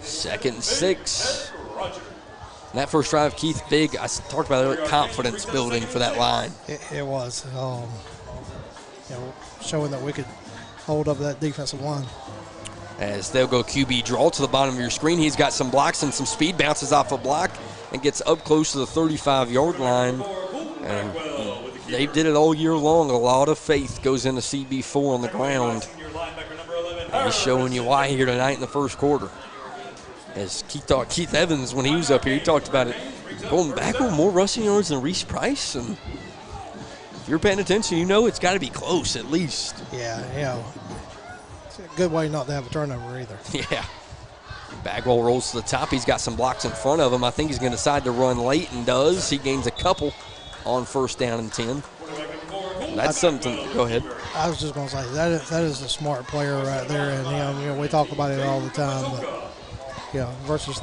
2nd and 6. And that first drive, Keith, big. I talked about it, confidence building for that line. It was. Showing that we could hold up that defensive line. As they'll go QB draw to the bottom of your screen. He's got some blocks and some speed, bounces off a block and gets up close to the 35-yard line. And they did it all year long. A lot of faith goes into CB4 on the ground. And he's showing you why here tonight in the first quarter. As Keith Evans, when he was up here, he talked about it going back with more rushing yards than Reese Price. And if you're paying attention, you know it's got to be close at least. Yeah, it's a good way not to have a turnover either. Yeah. Bagwell rolls to the top. He's got some blocks in front of him. I think he's going to decide to run late and does. He gains a couple on 1st down and 10. That's something. Go ahead. I was just going to say that is a smart player right there, and we talk about it all the time. But versus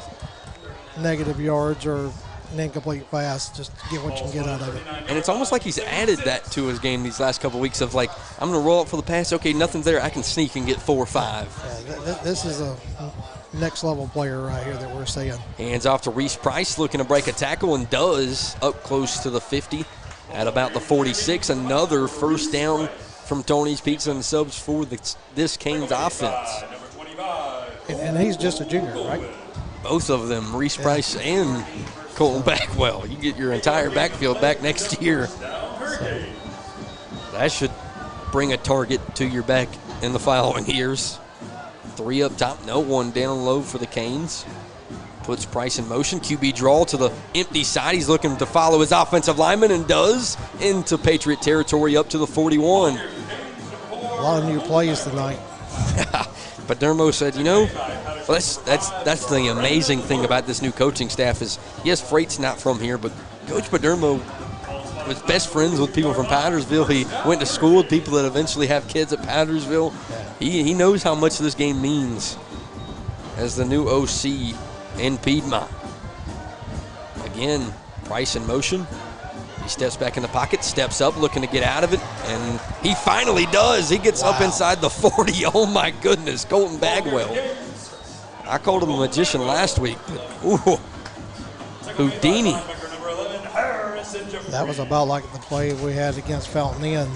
negative yards or an incomplete pass, just get what you can get out of it. And it's almost like he's added that to his game these last couple of weeks of like, I'm going to roll up for the pass. Okay, nothing's there. I can sneak and get 4 or 5. Yeah, this is a next level player right here that we're seeing. Hands off to Reese Price, looking to break a tackle and does, up close to the 50 at about the 46. Another first down from Tony's Pizza and Subs for this Canes offense. And he's just a junior, right? Both of them, Reese Price and Colton Bagwell. You get your entire backfield back next year. So that should bring a target to your back in the following years. 3 up top, no one down low for the Canes. Puts Price in motion. QB draw to the empty side. He's looking to follow his offensive lineman and does, into Patriot territory up to the 41. A lot of new plays tonight. But Dermo said, that's the amazing thing about this new coaching staff is, yes, Freight's not from here, but Coach Padermo was best friends with people from Powdersville. He went to school with people that eventually have kids at Powdersville. He knows how much this game means as the new OC in Piedmont. Again, Price in motion. He steps back in the pocket, steps up, looking to get out of it, and he finally does. He gets up inside the 40. Oh, my goodness, Colton Bagwell. I called him a magician last week, but ooh, Houdini. That was about like the play we had against Fountain Inn.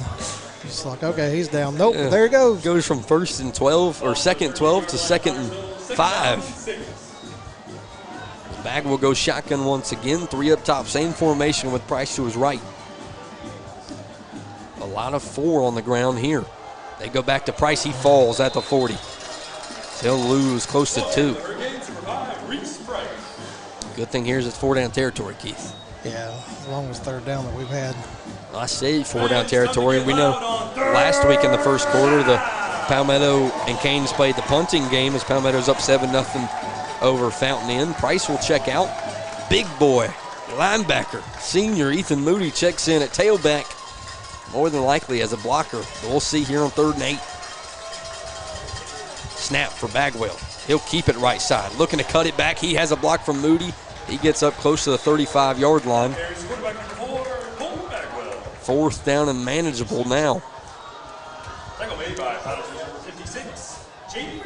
It's like, okay, he's down. Nope, there he goes. Goes from 1st and 12, or 2nd and 12 to 2nd and 5. Bagwell goes shotgun once again, 3 up top, same formation with Price to his right. A lot of 4 on the ground here. They go back to Price, he falls at the 40. He'll lose close to 2. Good thing here is it's 4 down territory, Keith. Yeah, as long as 3rd down that we've had. I say 4 down territory. We know last week in the first quarter, the Palmetto and Canes played the punting game as Palmetto's up 7-0 over Fountain Inn. Price will check out. Big boy, linebacker, senior Ethan Moody checks in at tailback, more than likely as a blocker. But we'll see here on 3rd and 8. Snap for Bagwell. He'll keep it right side. Looking to cut it back. He has a block from Moody. He gets up close to the 35-yard line. 4th down and manageable now.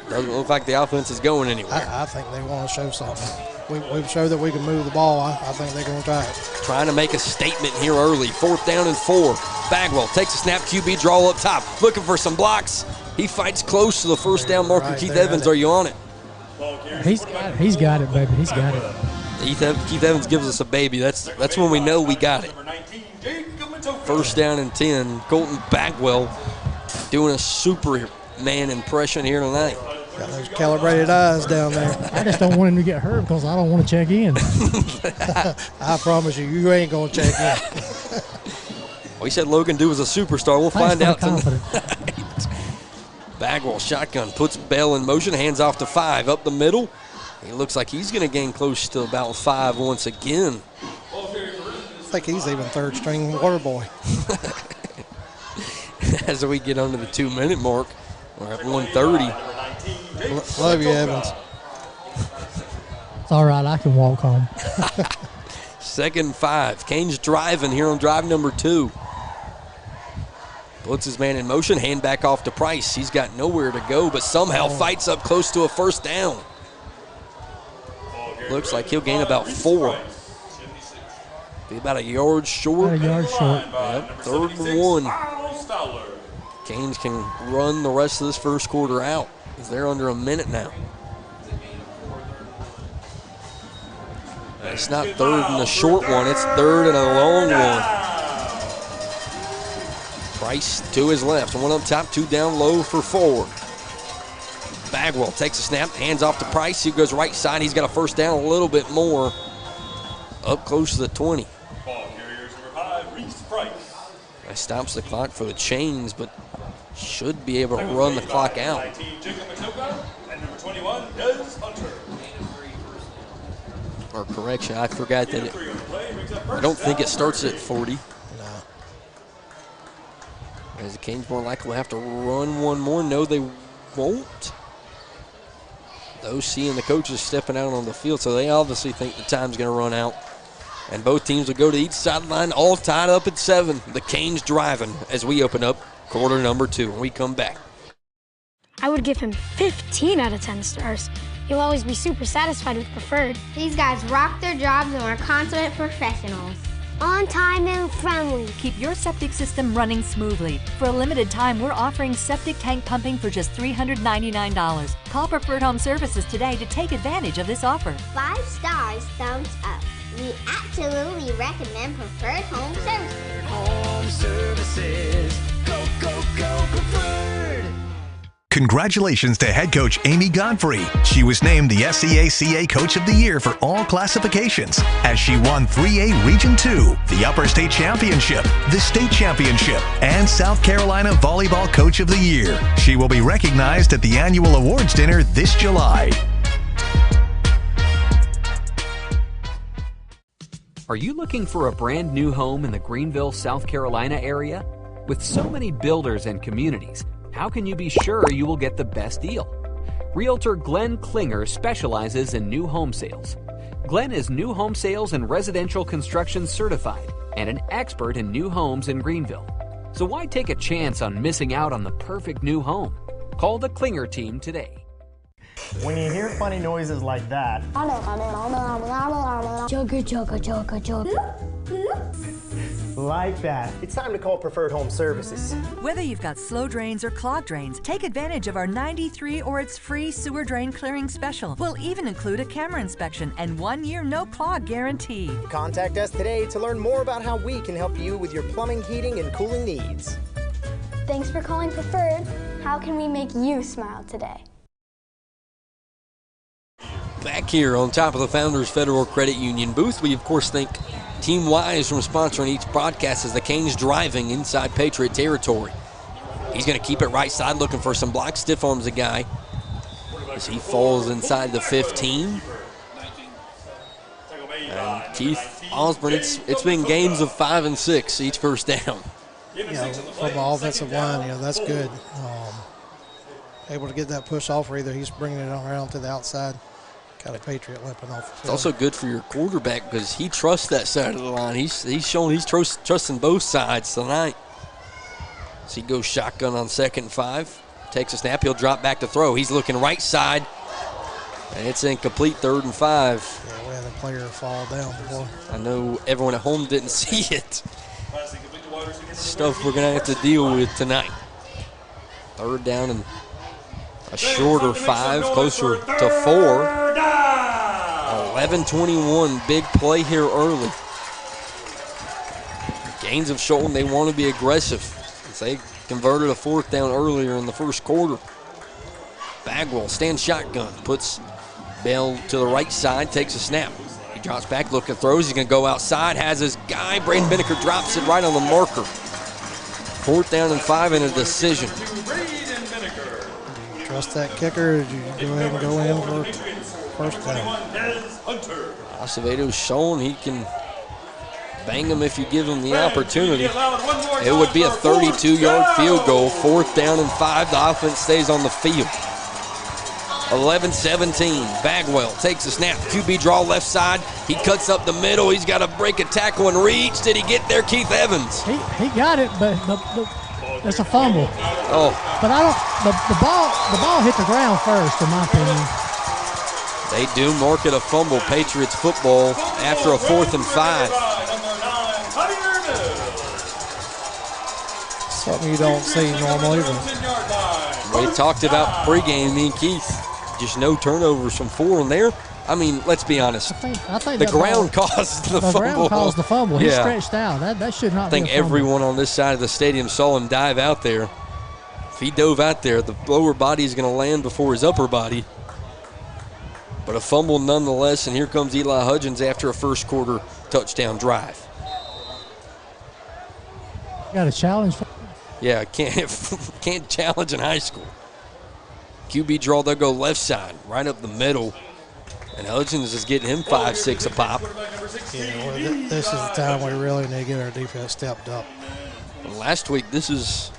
Doesn't look like the offense is going anywhere. I think they want to show something. We've showed that we can move the ball. I think they're going to try it. Trying to make a statement here early. 4th down and 4. Bagwell takes a snap, QB draw up top. Looking for some blocks. He fights close to the 1st down marker. Right, Keith Evans, are you on it? He's got it, baby. He's got it. Keith Evans gives us a baby. That's when we know we got it. 1st down and 10. Colton Bagwell doing a Superman impression here tonight. Got those calibrated eyes down there. I just don't want him to get hurt because I don't want to check in. I promise you ain't going to check in. We said Logan Dew was a superstar. We'll find out tonight. Bagwell shotgun, puts Bell in motion, hands off to 5, up the middle. He looks like he's going to gain close to about 5 once again. I think he's even 3rd string water boy. As we get under the 2-minute mark, we're at 1:30. Love you, Evans. It's all right. I can walk home. 2nd and 5. Canes driving here on drive number 2. Puts his man in motion, hand back off to Price. He's got nowhere to go, but somehow fights up close to a 1st down. Looks like he'll gain about 4. Be about a yard short. A yard short. Yep, 3rd and 1. Canes can run the rest of this first quarter out because they're under a minute now. It's not 3rd and a short one. It's 3rd and a long one. Price to his left. 1 up top, 2 down low for 4. Bagwell takes a snap, hands off to Price. He goes right side. He's got a 1st down, a little bit more. Up close to the 20. That stops the clock for the Chains, but should be able to run the clock out. Or correction, I forgot that I don't think it starts at 40. No. As the Canes more likely will have to run one more. No, they won't. The OC and the coaches stepping out on the field, so they obviously think the time's going to run out. And both teams will go to each sideline, all tied up at 7. The Canes driving as we open up quarter number 2 when we come back. I would give him 15 out of 10 stars. He'll always be super satisfied with preferred. These guys rock their jobs and are consummate professionals. On time and friendly. Keep your septic system running smoothly. For a limited time, we're offering septic tank pumping for just $399. Call Preferred Home Services today to take advantage of this offer. 5 stars, thumbs up. We absolutely recommend Preferred Home Services. Home Services. Go, go, go, Preferred. Congratulations to head coach Amy Godfrey. She was named the SCHSL Coach of the Year for all classifications as she won 3A Region 2, the Upper State Championship, the State Championship, and South Carolina Volleyball Coach of the Year. She will be recognized at the annual awards dinner this July. Are you looking for a brand new home in the Greenville, South Carolina area? With so many builders and communities, how can you be sure you will get the best deal? Realtor Glenn Klinger specializes in new home sales. Glenn is new home sales and residential construction certified and an expert in new homes in Greenville. So why take a chance on missing out on the perfect new home? Call the Klinger team today. When you hear funny noises like that, Jugga, jugga, jugga, jugga. like that, it's time to call Preferred Home Services. Whether you've got slow drains or clogged drains, take advantage of our 93 or it's free sewer drain clearing special. We'll even include a camera inspection and 1 year no clog guarantee. Contact us today to learn more about how we can help you with your plumbing, heating, and cooling needs. Thanks for calling Preferred. How can we make you smile today? Back here on top of the Founders Federal Credit Union booth, we of course thank Team Wise from sponsoring each broadcast as the Canes driving inside Patriot territory. He's going to keep it right side, looking for some blocks, stiff arms the guy as he falls inside the 15. And Keith Ausburn, it's been games of 5 and 6 each first down. Yeah, from the offensive line, that's good. Able to get that push off, or either he's bringing it around to the outside. Got a Patriot limping off the field. It's also good for your quarterback because he trusts that side of the line. He's shown he's trusting both sides tonight. So he goes shotgun on 2nd and 5. Takes a snap. He'll drop back to throw. He's looking right side. And it's incomplete, 3rd and 5. Yeah, we had a player fall down before. I know everyone at home didn't see it. Stuff we're going to have to deal with tonight. 3rd down and a shorter 5, closer to 4. 11-21, big play here early. Gaines have shown they want to be aggressive. They converted a 4th down earlier in the first quarter. Bagwell stands shotgun, puts Bell to the right side, takes a snap. He drops back, looking, throws. He's going to go outside, has his guy. Braden Binnicker drops it right on the marker. 4th down and 5 in a decision. Trust that kicker. You go ahead and go in for first down. Acevedo's shown he can bang him if you give him the opportunity. It would be a 32-yard field goal, 4th down and 5. The offense stays on the field. 11-17. Bagwell takes a snap. QB draw left side. He cuts up the middle. He's got to break a tackle and reach. Did he get there, Keith Evans? He got it, but it's a fumble. Oh. But I don't. The ball hit the ground first, in my opinion. They do mark it a fumble. Patriots football after a 4th and 5. Something you don't see normally. We talked about pregame, me and Keith. Just no turnovers from 4 in there. I mean, let's be honest. I think the ground caused the fumble. The ground caused the fumble. He Yeah. stretched out. That should not be a I think fumble. everyone on this side of the stadium saw him dive out there. If he dove out there, the lower body is going to land before his upper body. But a fumble nonetheless, and here comes Eli Hudgens after a first quarter touchdown drive. Got a challenge. Yeah, can't challenge in high school. QB draw, they'll go left side, right up the middle. And Hudgens is getting him 5-6 a pop. Yeah, well, this is the time we really need to get our defense stepped up. Well, last week, this is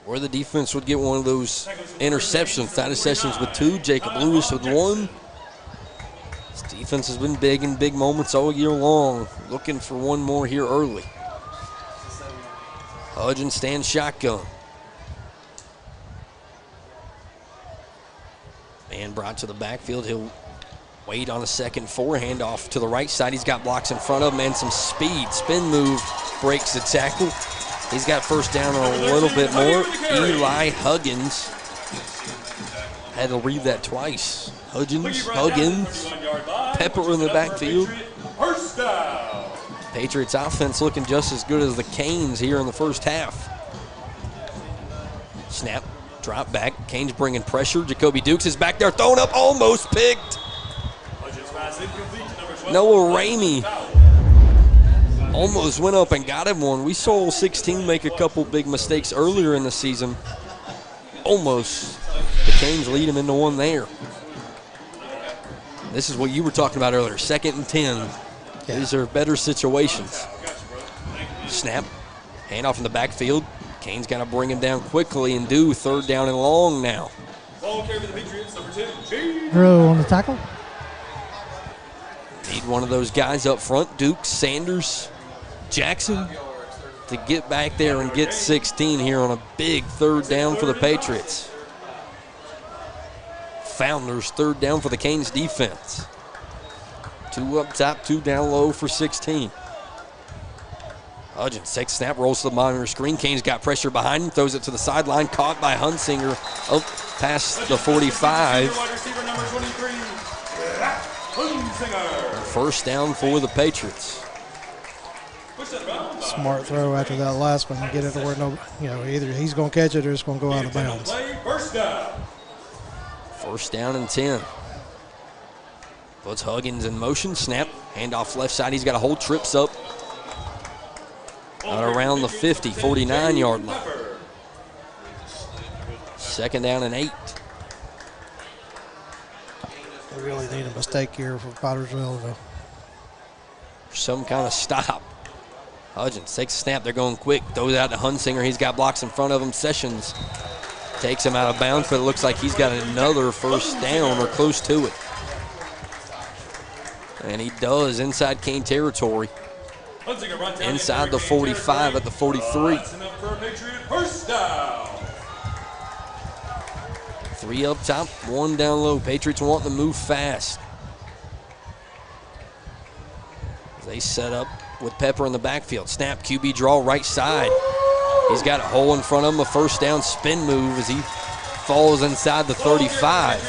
where the defense would get one of those interceptions. Titus Sessions with 2, Jacob Lewis with 1. This defense has been big in big moments all year long. Looking for one more here early. Hudgens stands shotgun. Man brought to the backfield. He'll wait on a 2nd 4, handoff to the right side. He's got blocks in front of him and some speed. Spin move, breaks the tackle. He's got first down on a little bit more. Eli Huggins. Had to read that twice. Huggins, Pepper in the backfield. Patriots offense looking just as good as the Canes here in the first half. Snap, drop back. Canes bringing pressure. Jacoby Dukes is back there, thrown up, almost picked. Noah Ramey almost went up and got him one. We saw 16 make a couple big mistakes earlier in the season. Almost. The Canes lead him into one there. This is what you were talking about earlier, 2nd and 10. Yeah. These are better situations. Snap, handoff in the backfield. Canes got to bring him down quickly and do 3rd down and long now. Drew on the tackle. Need one of those guys up front. Dukes, Sanders. Jackson to get back there and get 16 here on a big third down for the Patriots. Founders, third down for the Canes defense. 2 up top, 2 down low for 16. Hudgens takes snap, rolls to the monitor screen. Canes got pressure behind him, throws it to the sideline, caught by Hunsinger up past the 45. First down for the Patriots. Smart throw after that last one. Get it to where either he's going to catch it or it's going to go out of bounds. First down and 10. Puts Huggins in motion. Snap. Handoff left side. He's got to hold Trips up. Out around the 50, 49-yard line. Second down and 8. They really need a mistake here for Powdersville to some kind of stop. Hudgens takes a snap. They're going quick. Throws out to Hunsinger. He's got blocks in front of him. Sessions takes him out of bounds, but it looks like he's got another first down or close to it. And he does inside Cane territory. Inside the 45 at the 43. 3 up top, 1 down low. Patriots want to move fast. They set up with Pepper in the backfield. Snap, QB draw, right side. He's got a hole in front of him, a first down spin move as he falls inside the 35.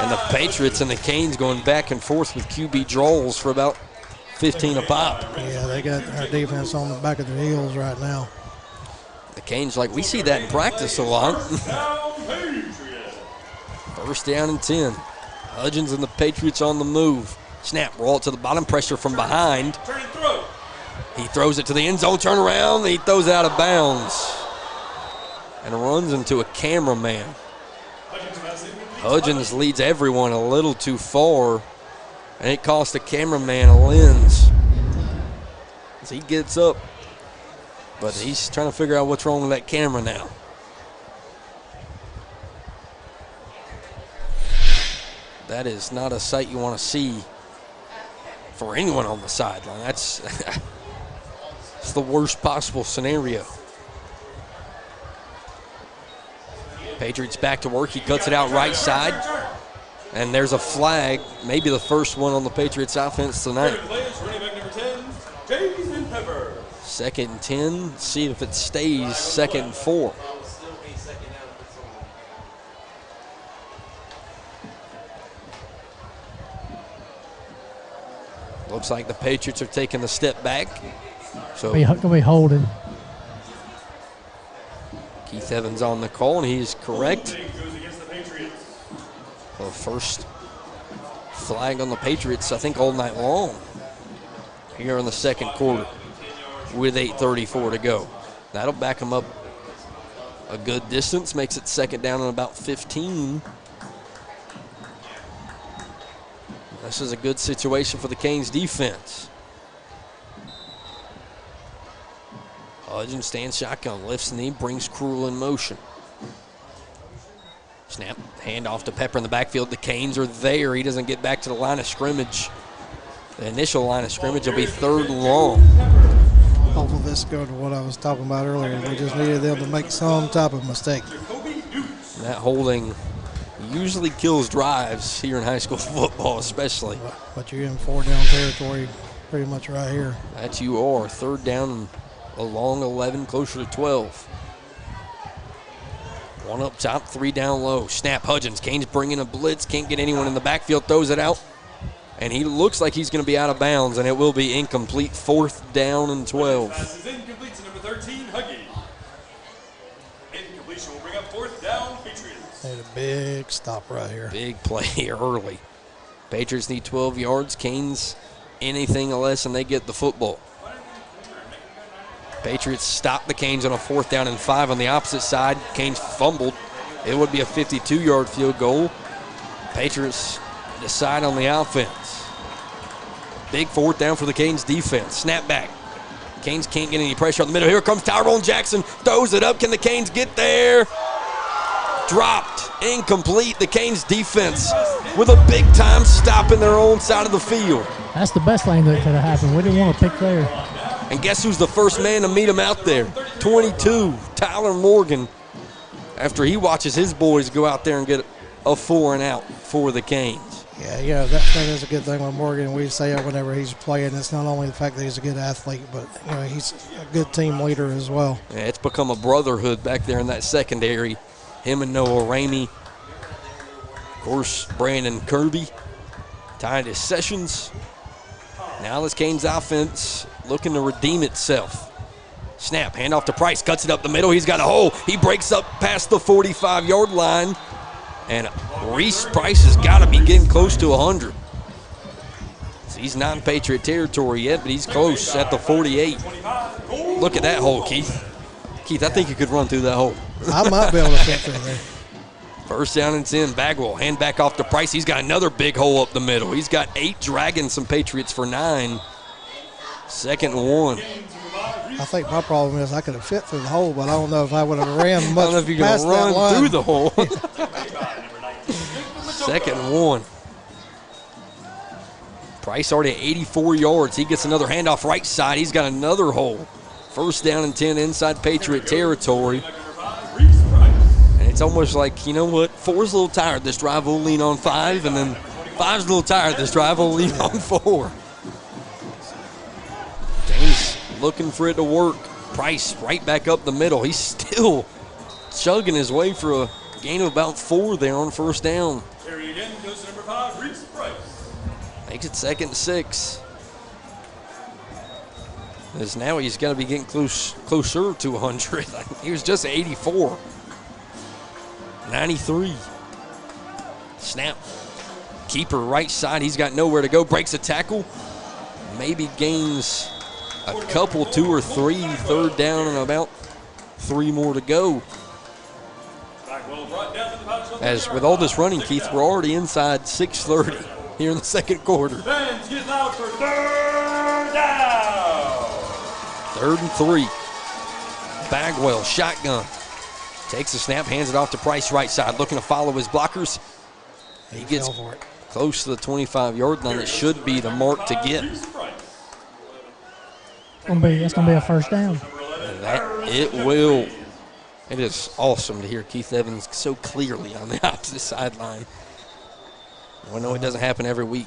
And the Patriots and the Canes going back and forth with QB draws for about 15 a pop. Yeah, they got our defense on the back of their heels right now. The Canes, like, we see that in practice a lot. First down and 10. Hudgens and the Patriots on the move. Snap, roll it to the bottom, pressure from behind. He throws it to the end zone, turn around, he throws it out of bounds. And runs into a cameraman. Hudgens leads everyone a little too far. And it cost the cameraman a lens as he gets up. But he's trying to figure out what's wrong with that camera now. That is not a sight you want to see for anyone on the sideline. That's it's the worst possible scenario. Patriots back to work. He cuts it out right side. And there's a flag, maybe the first one on the Patriots offense tonight. Second and 10, see if it stays second and 4. Looks like the Patriots are taking a step back. So Gonna be holding. Keith Evans on the call, and he's correct. The first flag on the Patriots, I think, all night long here in the second quarter with 8:34 to go. That'll back them up a good distance, makes it second down and about 15. This is a good situation for the Canes defense. Hudgens stands shotgun, lifts knee, brings Krul in motion. Snap, hand off to Pepper in the backfield. The Canes are there. He doesn't get back to the line of scrimmage. The initial line of scrimmage will be third and long. Hopefully this goes to what I was talking about earlier. We just needed them to make some type of mistake. That holding usually kills drives here in high school football especially. But you're in 4 down territory pretty much right here. That you are. Third down along 11, closer to 12. 1 up top, 3 down low. Snap, Hudgens. Canes bringing a blitz. Can't get anyone in the backfield. Throws it out. And he looks like he's going to be out of bounds, and it will be incomplete. 4th down and 12. Pass is incomplete to number 13, Huggy. Incompletion will bring up 4th down, Patriots. Need a big stop right here. Big play early. Patriots need 12 yards. Canes anything less, and they get the football. Patriots stop the Canes on a 4th down and 5 on the opposite side. Canes fumbled. It would be a 52-yard field goal. Patriots decide on the offense. Big 4th down for the Canes defense. Snap back. Canes can't get any pressure on the middle. Here comes Tyrone Jackson. Throws it up. Can the Canes get there? dropped, incomplete. The Canes defense with a big-time stop in their own side of the field. That's the best thing that could have happened. We didn't want to pick there. And guess who's the first man to meet him out there? 22, Tyler Morgan, after he watches his boys go out there and get a 4 and out for the Canes. Yeah, that is a good thing with Morgan. We say it whenever he's playing. It's not only the fact that he's a good athlete, but he's a good team leader as well. Yeah, it's become a brotherhood back there in that secondary. Him and Noah Ramey. Of course, Brandon Kirby, Titus Sessions. Now this Canes offense looking to redeem itself. Snap, handoff to Price, cuts it up the middle. He's got a hole. He breaks up past the 45-yard line. And Reese Price has got to be getting close to 100. So he's not in Patriot territory yet, but he's close at the 48. Look at that hole, Keith. Keith, I think you could run through that hole. I might be able to fit through there. First down and 10. Bagwell, hand back off to Price. He's got another big hole up the middle. He's got 8, dragging some Patriots for 9. 2nd and 1. I think my problem is I could have fit through the hole, but I don't know if I would have ran much I don't know if you're past going to that run line. through the hole. 2nd and 1. Price already at 84 yards. He gets another handoff right side. He's got another hole. First down and 10 inside Patriot territory. And it's almost like, you know what, 4's a little tired. This drive will lean on 5, and then 5's a little tired. This drive will lean on 4. James looking for it to work. Price right back up the middle. He's still chugging his way for a gain of about 4 there on first down. Carry again goes to number 5, Reese Price. Makes it 2nd and 6. As now he's got to be getting closer to 100. He was just 84. 93. Snap. Keeper right side. He's got nowhere to go. Breaks a tackle. Maybe gains a couple, 2 or 3. 3rd down and about 3 more to go. As with all this running, Keith, we're already inside 6:30 here in the 2nd quarter. Fans getting out for 3rd down. 3rd and 3. Bagwell, shotgun. Takes the snap, hands it off to Price right side, looking to follow his blockers. He gets close to the 25-yard line. It should be the mark to get. That's gonna be a first down. And that it will. It is awesome to hear Keith Evans so clearly on the opposite sideline. I know it doesn't happen every week,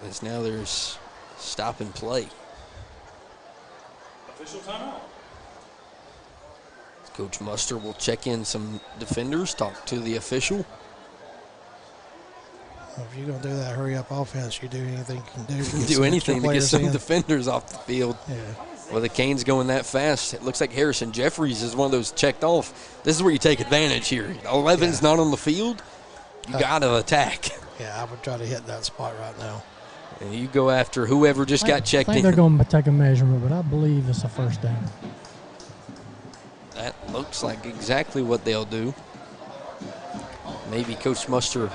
as now there's stop and play. Official timeout. Coach Muster will check in some defenders, talk to the official. If you're going to do that hurry-up offense, you do anything you can do. You can do anything to get some defenders off the field. Yeah. Well, the Canes going that fast. It looks like Harrison Jeffries is one of those checked off. This is where you take advantage here. 11's not on the field. You got to attack. Yeah, I would try to hit that spot right now. And you go after whoever just got checked I think in. they're going to take a measurement, but I believe it's a first down. That looks like exactly what they'll do. Maybe Coach Muster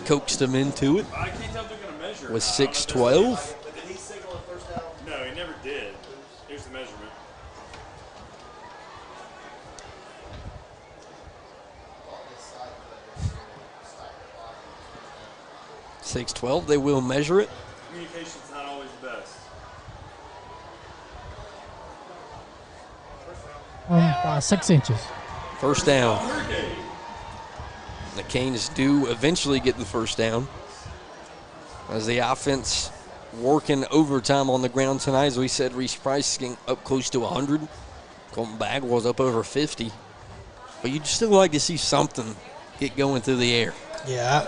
coaxed them into it I can't tell if they're going to measure. with 6:12. Did he signal a first down? No, he never did. Here's the measurement. .612, they will measure it. Communication's not always the best. 6 inches. First down. The Canes do eventually get the first down, as the offense working overtime on the ground tonight. As we said, Reese Price getting up close to 100. Colton Bagwell's up over 50. But you'd still like to see something get going through the air. Yeah,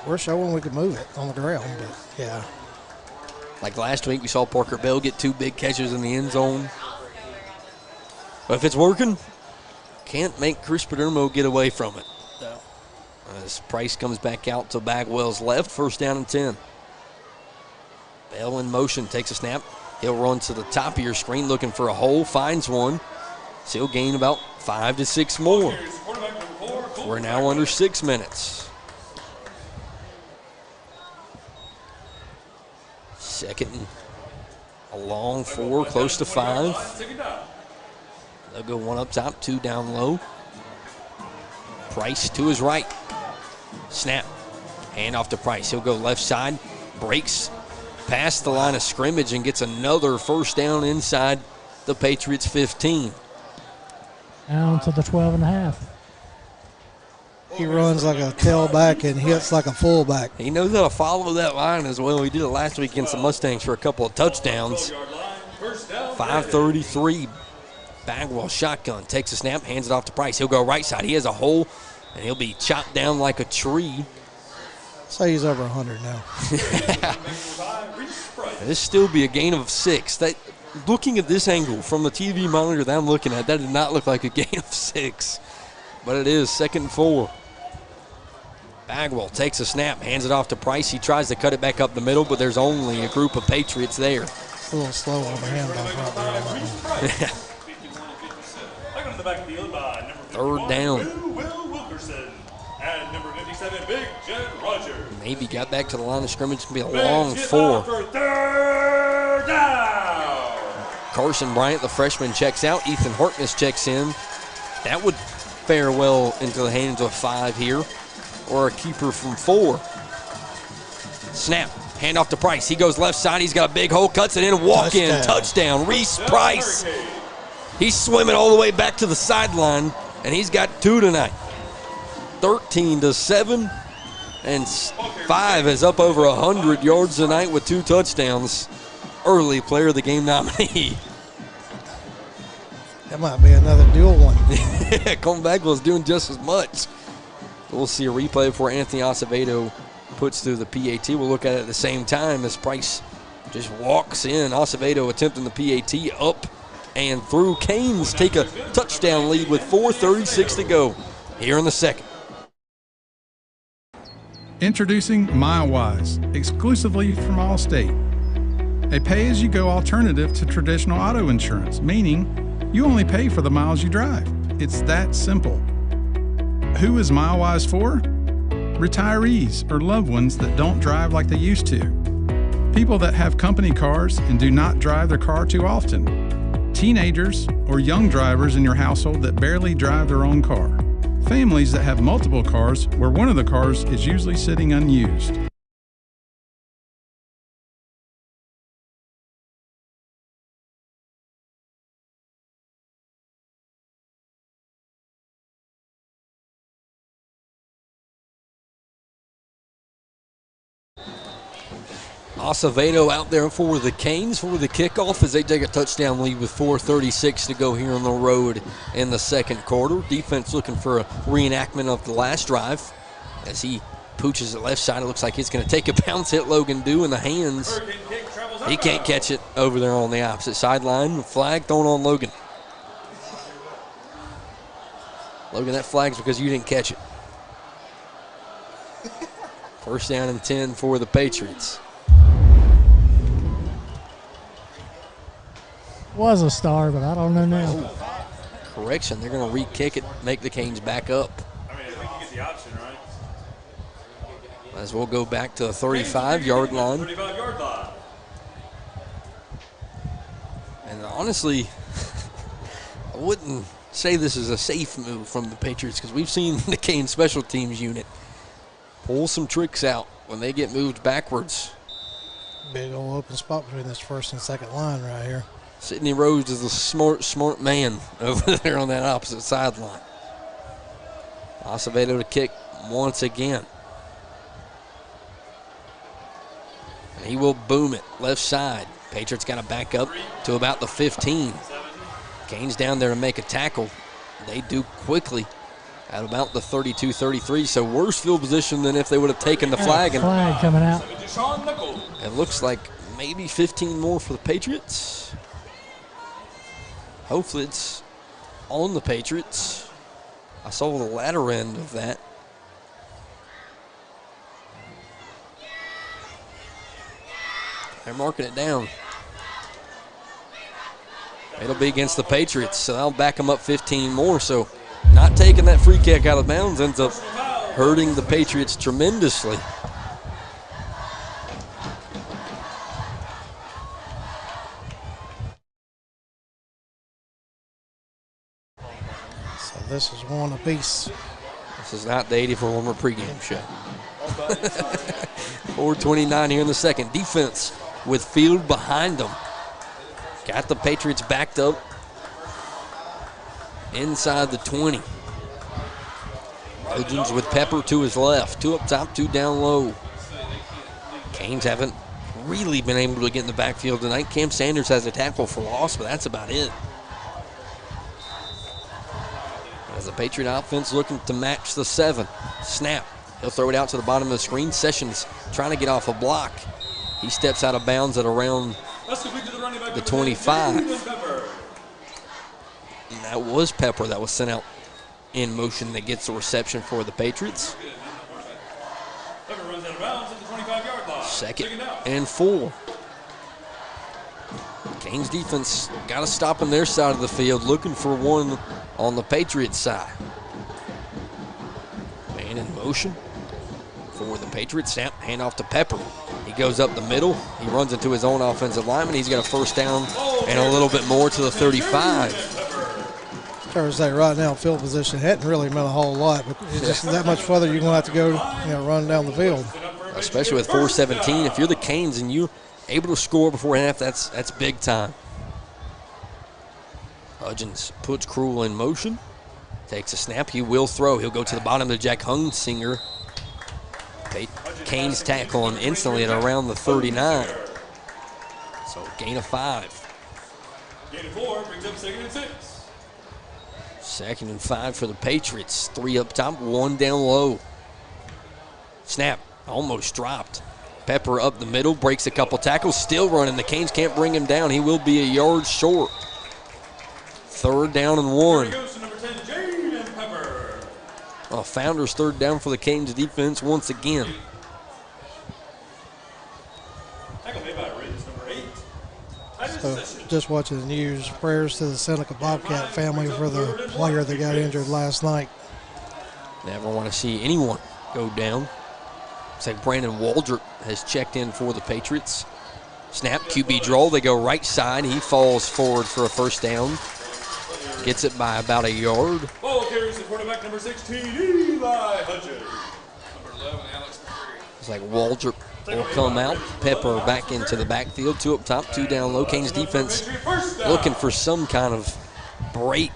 we're showing we can move it on the ground, but yeah. Like last week, we saw Parker Bell get 2 big catches in the end zone. But if it's working, can't make Chris Padermo get away from it. No. As Price comes back out to Bagwell's left, first down and 10. Bell in motion, takes a snap. He'll run to the top of your screen looking for a hole, finds one. So he'll gain about 5 to 6 more. We're now under 6 minutes. Second and a long 4, close to 5. They'll go 1 up top, 2 down low. Price to his right. Snap. Hand off to Price. He'll go left side. Breaks past the line of scrimmage and gets another first down inside the Patriots 15. Down to the 12.5. He runs like a tailback and hits like a fullback. He knows how to follow that line as well. He did it last week against the Mustangs for a couple of touchdowns. 5:33. Bagwell shotgun. Takes a snap, hands it off to Price. He'll go right side. He has a hole, and he'll be chopped down like a tree. Say he's over 100 now. This still be a gain of 6. Looking at this angle from the TV monitor that I'm looking at, that did not look like a gain of 6. But it is 2nd and 4. Bagwell takes a snap, hands it off to Price. He tries to cut it back up the middle, but there's only a group of Patriots there. It's a little slow on the handoff right there. Third down. And number 57, Big Jet Rogers. Maybe got back to the line of scrimmage. It's going to be a long 4. Third down. Carson Bryant, the freshman, checks out. Ethan Harkness checks in. That would fare well into the hands of 5 here, or a keeper from 4. Snap, hand off to Price. He goes left side. He's got a big hole, cuts it in, walk-in, touchdown. Reese Price. He's swimming all the way back to the sideline, and he's got 2 tonight. 13-7, and 5 is up over 100 yards tonight with 2 touchdowns. Early player of the game nominee. That might be another dual one. Colton Bagwell's doing just as much. We'll see a replay before Anthony Acevedo puts through the PAT. We'll look at it at the same time as Price just walks in. Acevedo attempting the PAT up and through. Canes take a touchdown lead with 4:36 to go here in the second. Introducing MileWise, exclusively from Allstate. A pay-as-you-go alternative to traditional auto insurance, meaning you only pay for the miles you drive. It's that simple. Who is MileWise for? Retirees or loved ones that don't drive like they used to. People that have company cars and do not drive their car too often. Teenagers or young drivers in your household that barely drive their own car. Families that have multiple cars where one of the cars is usually sitting unused. Acevedo out there for the Canes for the kickoff as they take a touchdown lead with 4:36 to go here on the road in the second quarter. Defense looking for a reenactment of the last drive as he pooches it left side. It looks like he's going to take a bounce, hit Logan Dew in the hands. He can't catch it over there on the opposite sideline. Flag thrown on Logan. Logan, that flag's because you didn't catch it. First down and 10 for the Patriots. Was a star, but I don't know now. Correction, they're going to re-kick it, make the Canes back up. I mean, I think you get the option, right? As we'll go back to the 35-yard line. 35-yard line. And honestly, I wouldn't say this is a safe move from the Patriots because we've seen the Canes special teams unit pull some tricks out when they get moved backwards. Big old open spot between this first and second line right here. Sidney Rhodes is the smart man over there on that opposite sideline. Acevedo to kick once again. And he will boom it left side. Patriots got to back up to about the 15. Canes down there to make a tackle. They do quickly at about the 32-33, so worse field position than if they would have taken the flag. And flag coming out. It looks like maybe 15 more for the Patriots. Hopefully it's on the Patriots. I saw the latter end of that. They're marking it down. It'll be against the Patriots, so that'll back them up 15 more. So not taking that free kick out of bounds ends up hurting the Patriots tremendously. So this is one apiece. This is not the 84 Homer pregame show. 4:29 here in the second. Defense with Field behind them. Got the Patriots backed up inside the 20. Legends with Pepper to his left. 2 up top, 2 down low. Canes haven't really been able to get in the backfield tonight. Cam Sanders has a tackle for loss, but that's about it. As the Patriot offense looking to match the 7. Snap. He'll throw it out to the bottom of the screen. Sessions trying to get off a block. He steps out of bounds at around the 25. And that was Pepper that was sent out in motion that gets the reception for the Patriots. Second and 4. Canes defense got to stop on their side of the field, looking for one on the Patriots side. Man in motion for the Patriots. Snap, hand off to Pepper. He goes up the middle. He runs into his own offensive lineman. He's got a first down and a little bit more to the 35. Fair to say, right now, field position hadn't really meant a whole lot, but it's just that much further you're going to have to go, run down the field. Especially with 4:17. If you're the Canes and you're able to score before half, that's big time. Hudgens puts Krul in motion. Takes a snap. He will throw. He'll go to the bottom of Jack Hunsinger. Canes tackle him instantly at around the 39. So gain of 5. Gain of 4 brings up 2nd and 6. 2nd and 5 for the Patriots. 3 up top, 1 down low. Snap, almost dropped. Pepper up the middle, breaks a couple tackles, still running. The Canes can't bring him down. He will be a yard short. 3rd down and 1. Founders 3rd down for the Canes defense once again. So just watching the news, prayers to the Seneca Bobcat family for the player that got injured last night. Never want to see anyone go down. Looks like Brandon Waldrop has checked in for the Patriots. Snap, QB draw, they go right side. He falls forward for a first down. Gets it by about a yard. Ball carries the quarterback, number 16, Eli Hudgens. Number 11, Alex. It's like Waldrop will come out. Pepper back into the backfield. 2 up top, 2 down low. Canes defense looking for some kind of break.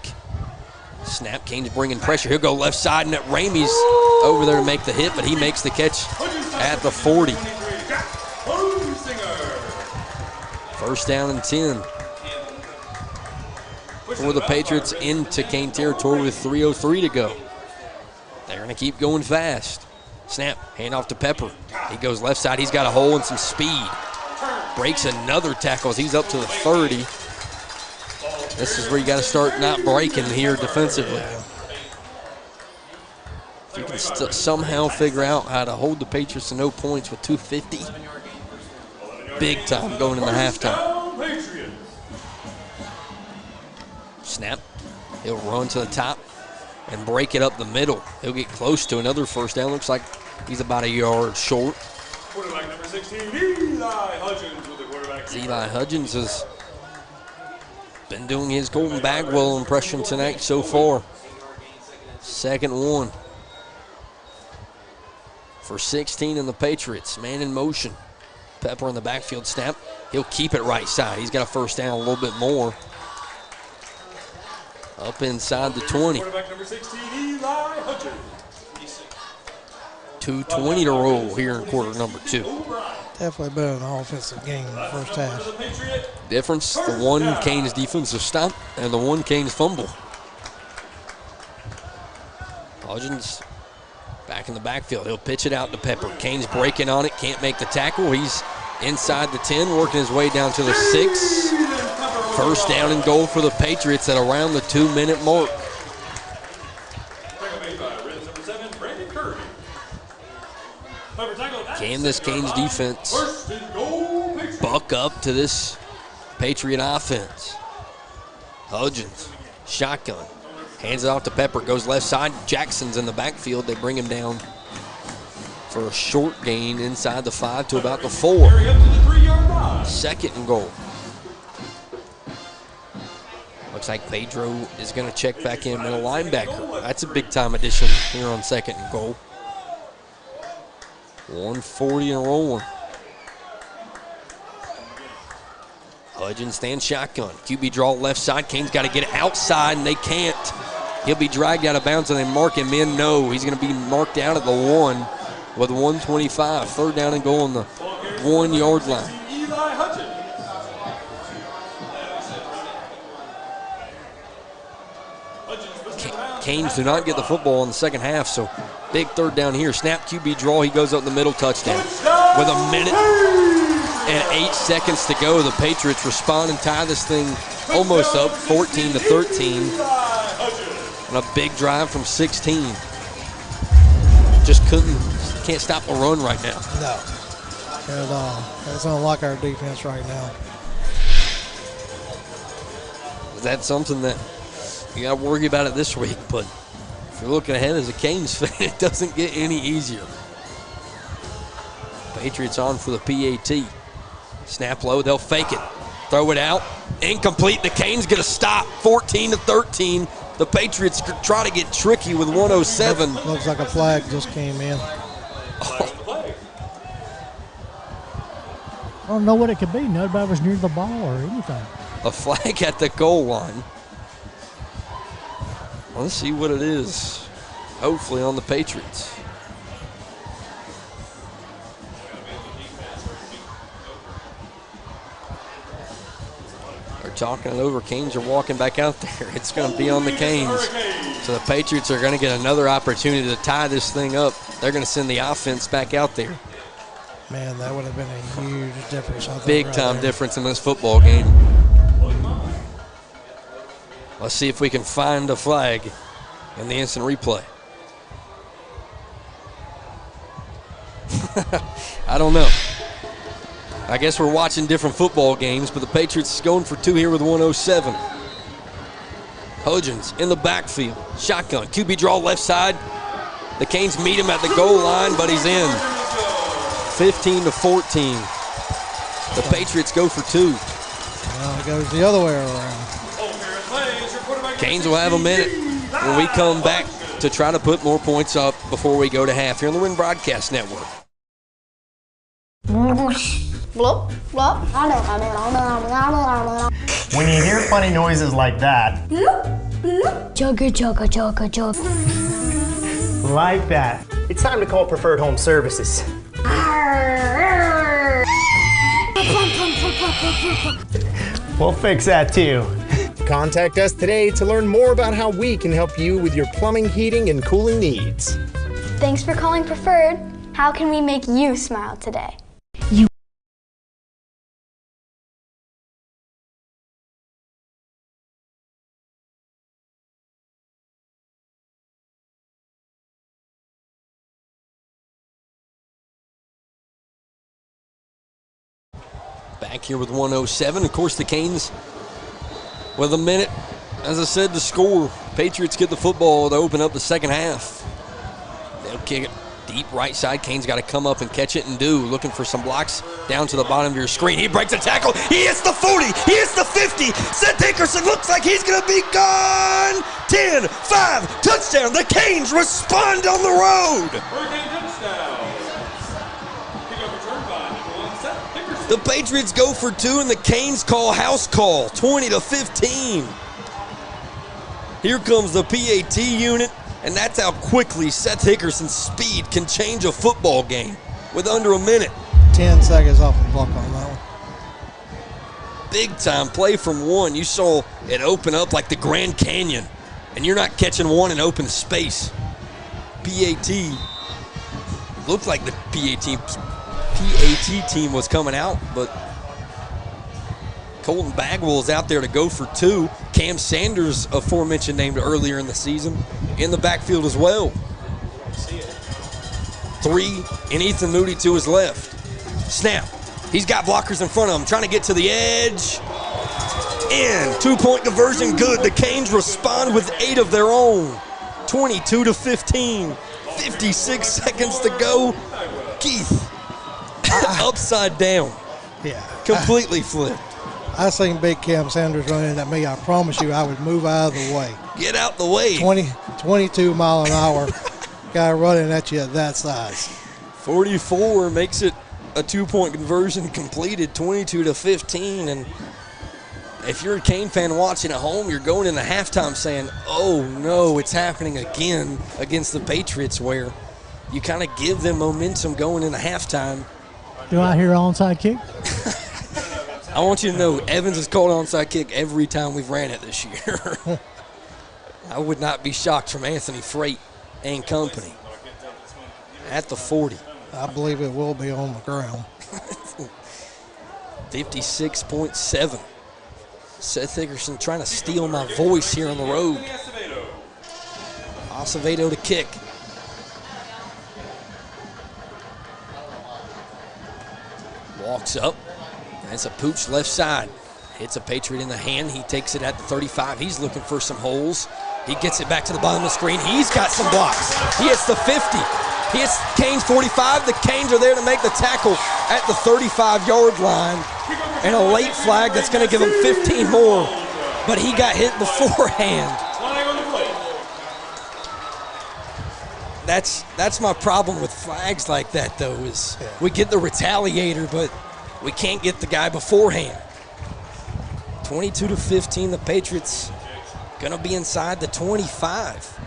Snap, Canes bringing pressure. He'll go left side, and Ramey's over there to make the hit, but he makes the catch at the 40. First down and 10 for the Patriots into Cane territory with 3:03 to go. They're going to keep going fast. Snap, hand off to Pepper. He goes left side. He's got a hole and some speed. Breaks another tackle as he's up to the 30. This is where you got to start not breaking here defensively. If you can somehow figure out how to hold the Patriots to no points with 2:50, big time going into halftime. Snap, he'll run to the top and break it up the middle. He'll get close to another first down. Looks like he's about a yard short. Quarterback number 16, Eli Hudgens with the quarterback. Eli Hudgens has been doing his Colton Bagwell impression tonight so far. 2nd and 1 for 16 in the Patriots. Man in motion. Pepper in the backfield. Snap. He'll keep it right side. He's got a first down, a little bit more. Up inside the 20. 2:20 to roll here in quarter number 2. Definitely been an offensive game in the first half. Difference, the 1 Canes defensive stop and the 1 Canes fumble. Hudgens back in the backfield. He'll pitch it out to Pepper. Canes breaking on it, can't make the tackle. He's inside the 10, working his way down to the 6. First down and goal for the Patriots at around the 2-minute mark. Can this Canes defense buck up to this Patriot offense? Hudgens, shotgun, hands it off to Pepper, goes left side. Jackson's in the backfield. They bring him down for a short gain inside the 5 to about the 4. 2nd and goal. Looks like Pedro is going to check back in, middle linebacker. That's a big-time addition here on 2nd and goal. 140 and rolling. Hudgens stands shotgun. QB draw left side. Kane's got to get outside, and they can't. He'll be dragged out of bounds, and they mark him in. No, he's going to be marked out at the 1 with 125. 3rd down and goal on the 1-yard line. Canes do not get the football in the second half, so big 3rd down here. Snap, QB draw. He goes up the middle, touchdown. With a minute and 8 seconds to go, the Patriots respond and tie this thing almost up 14-13. And a big drive from 16. Just can't stop the run right now. No. At all. That's unlike our defense right now. That's something that you got to worry about it this week, but if you're looking ahead as a Canes fan, it doesn't get any easier. Patriots on for the PAT. Snap low, they'll fake it. Throw it out, incomplete. The Canes get a stop, 14-13. The Patriots try to get tricky with 107. Looks like a flag just came in. I don't know what it could be. Nobody was near the ball or anything. A flag at the goal line. Let's see what it is. Hopefully on the Patriots. They're talking it over. Canes are walking back out there. It's going to be on the Canes. So the Patriots are going to get another opportunity to tie this thing up. They're going to send the offense back out there. Man, that would have been a huge difference. Big time difference in this football game. Let's see if we can find a flag in the instant replay. I don't know. I guess we're watching different football games, but the Patriots is going for 2 here with 107. Hudgens in the backfield. Shotgun. QB draw left side. The Canes meet him at the goal line, but he's in. 15-14. The Patriots go for 2. Well, it goes the other way around. Canes will have a minute when we come back to try to put more points up before we go to half here on the Wren Broadcast Network. Blop, blop. When you hear funny noises like that, Jugga, jugga, jugga, jugga. like that, it's time to call Preferred Home Services. We'll fix that too. Contact us today to learn more about how we can help you with your plumbing, heating, and cooling needs. Thanks for calling Preferred. How can we make you smile today? Back here with 107. Of course, the Canes with a minute, as I said, to score. Patriots get the football to open up the second half. They'll kick it deep right side. Canes got to come up and catch it and do. Looking for some blocks down to the bottom of your screen. He breaks a tackle. He hits the 40. He hits the 50. Seth Dickerson looks like he's going to be gone. 10, 5, touchdown. The Canes respond on the road. Hurricane touchdown. The Patriots go for 2, and the Canes call house call, 20-15. Here comes the PAT unit, and that's how quickly Seth Hickerson's speed can change a football game with under a minute. 10 seconds off the clock on that one. Big time play from 1. You saw it open up like the Grand Canyon, and you're not catching 1 in open space. PAT looked like the PAT team was coming out, but Colton Bagwell's out there to go for 2. Cam Sanders, aforementioned, named earlier in the season, in the backfield as well. 3, and Ethan Moody to his left. Snap. He's got blockers in front of him, trying to get to the edge. In. 2-point conversion, good. The Canes respond with 8 of their own. 22-15. 56 seconds to go. Keith. Upside down. Yeah. Completely flipped. I seen Big Cam Sanders running at me. I promise you I would move out of the way. Get out the way. 22 mile an hour guy running at you at that size. 44 makes it a 2-point conversion completed, 22-15. And if you're a Cane fan watching at home, you're going into halftime saying, oh, no, it's happening again against the Patriots, where you kind of give them momentum going into halftime. Do I hear onside kick? I want you to know Evans has called an onside kick every time we've ran it this year. I would not be shocked from Anthony Freight and company at the 40. I believe it will be on the ground. 56.7. Seth Hickerson trying to steal my voice here on the road. Acevedo to kick. Walks up. That's a pooch left side. Hits a Patriot in the hand. He takes it at the 35. He's looking for some holes. He gets it back to the bottom of the screen. He's got some blocks. He hits the 50. He hits Canes 45. The Canes are there to make the tackle at the 35-yard line. And a late flag that's going to give him 15 more. But he got hit beforehand. That's my problem with flags like that, though, is we get the retaliator, but we can't get the guy beforehand. 22-15, the Patriots going to be inside the 25.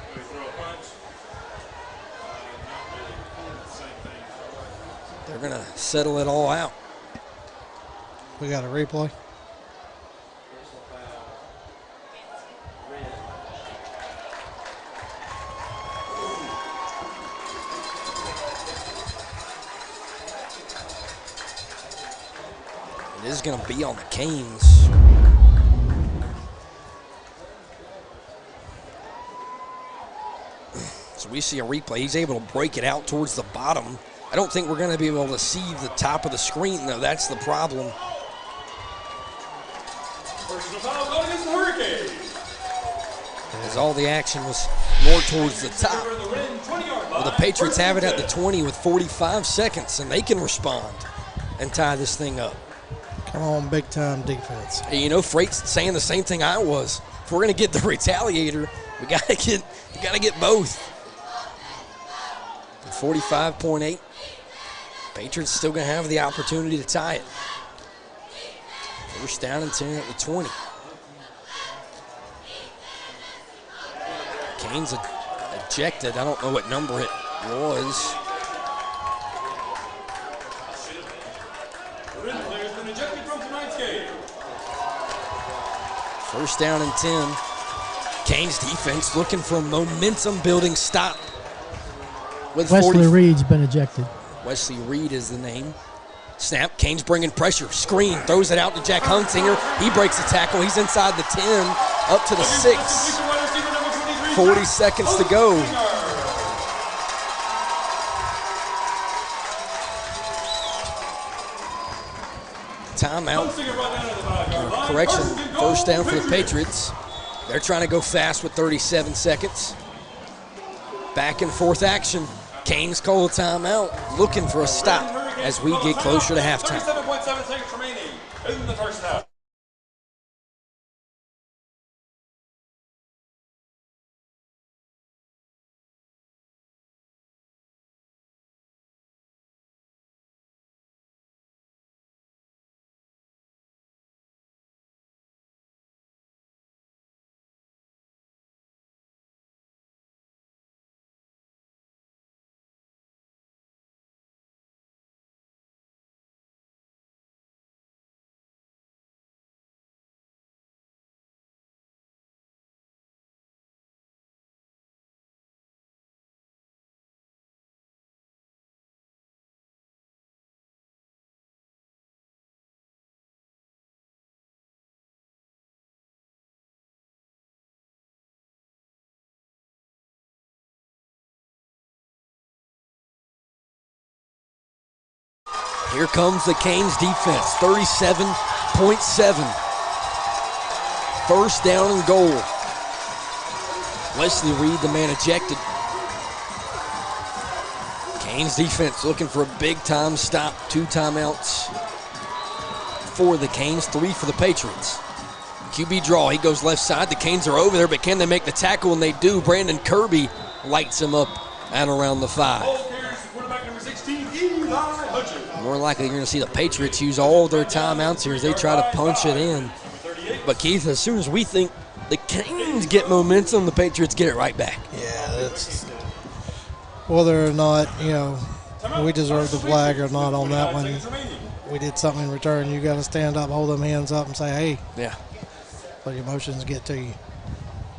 They're going to settle it all out. We got a replay. It is going to be on the Canes. So we see a replay. He's able to break it out towards the bottom. I don't think we're going to be able to see the top of the screen, though. That's the problem. As all the action was more towards the top. Well, the Patriots have it at the 20 with 45 seconds, and they can respond and tie this thing up. Come on, big-time defense. Hey, you know, Freight's saying the same thing I was. If we're going to get the retaliator, we got to get both. 45.8. Patriots still going to have the opportunity to tie it. First down and 10 at the 20. Canes ejected. I don't know what number it was. First down and 10. Canes defense looking for a momentum-building stop. With Wesley Reed's been ejected. Wesley Reed is the name. Snap, Canes bringing pressure. Screen, throws it out to Jack Hunsinger. He breaks the tackle. He's inside the 10, up to the 6. 40 seconds to go. Timeout. Correction, first down for the Patriots. They're trying to go fast with 37 seconds. Back and forth action. Canes call a timeout, looking for a stop as we get closer to halftime. 37.7 seconds remaining in the first half. Here comes the Canes defense, 37.7. First down and goal. Wesley Reed, the man ejected. Canes defense looking for a big-time stop. 2 timeouts. for the Canes, 3 for the Patriots. QB draw, he goes left side. The Canes are over there, but can they make the tackle? And they do. Brandon Kirby lights him up at around the 5. Quarterback number 16, Eli Hutchins. More likely you're going to see the Patriots use all their timeouts here as they try to punch it in. But Keith, as soon as we think the Canes get momentum, the Patriots get it right back. Yeah, that's whether or not, we deserve the flag or not on that one. We did something in return. You got to stand up, hold them hands up, and say, hey. Yeah. Let your emotions get to you.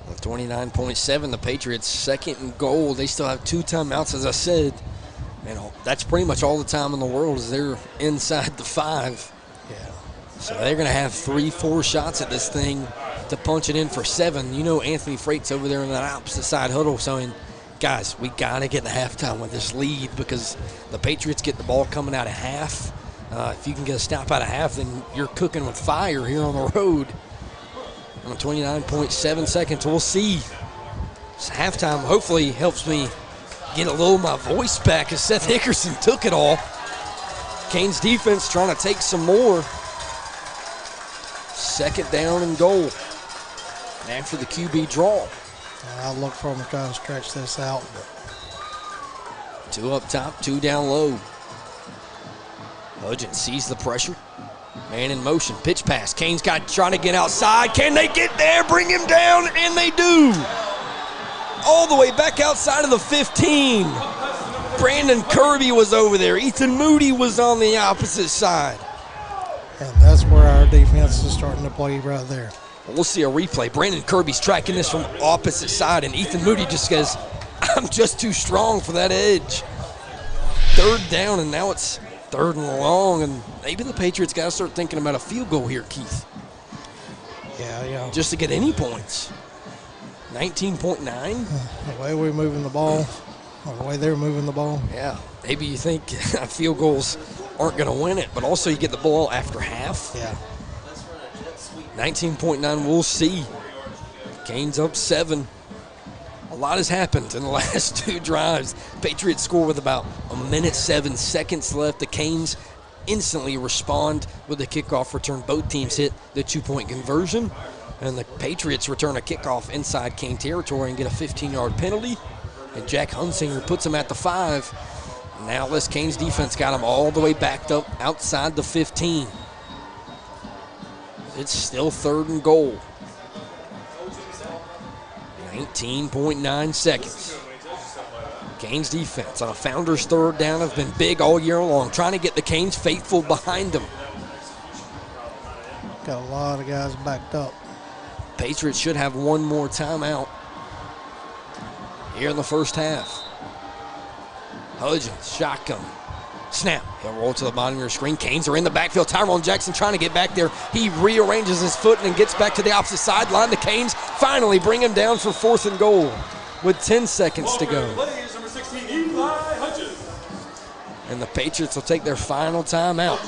29.7, the Patriots' second and goal. They still have 2 timeouts, as I said. And that's pretty much all the time in the world is they're inside the 5. Yeah. So they're going to have 3-4 shots at this thing to punch it in for 7. Anthony Freight's over there in that opposite side huddle saying, guys, we got to get to halftime with this lead because the Patriots get the ball coming out of half. If you can get a stop out of half, then you're cooking with fire here on the road. On 29.7 seconds, we'll see. This halftime hopefully helps me get a little of my voice back as Seth Hickerson took it all. Canes defense trying to take some more. Second down and goal after the QB draw. I'll look for him to try to stretch this out. 2 up top, 2 down low. Hudgens sees the pressure. Man in motion, pitch pass. Canes trying to get outside. Can they get there? Bring him down, and they do. All the way back outside of the 15. Brandon Kirby was over there. Ethan Moody was on the opposite side. And that's where our defense is starting to play right there. We'll see a replay. Brandon Kirby's tracking this from opposite side, and Ethan Moody just says, I'm just too strong for that edge. 3rd down, and now it's 3rd and long, and maybe the Patriots got to start thinking about a field goal here, Keith. Yeah. Just to get any points. 19.9. The way we're moving the ball, or the way they're moving the ball. Yeah, maybe you think field goals aren't going to win it, but also you get the ball after half. Yeah. 19.9, we'll see. Canes up 7. A lot has happened in the last 2 drives. Patriots score with about 1:07 left. The Canes instantly respond with a kickoff return. Both teams hit the 2-point conversion. And the Patriots return a kickoff inside Cane territory and get a 15-yard penalty. And Jack Hunsinger puts them at the 5. Now this Canes defense got them all the way backed up outside the 15. It's still 3rd and goal. 19.9 seconds. Canes defense on a Founders 3rd down have been big all year long, trying to get the Canes faithful behind them. Got a lot of guys backed up. Patriots should have 1 more timeout here in the first half. Hudgens, shotgun, snap. He'll roll to the bottom of your screen. Canes are in the backfield. Tyrone Jackson trying to get back there. He rearranges his foot and gets back to the opposite sideline. The Canes finally bring him down for 4th and goal with 10 seconds to go. Number 16, Eli Hutchins. And the Patriots will take their final timeout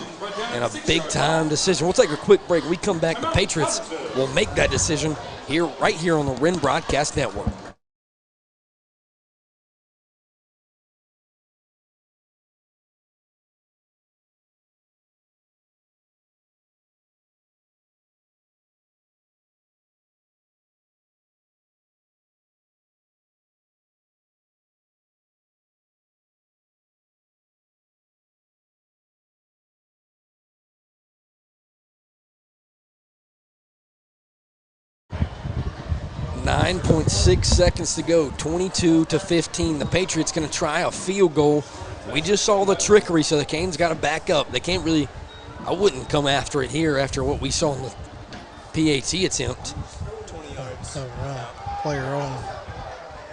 in a big-time decision. We'll take a quick break. When we come back, the Patriots will make that decision right here on the Wren Broadcast Network. .6 seconds to go, 22-15. The Patriots going to try a field goal. We just saw the trickery, so the Canes got to back up. They can't really, I wouldn't come after it here after what we saw in the PAT attempt. 20 yards. Player on.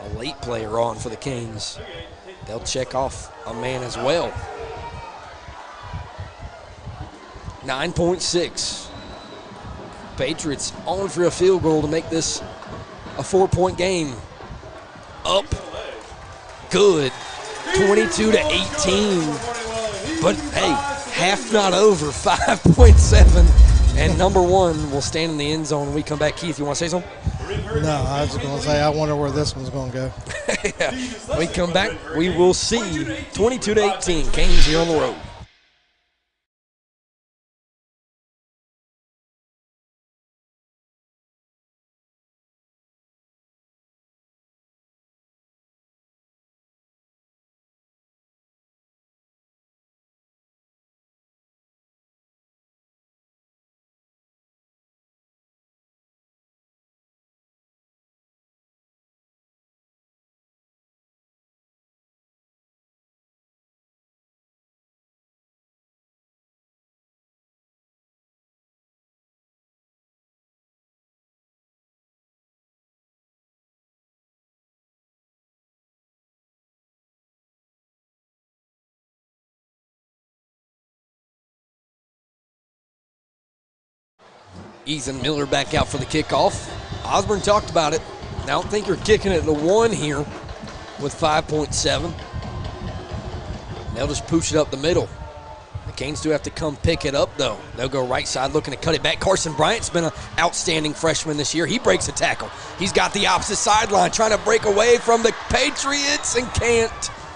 A late player on for the Canes. They'll check off a man as well. 9.6. Patriots on for a field goal to make this a 4-point game. Up. Good. 22-18. But hey, half not over. 5.7. And number 1 will stand in the end zone when we come back. Keith, you want to say something? No, I was going to say, I wonder where this one's going to go. Yeah. When we come back, we will see 22-18. Canes here on the road. Ethan Miller back out for the kickoff. Ausburn talked about it. I don't think you're kicking it to 1 here with 5.7. They'll just pooch it up the middle. The Canes do have to come pick it up, though. They'll go right side looking to cut it back. Carson Bryant's been an outstanding freshman this year. He breaks a tackle. He's got the opposite sideline trying to break away from the Patriots and can't.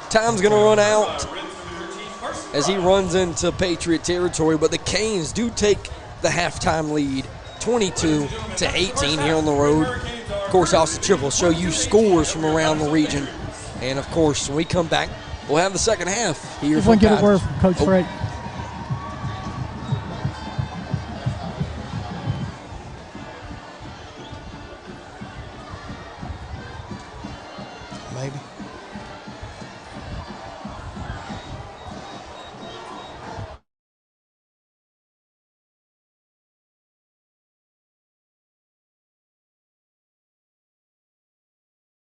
Time's going to run out as he runs into Patriot territory, but the Canes do take the halftime lead 22-18 here on the road. Of course, Austin Tripp will show you scores from around the region. And, of course, when we come back, we'll have the second half here. Just want to get a word from Coach Frey. Maybe.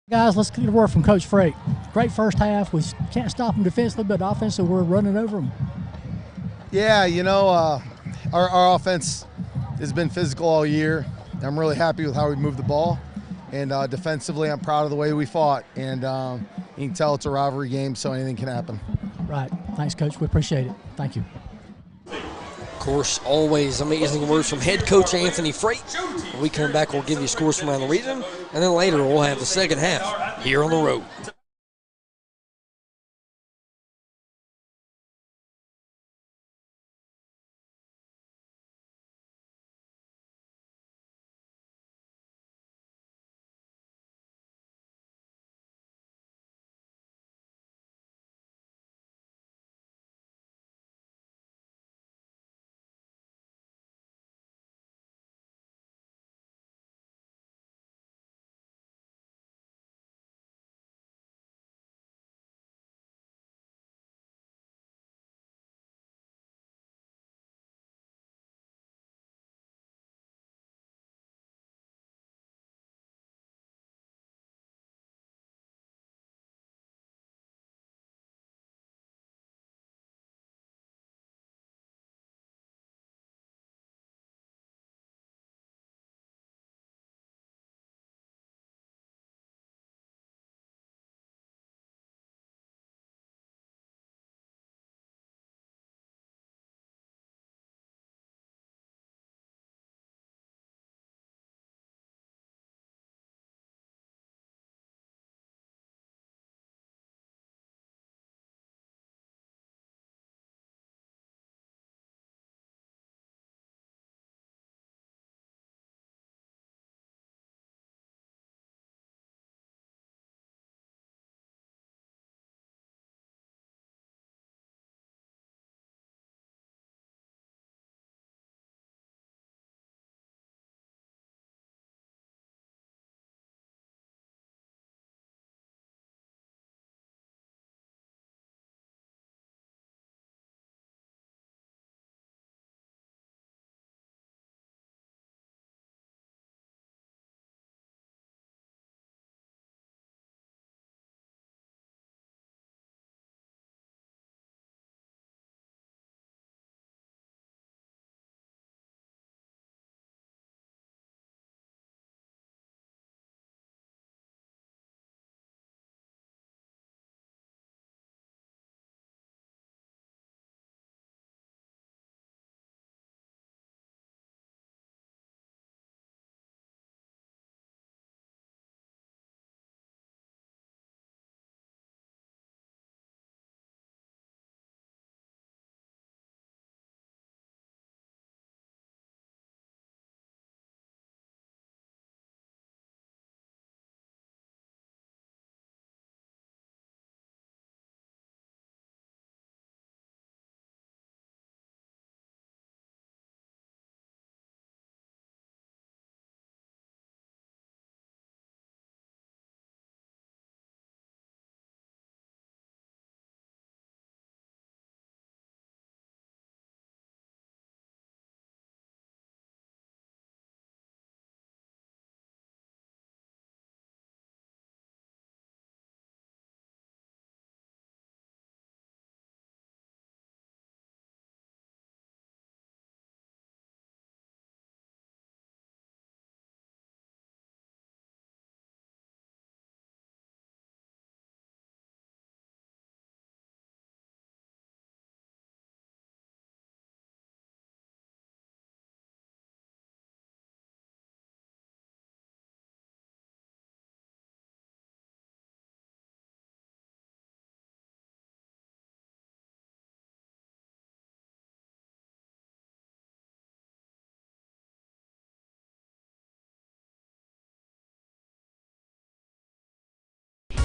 Guys, let's get a word from Coach Frey. Great first half. We can't stop them defensively, but offensively, we're running over them. Yeah, you know, our offense has been physical all year. I'm really happy with how we moved the ball. And defensively, I'm proud of the way we fought. And you can tell it's a rivalry game, so anything can happen. Right. Thanks, Coach. We appreciate it. Thank you. Of course, always amazing words from head coach Anthony Frey. When we come back, we'll give you scores from around the region, and then later we'll have the second half here on the road.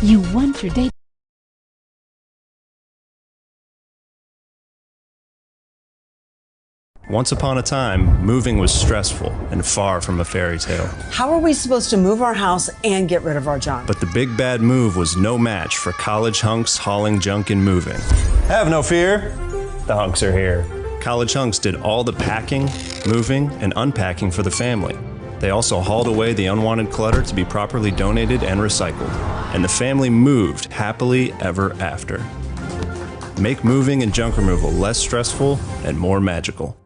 You want your day. Once upon a time, moving was stressful and far from a fairy tale. How are we supposed to move our house and get rid of our junk? But the big bad move was no match for college hunks hauling junk and moving. Have no fear, the hunks are here. College hunks did all the packing, moving, and unpacking for the family. They also hauled away the unwanted clutter to be properly donated and recycled. And the family moved happily ever after. Make moving and junk removal less stressful and more magical.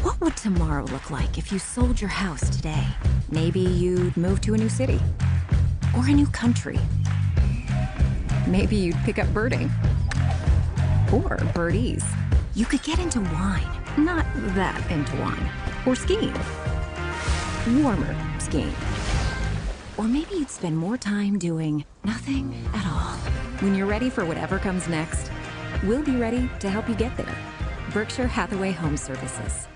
What would tomorrow look like if you sold your house today? Maybe you'd move to a new city or a new country. Maybe you'd pick up birding or birdies. You could get into wine, not that into wine, or skiing, warmer skiing. Or maybe you'd spend more time doing nothing at all. When you're ready for whatever comes next, we'll be ready to help you get there. Berkshire Hathaway Home Services.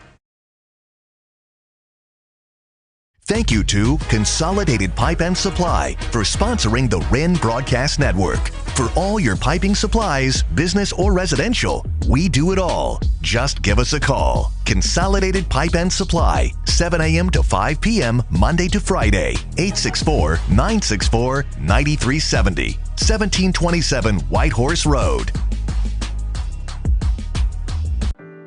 Thank you to Consolidated Pipe and Supply for sponsoring the Wren Broadcast Network. For all your piping supplies, business or residential, we do it all. Just give us a call. Consolidated Pipe and Supply, 7 a.m. to 5 p.m. Monday to Friday, 864-964-9370, 1727 White Horse Road.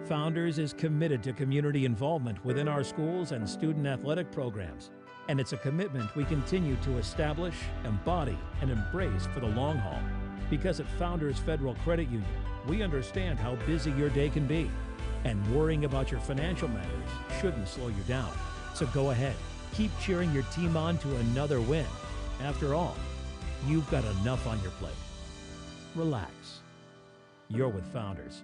Founders is committed to community involvement within our schools and student athletic programs. And it's a commitment we continue to establish, embody, and embrace for the long haul. Because at Founders Federal Credit Union, we understand how busy your day can be. And worrying about your financial matters shouldn't slow you down. So go ahead, keep cheering your team on to another win. After all, you've got enough on your plate. Relax. You're with Founders.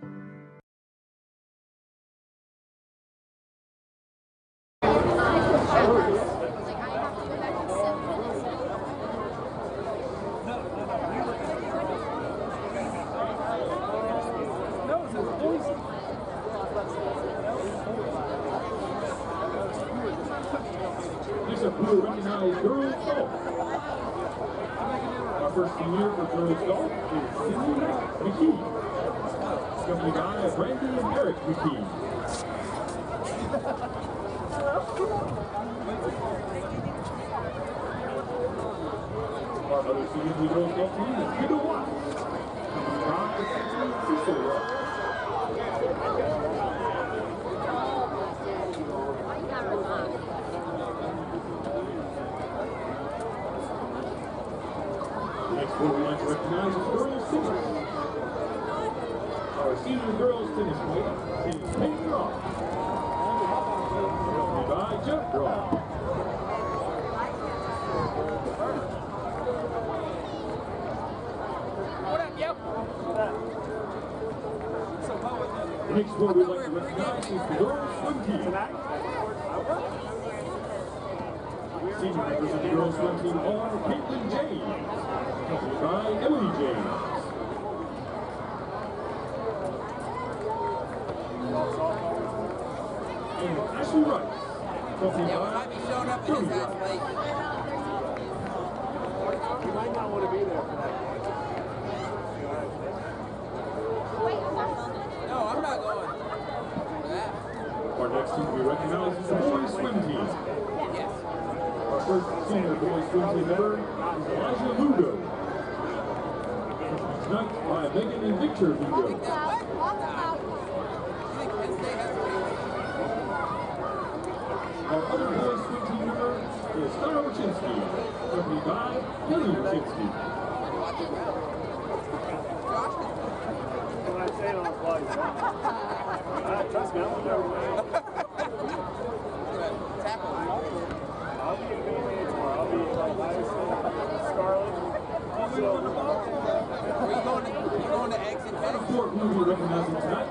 We recognize girls golf. Our first senior for girls golf is Cindy McKee, accompanied by Brandy and Eric McKee. Our other senior for the girls golf team is Peter Watts, accompanied by Cecil Watts. Next one we'd like to recognize is girls singers. Our senior girls tennis player is Peyton Ross, accompanied by Jeff Ross. The next one we'd like to recognize is the girls swim team. Senior members of the girls swim team are Caitlin James, accompanied by Emily James. And Ashley Rice, accompanied by Jody Rice. You might not want to be there for that. No, I'm not going. Our next team we recognize is the boys swim team. Yes. Our first senior boys swim team member is Elijah Lugo, tonight by Megan and Victor Vigo. Our other boys swim team member is Star Wachinski, accompanied by Kelly Wachinski. Trust me, I'm going to I'll be available tomorrow. I'll be like Scarlet. Are you going to exit? Who will be recognizing tonight?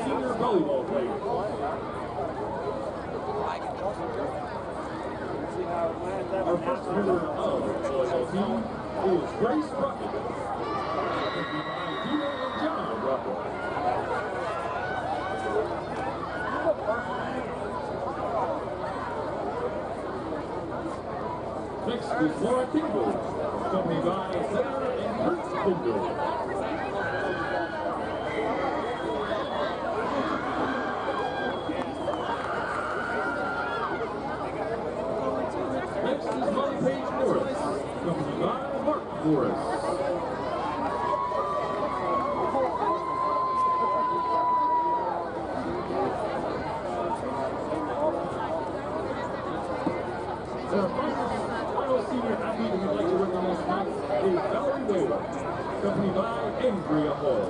Senior volleyball player. Our first member of the volleyball team is Grace Rocket. Accompanied by Dina and John Rocket. Next is Laura Tingle, accompanied by Sarah and Kurt Tingle. Next is Molly Page Morris, accompanied by Mark Morris. Our final senior athlete we'd like to recognize tonight is Valerie Whalen, accompanied by Andrea Hall.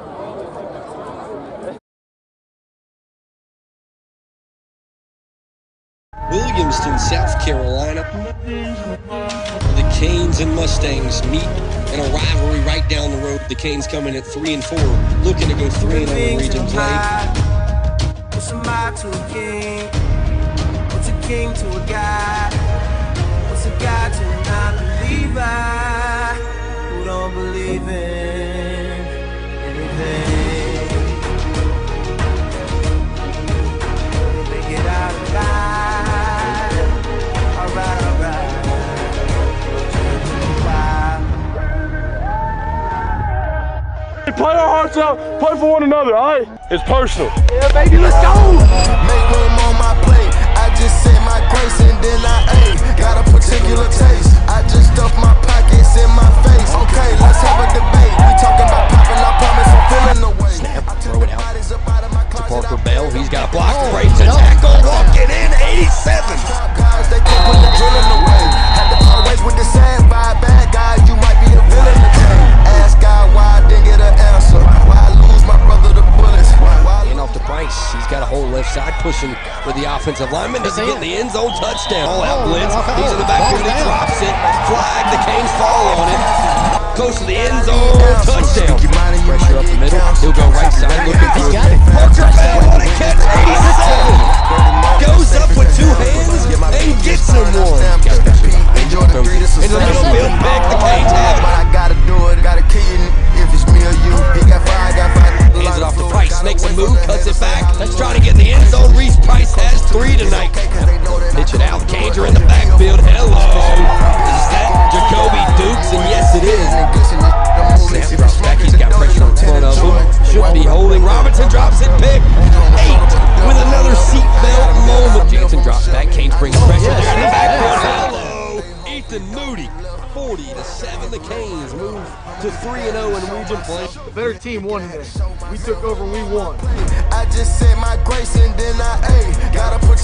Williamston, South Carolina. The Canes and Mustangs meet in a rivalry right down the road. The Canes coming at 3-4, looking to go 3-0 in region play. What's a mob to a king? What's a king to a god? What's a god to a non-believer who don't believe in anything? Make it out alive. Alright, alright. Play our hearts out, play for one another, alright? It's personal. Yeah, baby, let's go! Make room on my plate. I just said my grace and then I ate. Got a particular taste. I just stuffed my pockets in my face. Okay, let's have a debate. We talking about popping, I promise I'm feeling the way. Snap, throw it out to Parker Bell. He's got a block, breaks a tackle, walking in, 87. Guys, they can't put the drilling away. Had to part ways with the sad vibe. Bad guy, you might be a villain today. Ask God why I didn't get an answer. Why I lose my brother to bullets. And off to Price. He's got a whole left side pushing with the offensive lineman. Does he get in the end zone? Touchdown. All out blitz. He's in the backfield. He drops it. Flag. The Canes fall on it. Goes to the end zone. Touchdown. Pressure up the middle. He'll go right side looking for it. Parker Bell on a catch. 87. Goes up with two hands and gets him one. In the middle field pick. The Canes have it. I gotta do it. Gotta kill you if it's me or you. He got five, got five. Hands it off to Price, makes a move, cuts it back. Trying to get in the end zone. Reese Price has 3 tonight. Pitch it out. Canes are in the backfield. Hello. Is that Jacoby Dukes? And yes, it is. Snap drops back. He's got pressure in front of him. Should be holding. Robinson drops it. Pick 8 with another seatbelt moment. Jansen drops back. Canes brings pressure there in the backfield. Hello. Ethan Moody. 40-7, the Canes move to 3-0 in region play. The better team won today. We took over, we won. I just said my grace and then I ate. Gotta put.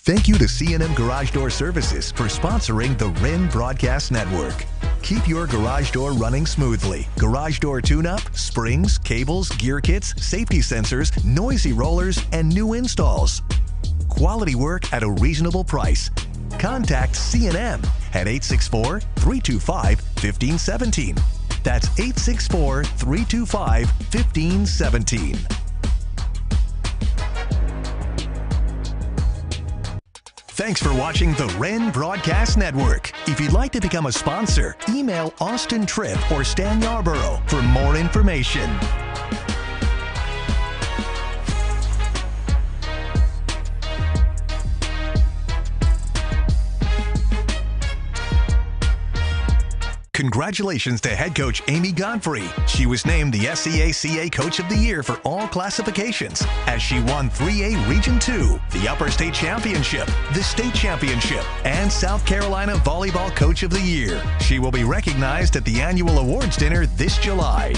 Thank you to C&M Garage Door Services for sponsoring the Wren Broadcast Network. Keep your garage door running smoothly. Garage door tune-up, springs, cables, gear kits, safety sensors, noisy rollers, and new installs. Quality work at a reasonable price. Contact C&M at 864-325-1517. That's 864-325-1517. Thanks for watching the Wren Broadcast Network. If you'd like to become a sponsor, email Austin Tripp or Stan Yarborough for more information. Congratulations to head coach Amy Godfrey. She was named the SCHSL Coach of the Year for all classifications as she won 3A Region 2, the Upper State Championship, the State Championship, and South Carolina Volleyball Coach of the Year. She will be recognized at the annual awards dinner this July.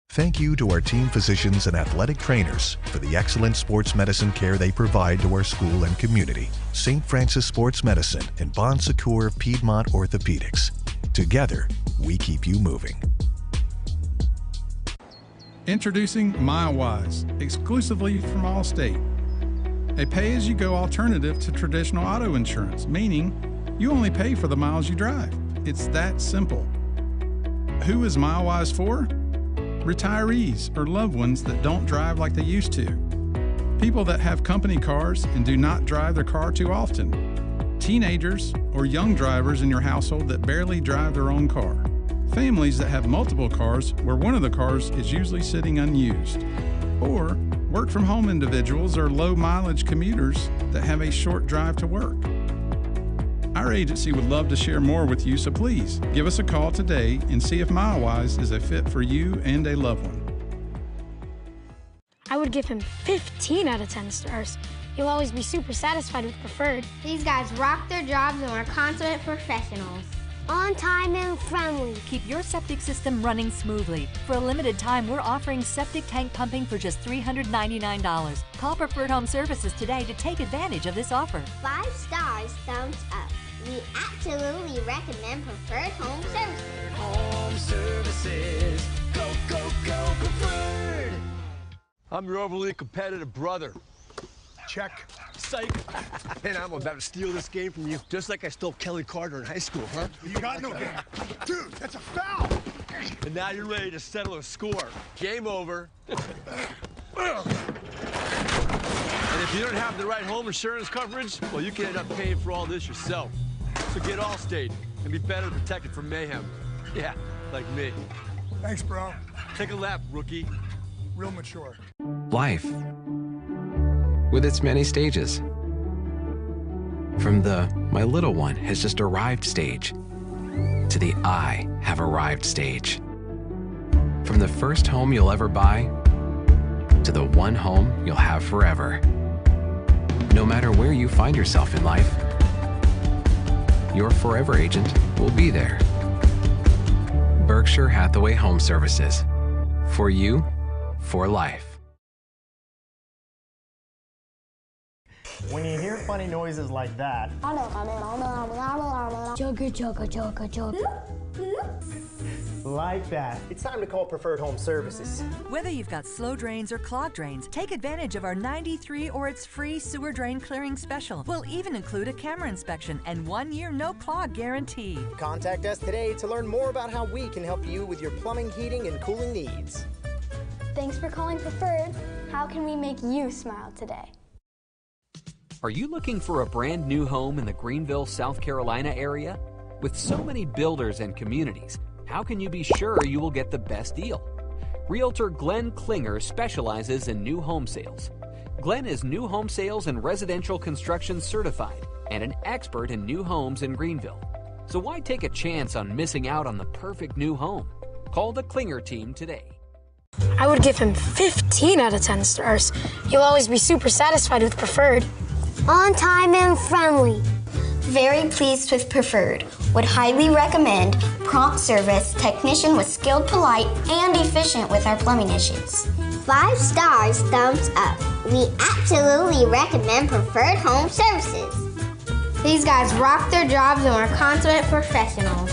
Thank you to our team physicians and athletic trainers for the excellent sports medicine care they provide to our school and community. St. Francis Sports Medicine and Bon Secours Piedmont Orthopedics. Together, we keep you moving. Introducing MileWise, exclusively from Allstate. A pay-as-you-go alternative to traditional auto insurance, meaning you only pay for the miles you drive. It's that simple. Who is MileWise for? Retirees or loved ones that don't drive like they used to. People that have company cars and do not drive their car too often. Teenagers or young drivers in your household that barely drive their own car. Families that have multiple cars where one of the cars is usually sitting unused. Or work-from-home individuals or low-mileage commuters that have a short drive to work. Our agency would love to share more with you, so please give us a call today and see if MileWise is a fit for you and a loved one. I would give him 15 out of 10 stars. You'll always be super satisfied with Preferred. These guys rock their jobs and are consummate professionals. On time and friendly. Keep your septic system running smoothly. For a limited time, we're offering septic tank pumping for just $399. Call Preferred Home Services today to take advantage of this offer. 5 stars, thumbs up. We absolutely recommend Preferred Home Services. Home Services. Go, go, go, Preferred. I'm your overly competitive brother. Check. Psych. And I'm about to steal this game from you, just like I stole Kelly Carter in high school, huh? You got no game. Dude, that's a foul. And now you're ready to settle a score. Game over. And if you don't have the right home insurance coverage, well, you can end up paying for all this yourself. So get Allstate and be better protected from mayhem. Yeah, like me. Thanks, bro. Take a lap, rookie. Real mature. Life, with its many stages. From the "my little one has just arrived" stage to the "I have arrived" stage. From the first home you'll ever buy to the one home you'll have forever. No matter where you find yourself in life, your forever agent will be there. Berkshire Hathaway Home Services. For you, for life. When you hear funny noises like that, Jugga, jugga, jugga, jugga. like that, it's time to call Preferred Home Services. Whether you've got slow drains or clogged drains, take advantage of our 93 or it's free sewer drain clearing special. We'll even include a camera inspection and 1-year no clog guarantee. Contact us today to learn more about how we can help you with your plumbing, heating, and cooling needs. Thanks for calling Preferred. How can we make you smile today? Are you looking for a brand new home in the Greenville, South Carolina area? With so many builders and communities, how can you be sure you will get the best deal? Realtor Glenn Klinger specializes in new home sales. Glenn is new home sales and residential construction certified and an expert in new homes in Greenville. So why take a chance on missing out on the perfect new home? Call the Klinger team today. I would give him 15 out of 10 stars. You'll always be super satisfied with Preferred. On time and friendly. Very pleased with Preferred. Would highly recommend prompt service, technician with skilled, polite, and efficient with our plumbing issues. 5 stars, thumbs up. We absolutely recommend Preferred Home Services. These guys rock their jobs and are consummate professionals.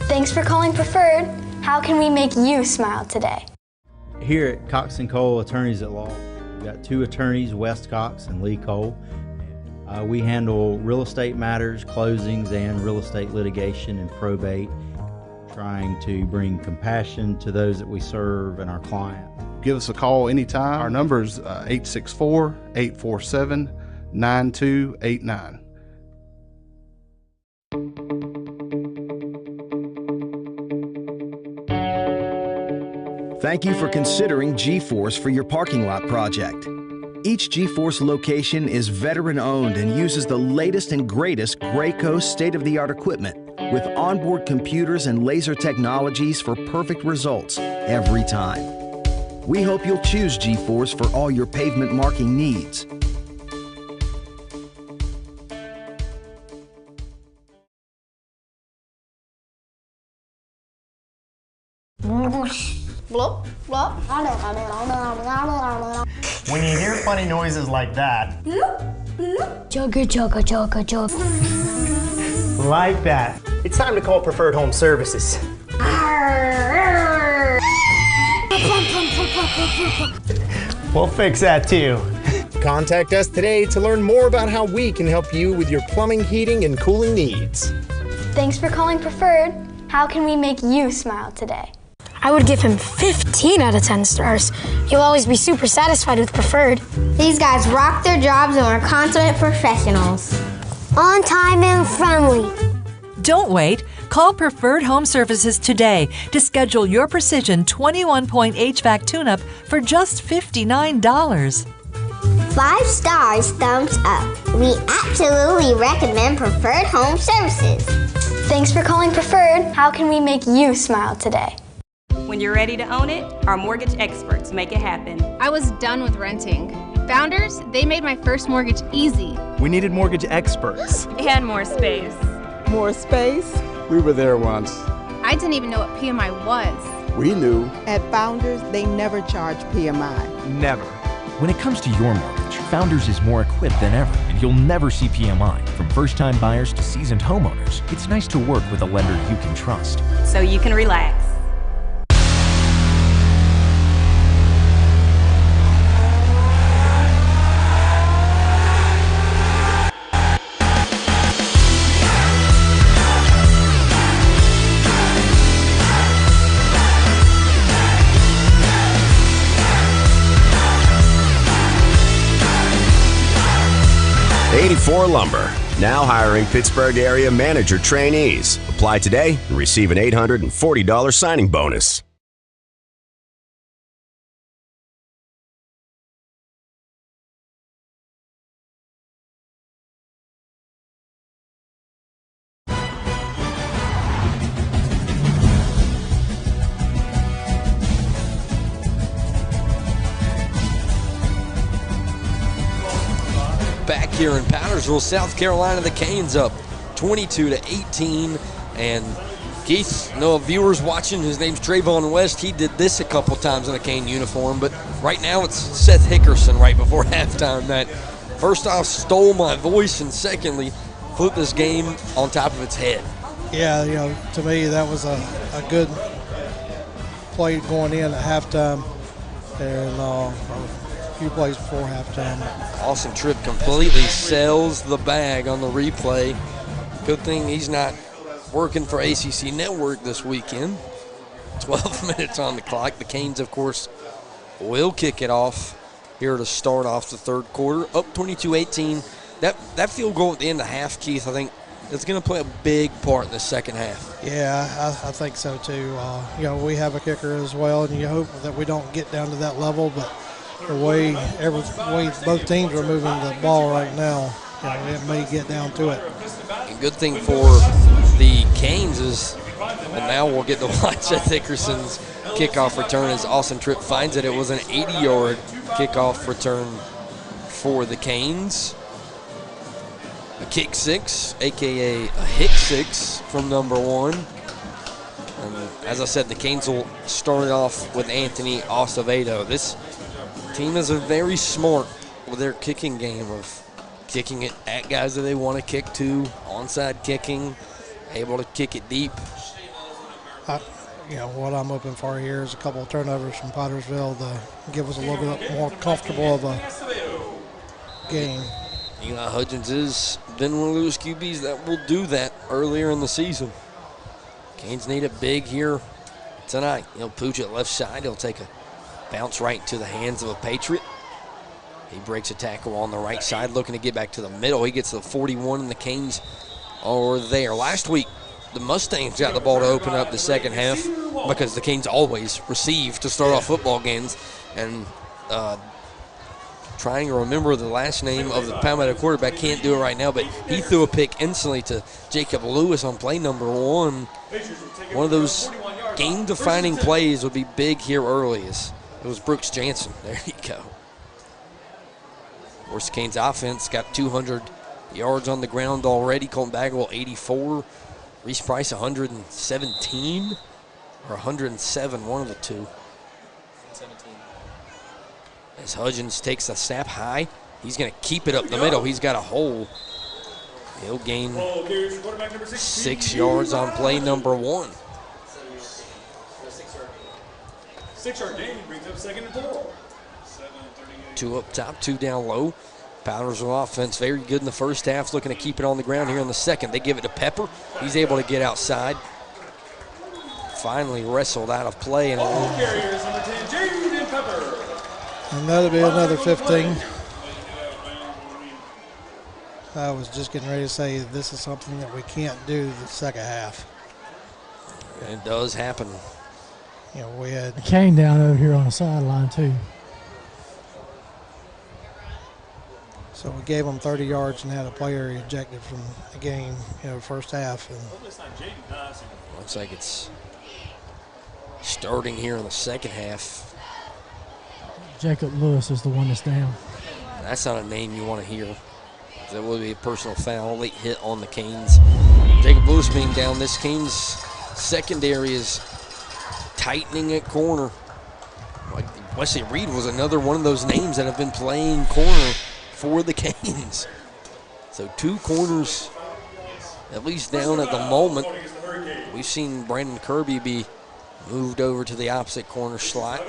Thanks for calling Preferred. How can we make you smile today? Here at Cox & Cole Attorneys at Law, we've got 2 attorneys, West Cox and Lee Cole. We handle real estate matters, closings, and real estate litigation and probate, trying to bring compassion to those that we serve and our clients. Give us a call anytime. Our number is 864-847-9289. Thank you for considering G-Force for your parking lot project. Each G-Force location is veteran-owned and uses the latest and greatest Graco state-of-the-art equipment with onboard computers and laser technologies for perfect results every time. We hope you'll choose G-Force for all your pavement marking needs. When you hear funny noises like that, Chugga, chugga, chugga, chugga. like that, it's time to call Preferred Home Services. We'll fix that too. Contact us today to learn more about how we can help you with your plumbing, heating, and cooling needs. Thanks for calling Preferred. How can we make you smile today? I would give him 15 out of 10 stars. You'll always be super satisfied with Preferred. These guys rock their jobs and are consummate professionals. On time and friendly. Don't wait. Call Preferred Home Services today to schedule your Precision 21-point HVAC tune-up for just $59. 5 stars, thumbs up. We absolutely recommend Preferred Home Services. Thanks for calling Preferred. How can we make you smile today? When you're ready to own it, our mortgage experts make it happen. I was done with renting. Founders, they made my first mortgage easy. We needed mortgage experts. And more space. More space? We were there once. I didn't even know what PMI was. We knew. At Founders, they never charge PMI. Never. When it comes to your mortgage, Founders is more equipped than ever, and you'll never see PMI. From first-time buyers to seasoned homeowners, it's nice to work with a lender you can trust. So you can relax. '84 Lumber, now hiring Pittsburgh area manager trainees. Apply today and receive an $840 signing bonus. Back here in Powdersville, South Carolina, the Canes up 22-18. And Keith, no viewers watching, his name's Trayvon West. He did this a couple times in a Cane uniform, but right now it's Seth Hickerson right before halftime that first off stole my voice and secondly flipped this game on top of its head. Yeah, you know, to me that was a good play going in at halftime and a few plays before halftime. Austin Tripp completely sells the bag on the replay. Good thing he's not working for ACC Network this weekend. 12 minutes on the clock. The Canes, of course, will kick it off here to start off the third quarter. Up 22-18. That field goal at the end of half, Keith, I think it's going to play a big part in the second half. Yeah, I think so too. You know, we have a kicker as well, and you hope that we don't get down to that level, but the way both teams are moving the ball right now, you know, it may get down to it. A good thing for the Canes is, and now we'll get to watch Seth Hickerson's kickoff return as Austin Tripp finds it. It was an 80-yard kickoff return for the Canes. A kick six, a.k.a. a hick six from number one. And as I said, the Canes will start it off with Anthony Acevedo. This team is very smart with their kicking game of kicking it at guys that they want to kick to, onside kicking, able to kick it deep. You know, what I'm hoping for here is a couple of turnovers from Powdersville to give us a little bit more comfortable of a game. Eli Hudgens has been one of those QBs that will do that earlier in the season. Canes need it big here tonight. He'll pooch it left side. He'll take a bounce right to the hands of a Patriot. He breaks a tackle on the right side, looking to get back to the middle. He gets to the 41, and the Canes are there. Last week, the Mustangs got the ball to open up the second half because the Canes always receive to start off football games. And trying to remember the last name of the Palmetto quarterback. Can't do it right now, but he threw a pick instantly to Jacob Lewis on play number 1. One of those game-defining plays would be big here early. It was Brooks Jansen. There you go. Of course, Canes offense got 200 yards on the ground already. Colton Bagwell, 84. Reese Price, 117 or 107, one of the two. 17. As Hudgens takes a snap high, he's going to keep it up the middle. He's got a hole. He'll gain 6 yards on play number 1. 6-yard gain brings up 2nd and 4. 2 up top, 2 down low. Powdersville offense very good in the first half, looking to keep it on the ground here in the second. They give it to Pepper. He's able to get outside. Finally wrestled out of play. And carriers, number 10, Jaden Pepper. And that'll be another 15. I was just getting ready to say this is something that we can't do the second half. It does happen. You know, we had Kane down over here on the sideline too. So we gave them 30 yards and had a player ejected from the game, first half. And looks like it's starting here in the second half. Jacob Lewis is the one that's down. That's not a name you want to hear. That will be a personal foul, late hit on the Canes. Jacob Lewis being down. This Canes secondary is tightening at corner. Like Wesley Reed was another one of those names that have been playing corner for the Canes. So 2 corners at least down at the moment. We've seen Brandon Kirby be moved over to the opposite corner slot.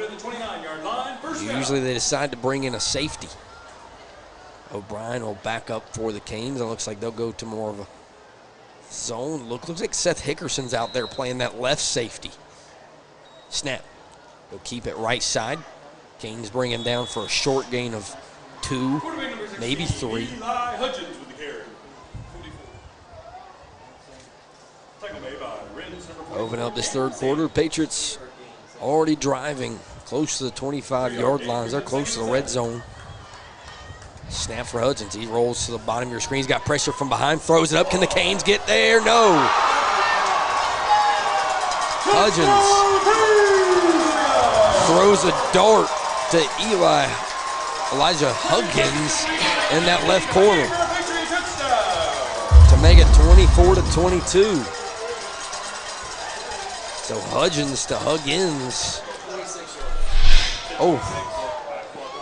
Usually they decide to bring in a safety. O'Brien will back up for the Canes. It looks like they'll go to more of a zone. Looks like Seth Hickerson's out there playing that left safety. Snap. They'll keep it right side. Canes bring him down for a short gain of 2, maybe 3. Open up this third quarter. Patriots already driving close to the 25-yard lines. They're close to the red zone. Snap for Hudgens. He rolls to the bottom of your screen. He's got pressure from behind. Throws it up. Can the Canes get there? No. Hudgens throws a dart to Elijah Huggins in that left corner to make it 24-22. So Hudgens to Huggins. Oh,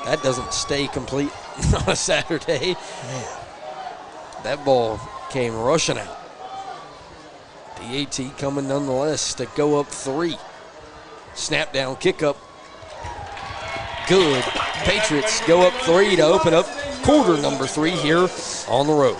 that doesn't stay complete on a Saturday. Man. That ball came rushing out. PAT coming nonetheless to go up 3. Snap down, kick up. Good. Patriots go up 3 to open up quarter number 3 here on the road.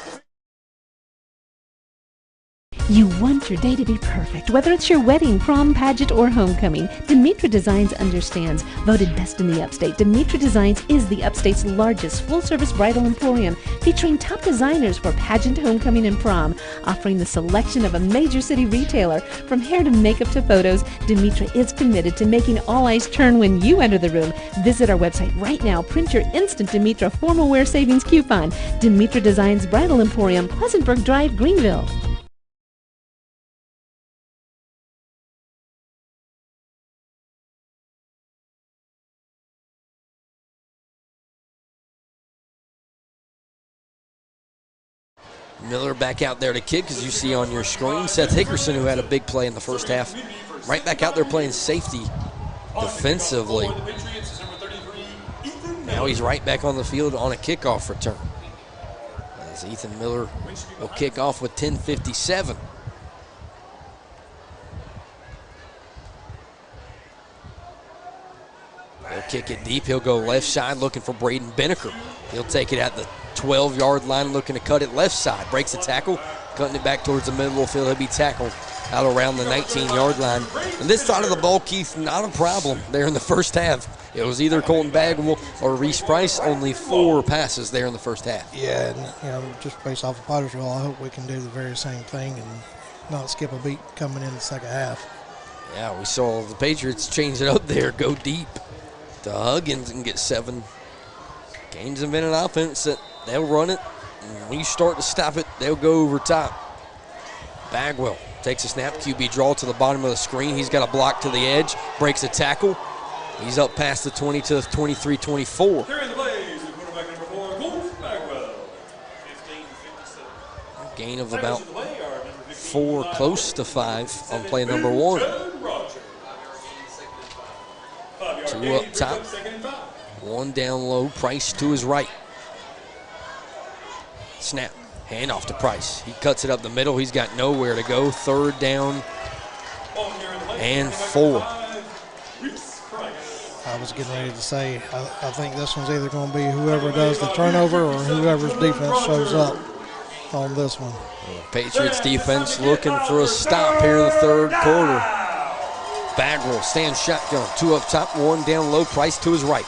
You want your day to be perfect, whether it's your wedding, prom, pageant, or homecoming. Demetra Designs understands. Voted best in the upstate, Demetra Designs is the upstate's largest full-service bridal emporium, featuring top designers for pageant, homecoming, and prom, offering the selection of a major city retailer. From hair to makeup to photos, Demetra is committed to making all eyes turn when you enter the room. Visit our website right now. Print your instant Demetra formal wear savings coupon. Demetra Designs Bridal Emporium, Pleasantburg Drive, Greenville. Miller back out there to kick, as you see on your screen. Seth Hickerson, who had a big play in the first half, right back out there playing safety defensively. Now he's right back on the field on a kickoff return, as Ethan Miller will kick off with 10:57. He'll kick it deep. He'll go left side looking for Braden Beneker. He'll take it at the 12-yard line, looking to cut it left side. Breaks the tackle, cutting it back towards the middle of the field. He'll be tackled out around the 19-yard line. And this side of the ball, Keith, not a problem there in the first half. It was either Colton Bagwell or Reese Price. Only 4 passes there in the first half. Yeah, and just based off of Powdersville, I hope we can do the very same thing and not skip a beat coming in the second half. Yeah, we saw the Patriots change it up there, go deep to Huggins and get 7 Canes invented an offense that they'll run it. And when you start to stop it, they'll go over top. Bagwell takes a snap, QB draw to the bottom of the screen. He's got a block to the edge, breaks a tackle. He's up past the 20 to the 23-24. Carrying the plays, the quarterback number 4, Colt Bagwell. Gain of about 4, close to 5 on play number 1. 2 up top, 1 down low, Price to his right. Snap, hand off to Price. He cuts it up the middle, he's got nowhere to go. 3rd down and 4. I was getting ready to say, I think this one's either going to be whoever does the turnover or whoever's defense shows up on this one. Patriots defense looking for a stop here in the 3rd quarter. Bagwell stands shotgun, 2 up top, 1 down low, Price to his right.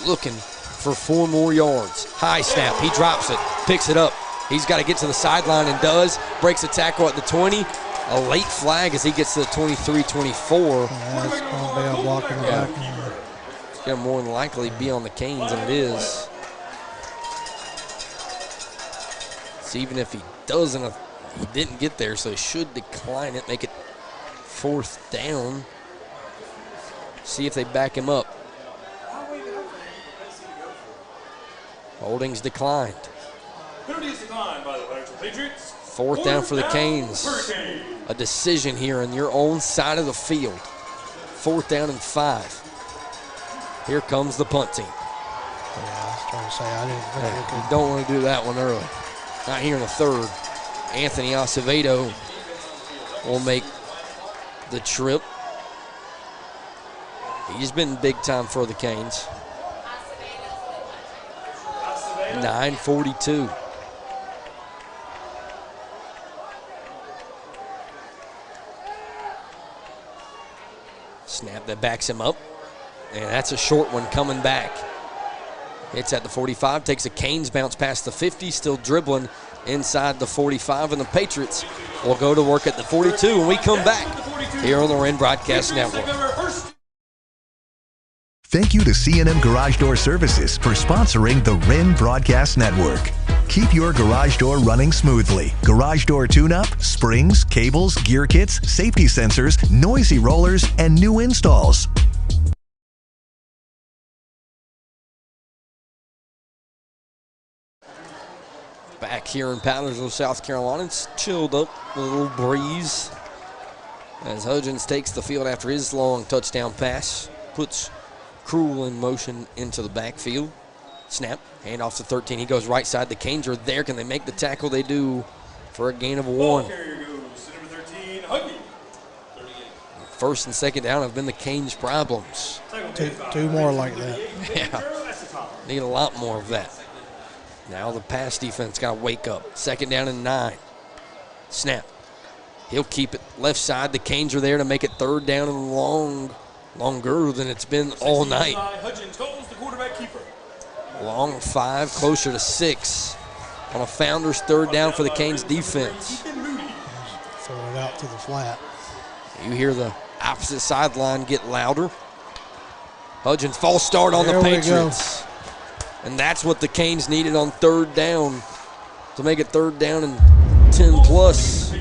Looking for 4 more yards. High snap, he drops it, picks it up. He's got to get to the sideline and does. Breaks a tackle at the 20. A late flag as he gets to the 23-24. That's going to be a block in the back. It's going to more than likely be on the Canes, and it is. So even if he doesn't, he didn't get there, so he should decline it, make it 4th down. See if they back him up. Holdings declined. Penalties declined by the Patriots. 4th down for the Canes. A decision here on your own side of the field. 4th down and 5. Here comes the punt team. Yeah, I was trying to say, I didn't think you don't want to do that one early. Not here in the 3rd. Anthony Acevedo will make the trip. He's been big time for the Canes. 9:42. Snap that backs him up. And that's a short one coming back. It's at the 45, takes a Canes bounce past the 50, still dribbling inside the 45, and the Patriots will go to work at the 42 when we come back here on the Wren Broadcast Network. Thank you to C&M Garage Door Services for sponsoring the Wren Broadcast Network. Keep your garage door running smoothly. Garage door tune-up, springs, cables, gear kits, safety sensors, noisy rollers, and new installs. Back here in Powdersville, South Carolina, it's chilled up, a little breeze. As Hudgens takes the field after his long touchdown pass, puts Cruel in motion into the backfield. Snap, hand off to 13. He goes right side. The Canes are there. Can they make the tackle? They do for a gain of 1. First and second down have been the Canes' problems. Two more like that. Yeah, need a lot more of that. Now the pass defense got to wake up. 2nd down and 9. Snap. He'll keep it left side. The Canes are there to make it 3rd down and longer than it's been all night. Long 5, closer to 6 on a Founders 3rd down for the Canes defense. Throw it out to the flat. You hear the opposite sideline get louder. Hudgens false start on the Patriots. And that's what the Canes needed on 3rd down to make it 3rd down and 10 plus.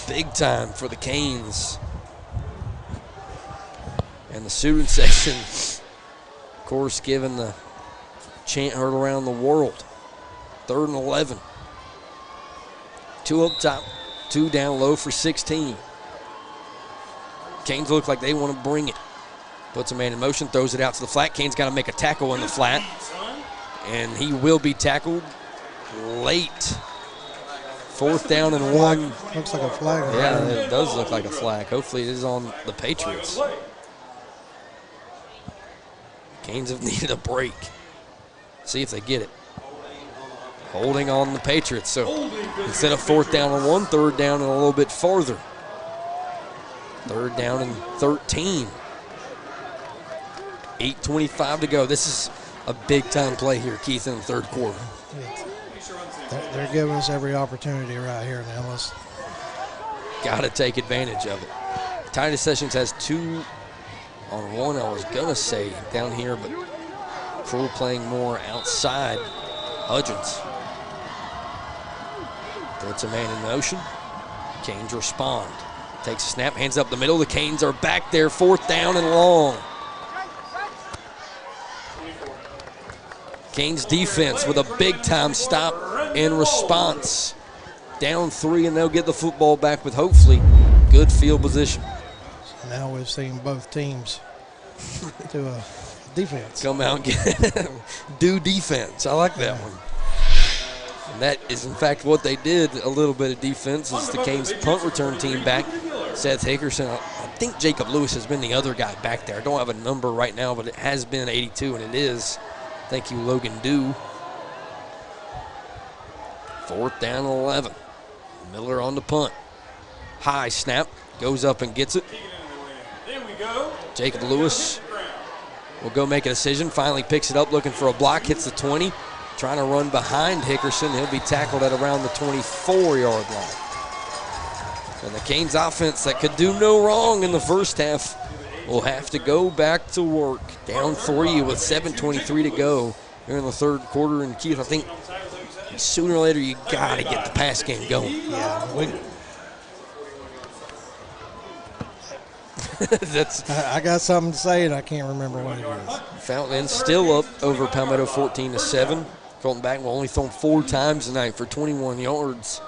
Big time for the Canes. And the student section, of course, giving the chant heard around the world. 3rd and 11. 2 up top, 2 down low for 16. Canes look like they want to bring it. Puts a man in motion, throws it out to the flat. Canes got to make a tackle in the flat. And he will be tackled late. 4th down and 1. Looks like a flag. Yeah, it does look like a flag. Hopefully it is on the Patriots. Canes have needed a break. See if they get it. Holding on the Patriots. So instead of 4th down and 1, 3rd down and a little bit farther. 3rd down and 13. 8:25 to go. This is a big-time play here, Keith, in the 3rd quarter. They're giving us every opportunity right here now. Let's got to take advantage of it. Titus Sessions has 2 on 1, I was going to say, down here, but Cruel playing more outside. Hudgens. Puts a man in motion. Canes respond. Takes a snap, hands up the middle. The Canes are back there, 4th down and long. Canes defense with a big-time stop in response. Down 3, and they'll get the football back with hopefully good field position. Now we've seen both teams do a defense. Come out and do defense. I like that one. And that is, in fact, what they did, a little bit of defense. Is the Canes punt return team back. Seth Hickerson. I think Jacob Lewis has been the other guy back there. I don't have a number right now, but it has been 82, and it is. Thank you, Logan Dew. 4th down and 11. Miller on the punt. High snap. Goes up and gets it. Jacob Lewis will go make a decision. Finally picks it up, looking for a block. Hits the 20. Trying to run behind Hickerson. He'll be tackled at around the 24-yard line. And the Canes offense that could do no wrong in the first half will have to go back to work. Down 3 with 7:23 to go here in the third quarter. And Keith, I think sooner or later you got to get the pass game going. Yeah, I got something to say, and I can't remember what it is. Fountain still up over Palmetto 14-7. Colton Back will only thrown 4 times tonight for 21 yards.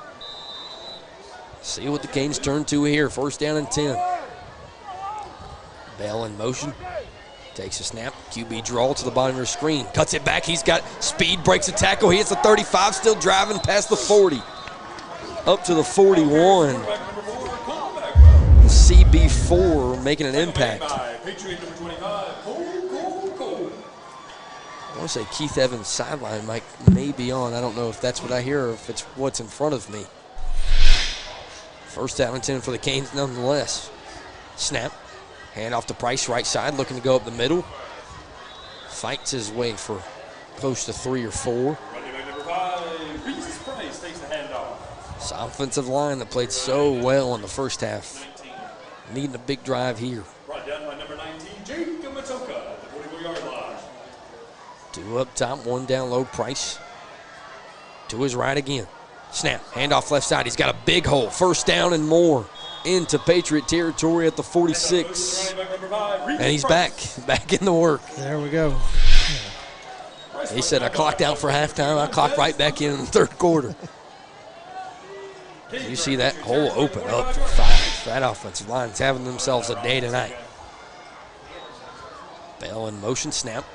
See what the Canes turn to here. 1st down and 10. Bell in motion. Takes a snap. QB draw to the bottom of your screen. Cuts it back. He's got speed. Breaks a tackle. He hits the 35. Still driving past the 40. Up to the 41. CB4 making an impact. I want to say Keith Evans' sideline may be on. I don't know if that's what I hear or if it's what's in front of me. 1st down and 10 for the Canes nonetheless. Snap. Hand off to Price, right side, looking to go up the middle. Fights his way for close to 3 or 4. This offensive line that played so well in the first half. Needing a big drive here. Brought down by number 19, Jacob Matoka, at the 44-yard line. 2 up top, 1 down low. Price to his right again. Snap, handoff left side. He's got a big hole. 1st down and more into Patriot territory at the 46. And he's back in the work. There we go. He said, I clocked out for halftime. I clocked right back in the third quarter. You see that hole open up for 5. That offensive line is having themselves a day tonight. Bell in motion, snap.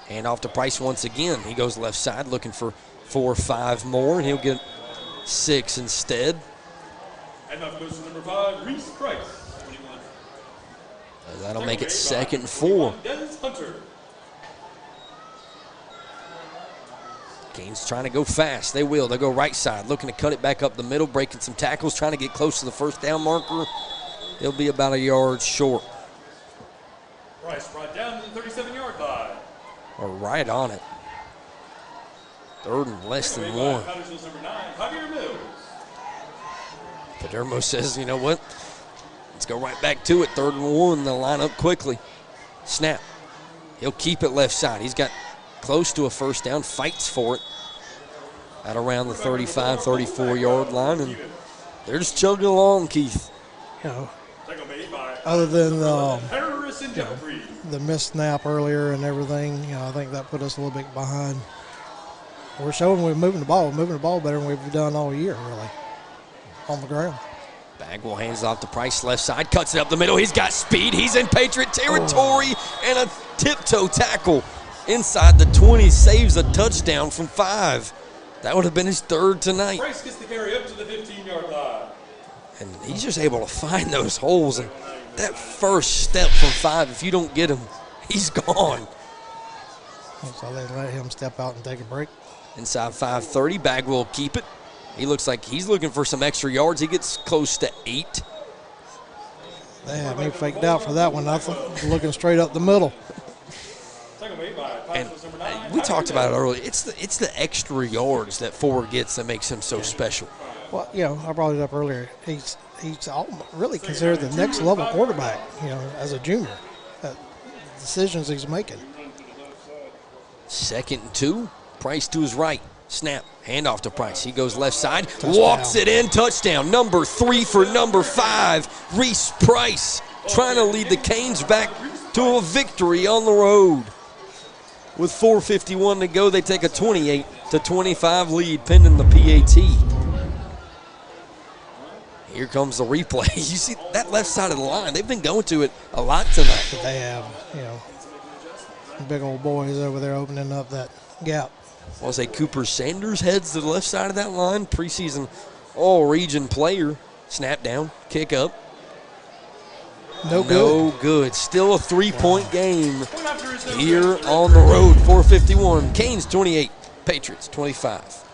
Hand off to Price once again. He goes left side looking for 4 or 5 more, and he'll get 6 instead. And off goes to number 5, Reese Price. That'll make it 2nd and 4. Canes trying to go fast. They will. They'll go right side, looking to cut it back up the middle, breaking some tackles, trying to get close to the 1st down marker. He'll be about a yard short. Price brought down to the 37-yard line. Or right on it. 3rd and less than 1. Powdersville's number 9, Javier Mills. Padermo says, you know what? Let's go right back to it. 3rd and 1. They'll line up quickly. Snap. He'll keep it left side. He's got close to a 1st down, fights for it at around the 35, 34-yard line, and they're just chugging along, Keith. You know, other than the missed snap earlier and everything, you know, I think that put us a little bit behind. We're showing we're moving the ball better than we've done all year, really, on the ground. Bagwell hands off to Price, left side, cuts it up the middle. He's got speed. He's in Patriot territory, and a tiptoe tackle inside the 20, saves a touchdown from 5. That would have been his 3rd tonight. Price gets the carry up to the 15-yard line. And he's just able to find those holes. And that first step from 5, if you don't get him, he's gone. So they let him step out and take a break. Inside 5:30, Bagwell will keep it. He looks like he's looking for some extra yards. He gets close to 8. They had me faked out for that one. Nothing. Looking straight up the middle. And we talked about it earlier. It's the extra yards that Ford gets that makes him so special. Well, you know, I brought it up earlier. He's really considered the next level quarterback, you know, as a junior. Decisions he's making. 2nd and 2. Price to his right. Snap. Handoff to Price. He goes left side. Touchdown. Walks it in. Touchdown. Number 3 for number 5. Reese Price trying to lead the Canes back to a victory on the road. With 4:51 to go, they take a 28-25 lead pending the PAT. Here comes the replay. You see that left side of the line. They've been going to it a lot tonight. But they have, big old boys over there opening up that gap. I want to say Cooper Sanders heads to the left side of that line. Preseason all-region player. Snap down, kick up. No good. Still a 3-point game here on the road. 4:51. Canes 28, Patriots 25.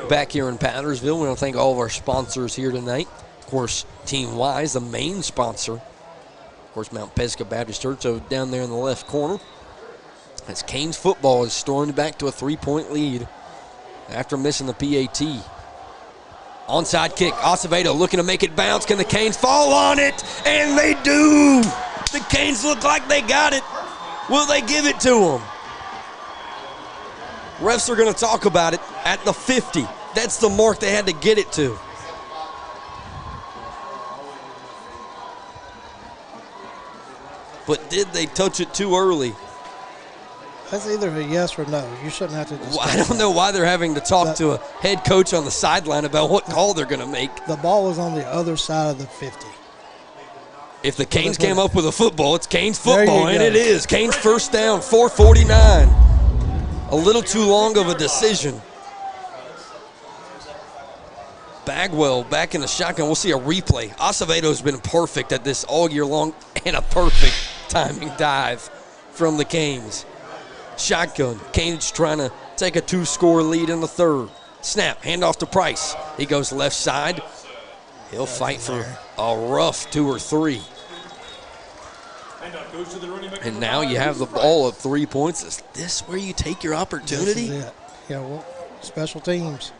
Back here in Powdersville, we want to thank all of our sponsors here tonight. Of course, Team Wise, the main sponsor. Of course, Mount Pisgah Baptist Church over down there in the left corner. As Canes football is stormed back to a 3-point lead after missing the PAT. Onside kick, Acevedo looking to make it bounce. Can the Canes fall on it? And they do! The Canes look like they got it. Will they give it to them? Refs are going to talk about it at the 50. That's the mark they had to get it to. But did they touch it too early? That's either a yes or no. You shouldn't have to discuss I don't know why they're having to talk to a head coach on the sideline about what call they're going to make. The ball was on the other side of the 50. If the Canes came up with a football, it's Canes football, and it is. Canes first down, 4:49. A little too long of a decision. Bagwell back in the shotgun. We'll see a replay. Acevedo's been perfect at this all year long, and a perfect timing dive from the Canes. Shotgun. Canes trying to take a 2-score lead in the third. Snap. Handoff to Price. He goes left side. He'll fight for a rough 2 or 3. And now you have the ball at 3 points. Is this where you take your opportunity? This is it. Yeah, well, special teams.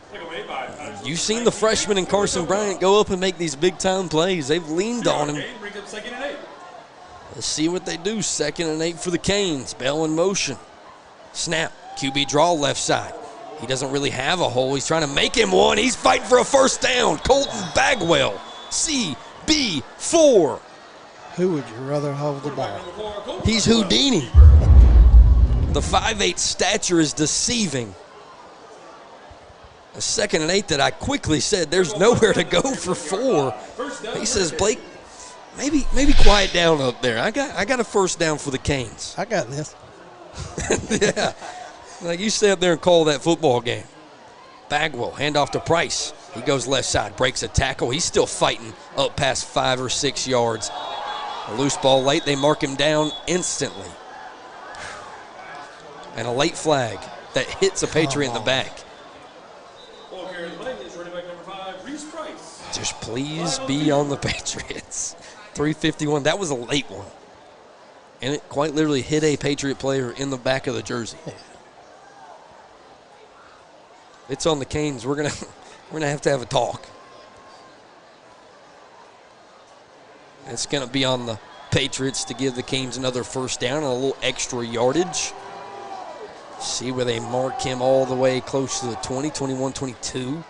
You've seen the freshman and Carson Bryant go up and make these big-time plays. They've leaned on him. Let's see what they do. 2nd and 8 for the Canes. Bell in motion. Snap. QB draw left side. He doesn't really have a hole. He's trying to make him one. He's fighting for a first down. Colton Bagwell, CB4. Who would you rather hold the ball? He's Houdini. The 5'8" stature is deceiving. A 2nd and 8 that I quickly said there's nowhere to go for 4. He says, Blake, maybe quiet down up there. I got a first down for the Canes. I got this. Yeah. Like you stay up there and call that football game. Bagwell, handoff to Price. He goes left side, breaks a tackle. He's still fighting up past 5 or 6 yards. A loose ball late, they mark him down instantly. And a late flag that hits a Patriot in the back. Just please be on the Patriots. 3:51, that was a late one. And it quite literally hit a Patriot player in the back of the jersey. It's on the Canes. We're gonna have to have a talk. It's going to be on the Patriots to give the Canes another first down and a little extra yardage. See where they mark him all the way close to the 20, 21, 22.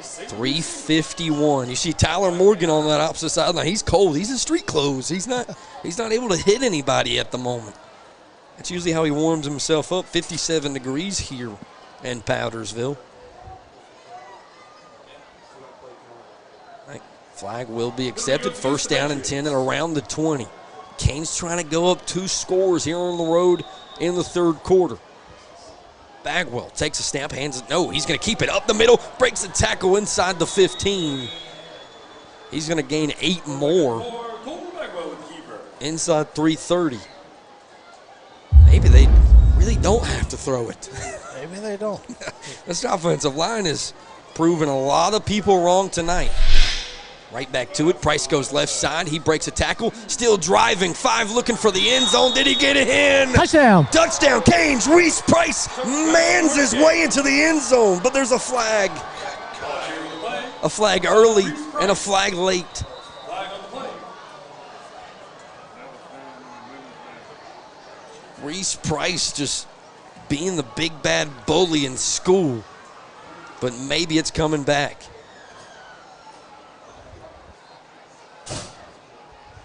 3:51. You see Tyler Morgan on that opposite sideline. He's cold. He's in street clothes. He's not able to hit anybody at the moment. That's usually how he warms himself up. 57 degrees here in Powdersville. Flag will be accepted. First down and 10 and around the 20. Canes trying to go up 2 scores here on the road in the third quarter. Bagwell takes a snap, hands it. No, he's going to keep it up the middle, breaks the tackle inside the 15. He's going to gain 8 more inside 330. Maybe they really don't have to throw it. Maybe they don't. This offensive line is proving a lot of people wrong tonight. Right back to it. Price goes left side. He breaks a tackle. Still driving. 5 looking for the end zone. Did he get it in? Touchdown. Touchdown. Canes. Reese Price mans his way into the end zone, but there's a flag. A flag early and a flag late. Reese Price just being the big bad bully in school, but maybe it's coming back.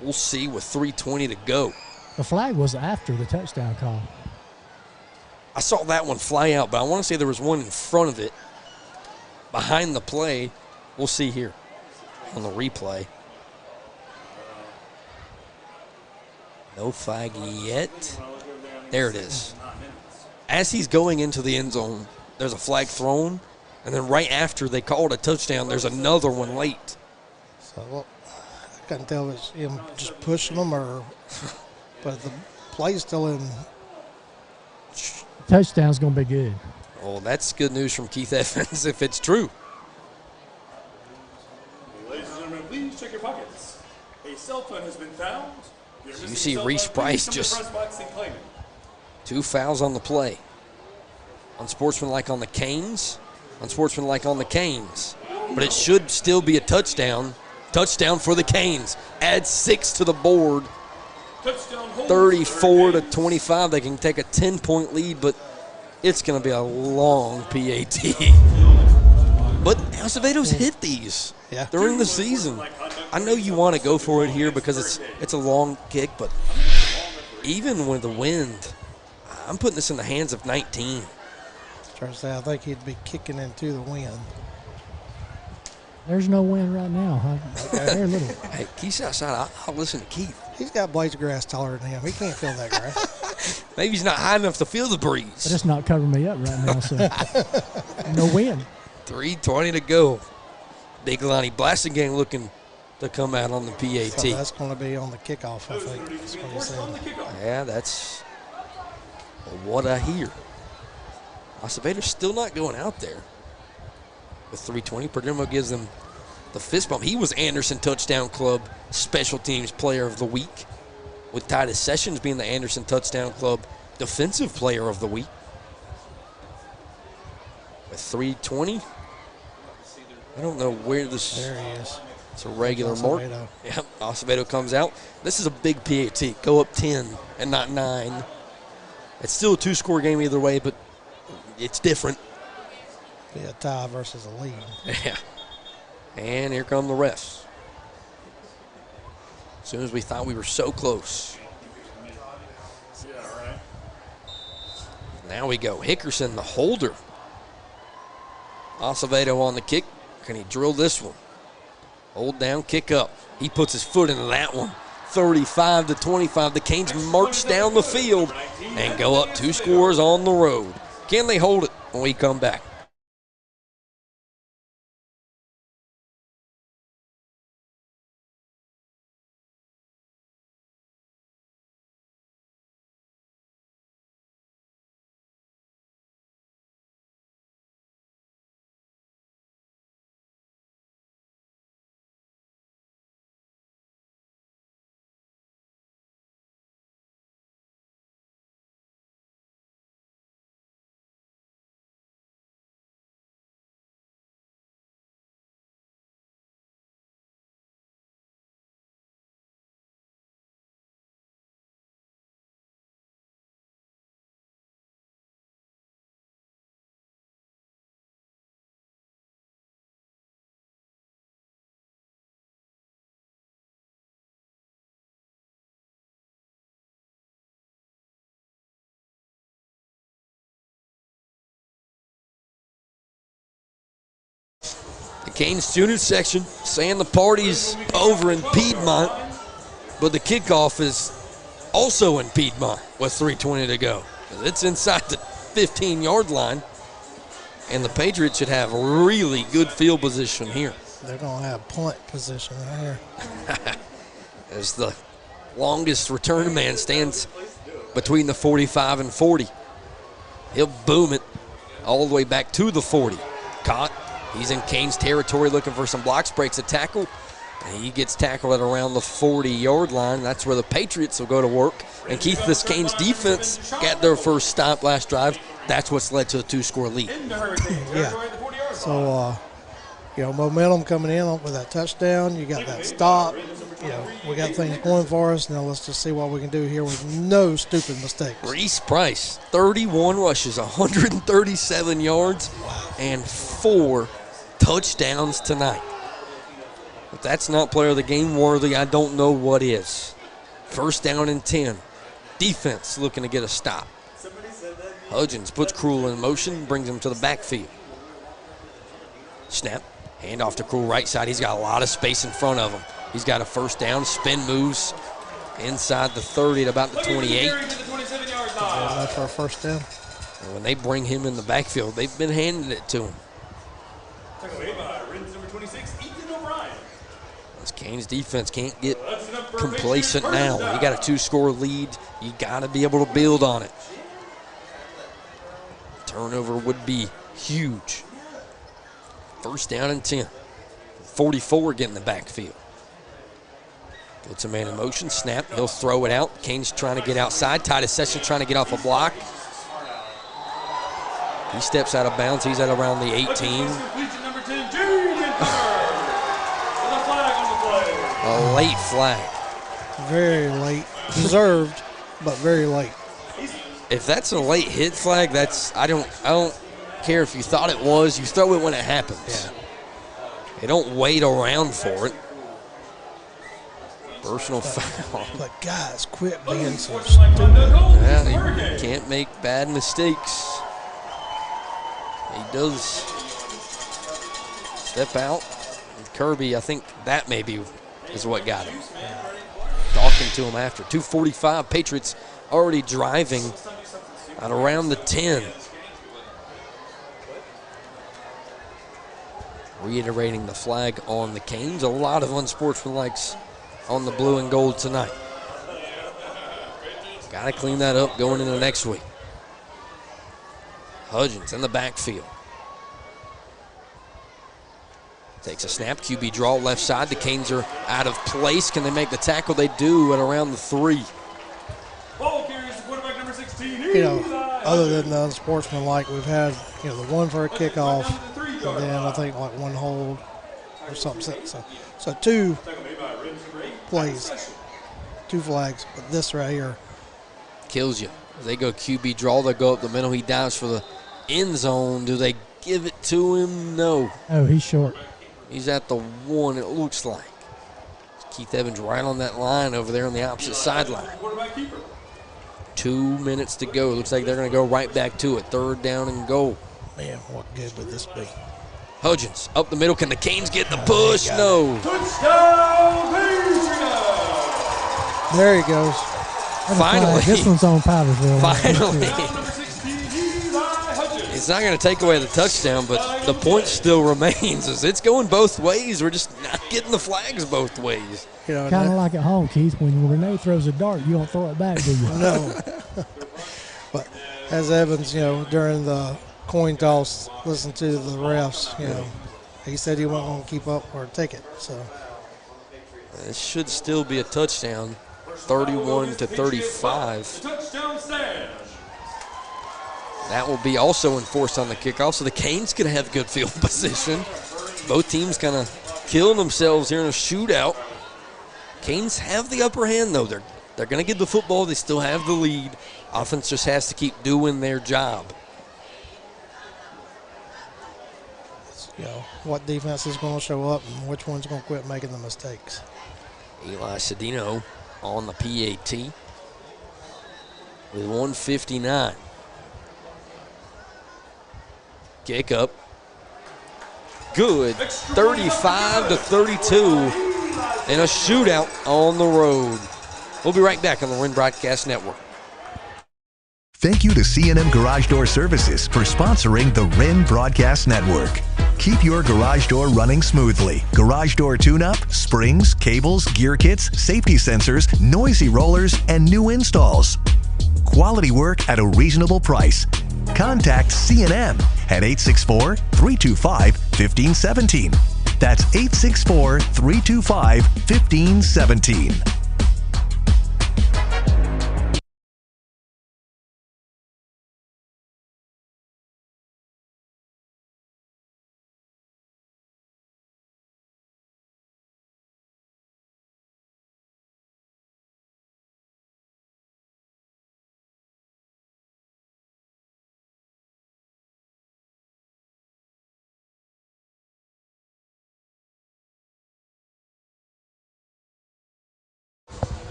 We'll see with 3:20 to go. The flag was after the touchdown call. I saw that one fly out, but I want to say there was one in front of it, behind the play. We'll see here on the replay. No flag yet. There it is. As he's going into the end zone, there's a flag thrown, and then right after they called a touchdown, there's another one late. So, well, I couldn't tell if it's him just pushing them but the play's still in. Touchdown's going to be good. Oh, that's good news from Keith Evans if it's true. Ladies and gentlemen, please check your pockets. A cell phone has been found. You see Reese Price just 2 fouls on the play. Unsportsmanlike on the Canes. Unsportsmanlike on the Canes. But it should still be a touchdown. Touchdown for the Canes. Add 6 to the board. 34-25. They can take a 10-point lead, but it's going to be a long PAT. But Acevedo's hit these during the season. I know you want to go for it here because it's a long kick, but even with the wind, I'm putting this in the hands of 19. Trying to say, I think he'd be kicking into the wind. There's no wind right now, huh? Very little. Hey, Keith's outside. I'll listen to Keith. He's got blades of grass taller than him. He can't feel that grass. Maybe he's not high enough to feel the breeze. But it's not covering me up right now, so no wind. 3:20 to go. Big Lonnie Blasingame looking to come out on the PAT. So that's going to be on the kickoff, I think. That's what he said. Yeah, that's what I hear. Acevedo's still not going out there. With 3:20, Perdomo gives them the fist bump. He was Anderson Touchdown Club Special Teams Player of the Week, with Titus Sessions being the Anderson Touchdown Club Defensive Player of the Week. With 3:20, I don't know where this. There he is. It's a regular mark. Yep, Acevedo comes out. This is a big PAT. Go up 10 and not 9. It's still a 2-score game either way, but it's different. Be a tie versus a lead. Yeah. And here come the refs. As soon as we thought we were so close. Now we go. Hickerson, the holder. Acevedo on the kick. Can he drill this one? Hold down, kick up. He puts his foot into that one. 35-25. The Canes march down the field and go up 2 scores on the road. Can they hold it when we come back? Canes student section saying the party's over in Piedmont, but the kickoff is also in Piedmont with 3:20 to go. It's inside the 15-yard line, and the Patriots should have really good field position here. They're going to have punt position right here. As the longest return man stands between the 45 and 40. He'll boom it all the way back to the 40. Caught. He's in Canes territory looking for some blocks, breaks a tackle. And he gets tackled at around the 40-yard line. That's where the Patriots will go to work. And Keith, this Canes defense got their first stop last drive. That's what's led to a 2-score lead. Yeah. So, momentum coming in with that touchdown. You got that stop. We got things going for us. Now let's just see what we can do here with no stupid mistakes. Reese Price, 31 rushes, 137 yards, and 4 touchdowns tonight. If that's not player of the game worthy, I don't know what is. First down and 10. Defense looking to get a stop. Hudgens puts Krul in motion, brings him to the backfield. Snap, hand off to Krul right side. He's got a lot of space in front of him. He's got a first down, spin moves inside the 30 at about the 28. That's for a first down. And when they bring him in the backfield, they've been handing it to him. This Canes defense can't get complacent now. You got a 2-score lead. You got to be able to build on it. Turnover would be huge. First down and 10. 44 getting the backfield. Puts a man in motion, snap, he'll throw it out. Canes trying to get outside. Titus Session trying to get off a block. He steps out of bounds. He's at around the 18. A late flag. Very late. Deserved, but very late. If that's a late hit flag, I don't care if you thought it was. You throw it when it happens. Yeah. They don't wait around for it. Personal foul. But guys, quit being so stupid. Yeah, you can't make bad mistakes. He does step out. And Kirby, I think that maybe is what got him. Talking to him after. 2:45, Patriots already driving at around the 10. Reiterating the flag on the Canes. A lot of unsportsmanlikes on the blue and gold tonight. Got to clean that up going into next week. Hudgens in the backfield. Takes a snap, QB draw left side. The Canes are out of place. Can they make the tackle? They do at around the 3. Ball carries quarterback number 16. Other than the unsportsmanlike, we've had, the one for a kickoff, and then I think like one hold or something. So 2 plays, 2 flags, but this right here kills you. They go QB draw, they go up the middle. He dives for the end zone. Do they give it to him? No. Oh, he's short. He's at the 1, it looks like. Keith Evans right on that line over there on the opposite sideline. 2 minutes to go. Looks like they're going to go right back to it. 3rd down and goal. Man, what good would this be? Hudgens up the middle. Can the Canes get the push? No. Touchdown, There he goes. Finally. This one's on Powdersville. Finally. It's not going to take away the touchdown, but the point still remains. As it's going both ways. We're just not getting the flags both ways. Kind of like at home, Keith. When Renee throws a dart, you don't throw it back, do you? No. But as Evans, during the coin toss, listened to the refs, he said he wasn't going to keep up or take it. So it should still be a touchdown, 31-35. Touchdown stand. That will be also enforced on the kickoff, so the Canes could have good field position. Both teams kind of killing themselves here in a shootout. Canes have the upper hand, though. They're going to get the football. They still have the lead. Offense just has to keep doing their job. What defense is going to show up and which one's going to quit making the mistakes. Eli Cedino on the PAT with 1:59. Kick up. good. 35-32 in a shootout on the road. We'll be right back on the Wren Broadcast Network. Thank you to C&M Garage Door Services for sponsoring the Wren Broadcast Network. Keep your garage door running smoothly. Garage door tune-up, springs, cables, gear kits, safety sensors, noisy rollers, and new installs. Quality work at a reasonable price. Contact C&M at 864-325-1517. That's 864-325-1517.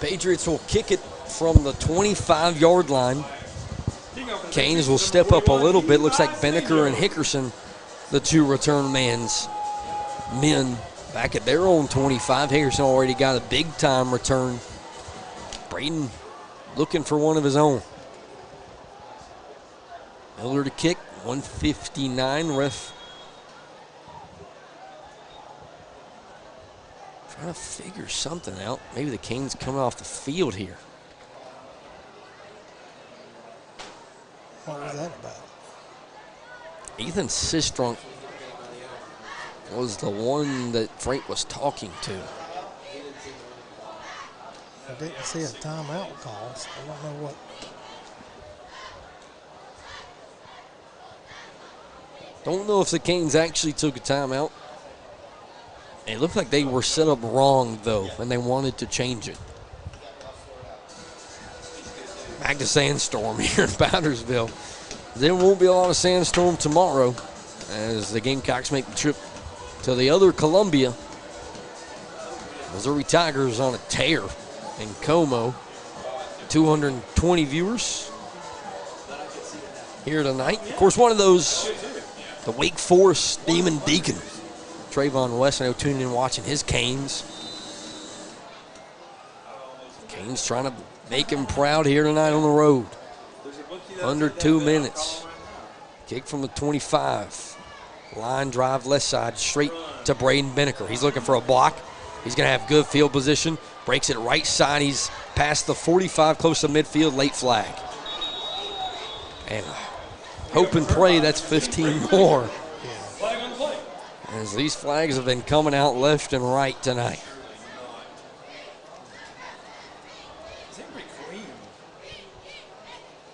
Patriots will kick it from the 25-yard line. Canes will step up a little bit. Looks like Benneker and Hickerson, the two return men, back at their own 25. Hickerson already got a big-time return. Braden looking for one of his own. Miller to kick, 159. Ref trying to figure something out. Maybe the Canes coming off the field here. What was that about? Ethan Sistrunk was the one that Frank was talking to. I didn't see a timeout call, so I don't know what. Don't know if the Canes actually took a timeout. It looked like they were set up wrong, though, and they wanted to change it. Back to sandstorm here in Powdersville. There won't be a lot of sandstorm tomorrow as the Gamecocks make the trip to the other Columbia. Missouri Tigers on a tear in Como. 220 viewers here tonight. Of course, one of those, the Wake Forest Demon Deacon. Trayvon West, I know, tuning in watching his Canes. Canes trying to make him proud here tonight on the road. Under 2 minutes. Kick from the 25. Line drive left side straight to Braden Benneker. He's looking for a block. He's going to have good field position. Breaks it right side. He's past the 45, close to midfield, late flag. And hope and pray that's 15 more. As these flags have been coming out left and right tonight.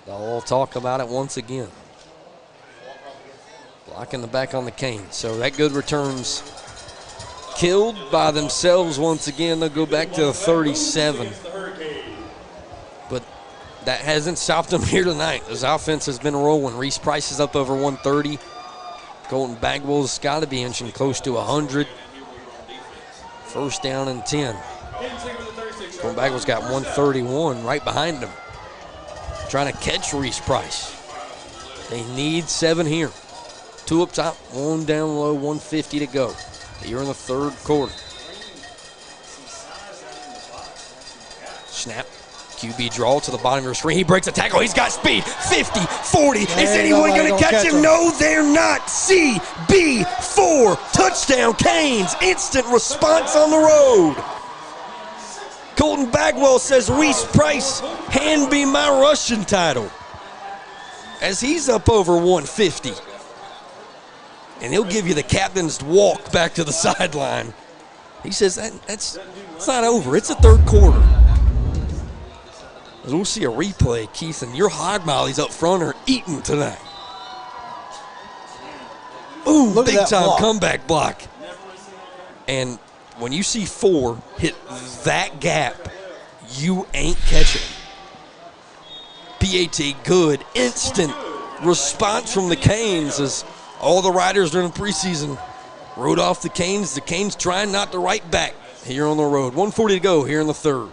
They'll all talk about it once again. Blocking the back on the Canes. So that good returns killed by themselves once again. They'll go back to the 37. But that hasn't stopped them here tonight. This offense has been rolling. Reese Price is up over 130. Colton Bagwell's got to be inching close to 100. First down and 10. Colton Bagwell's got 131 right behind him. Trying to catch Reese Price. They need 7 here. 2 up top, 1 down low, 150 to go. Here in the third quarter. Snap. QB draw to the bottom of your screen. He breaks a tackle. He's got speed. 50, 40. Is anyone going to catch him? No, they're not. CB4. Touchdown, Canes. Instant response on the road. Colton Bagwell says, Reese Price, hand me my rushing title. As he's up over 150. And he'll give you the captain's walk back to the sideline. He says, it's not over. It's the third quarter. As we'll see a replay, Keith, and your hog mollies up front are eating tonight. Ooh, big-time comeback block. And when you see 4 hit that gap, you ain't catching. PAT, good, instant response from the Canes as all the riders during the preseason rode off the Canes. The Canes trying not to write back here on the road. 140 to go here in the third.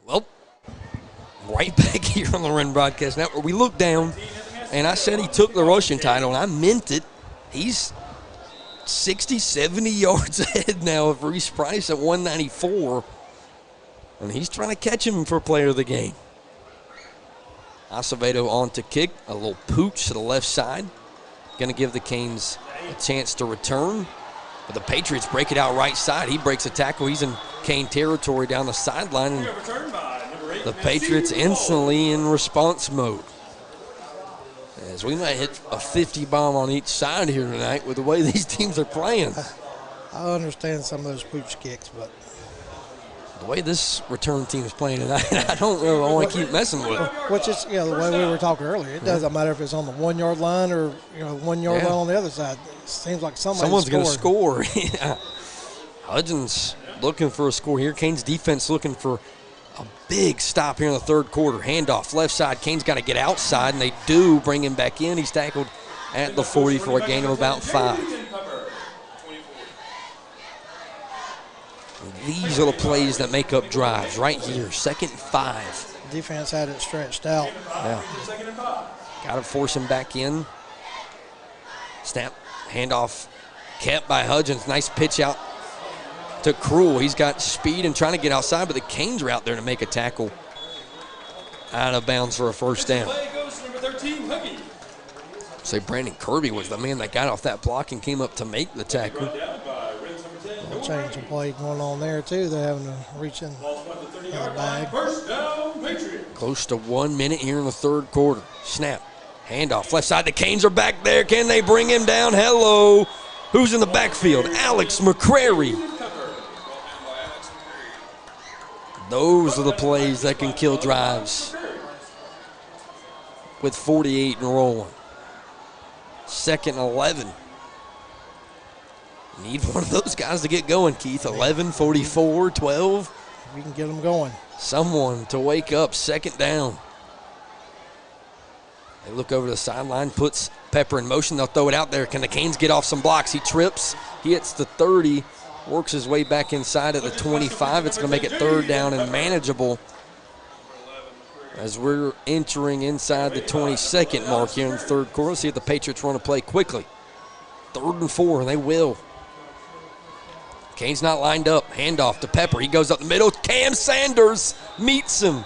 Well, right back here on the Wren Broadcast Network. We look down, and I said he took the rushing title, and I meant it. He's 60, 70 yards ahead now of Reese Price at 194, and he's trying to catch him for player of the game. Acevedo on to kick, a little pooch to the left side. Going to give the Canes a chance to return, but the Patriots break it out right side. He breaks a tackle. He's in Cane territory down the sideline, and the Patriots instantly in response mode. As we might hit a 50 bomb on each side here tonight with the way these teams are playing. I understand some of those pooch kicks, but the way this return team is playing tonight, I don't really want to keep messing with it. Which is, the way we were talking earlier. It doesn't matter if it's on the 1 yard line or 1 yard line on the other side. It seems like someone's going to score. Yeah. Hudgens looking for a score here. Canes defense looking for a big stop here in the third quarter. Handoff left side. Canes got to get outside, and they do bring him back in. He's tackled at the 40 for a gain of about 5. These are the plays that make up drives right here. 2nd and 5. Defense had it stretched out. Yeah. Got to force him back in. Snap. Handoff kept by Hudgens. Nice pitch out to Cruel. He's got speed and trying to get outside, but the Canes are out there to make a tackle. Out of bounds for a first down. Say Brandon Kirby was the man that got off that block and came up to make the tackle. Change of play going on there, too. They're having to reach in the bag. Close to 1 minute here in the third quarter. Snap. Handoff. Left side. The Canes are back there. Can they bring him down? Hello. Who's in the backfield? Alex McCrary. Those are the plays that can kill drives. With 48 and rolling. 2nd and 11. Need one of those guys to get going, Keith. 11, 44, 12. We can get them going. Someone to wake up. 2nd down. They look over the sideline, puts Pepper in motion. They'll throw it out there. Can the Canes get off some blocks? He trips. He hits the 30, works his way back inside at the 25. It's going to make it 3rd down and manageable as we're entering inside the 22nd mark here in the third quarter. Let's see if the Patriots want to play quickly. 3rd and 4, and they will. Canes not lined up. Handoff to Pepper. He goes up the middle. Cam Sanders meets him.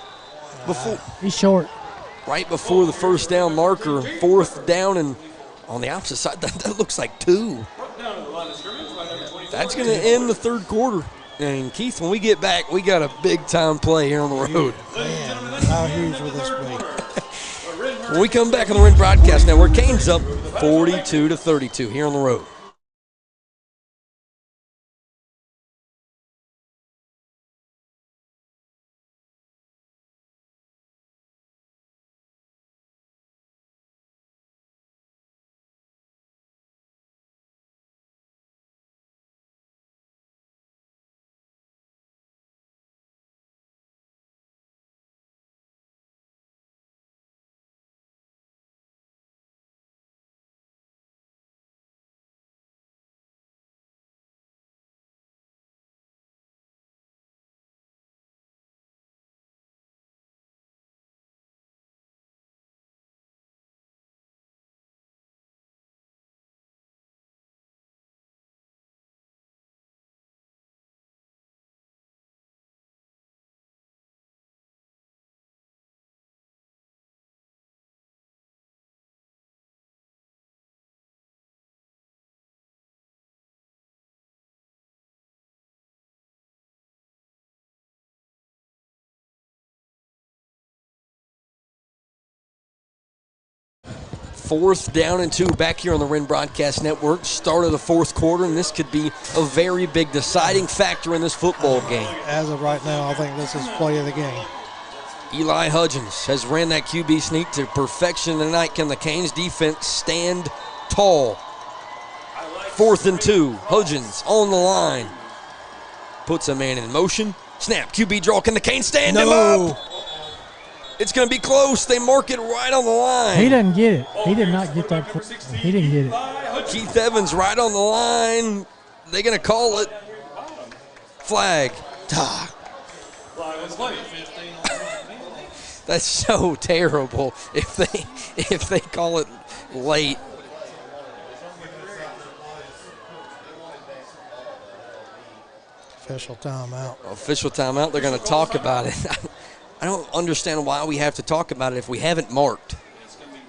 He's short. Right before the first down marker. 4th down, and on the opposite side, that looks like 2. That's going to end the third quarter. And, Keith, when we get back, we got a big-time play here on the road. Man, how huge will this be? When we come back on the Wren Broadcast Network, Canes up 42-32 here on the road. Fourth down and 2 back here on the Wren Broadcast Network. Start of the fourth quarter, and this could be a very big deciding factor in this football game. As of right now, I think this is play of the game. Eli Hudgens has ran that QB sneak to perfection tonight. Can the Canes defense stand tall? 4th and 2. Hudgens on the line. Puts a man in motion. Snap, QB draw. Can the Canes stand him up? It's going to be close. They mark it right on the line. He doesn't get it. He did not get that. He didn't get it. Keith Evans right on the line. They're going to call it. Flag. That's so terrible if they call it late. Official timeout. Official timeout. They're going to talk about it. I don't understand why we have to talk about it if we haven't marked.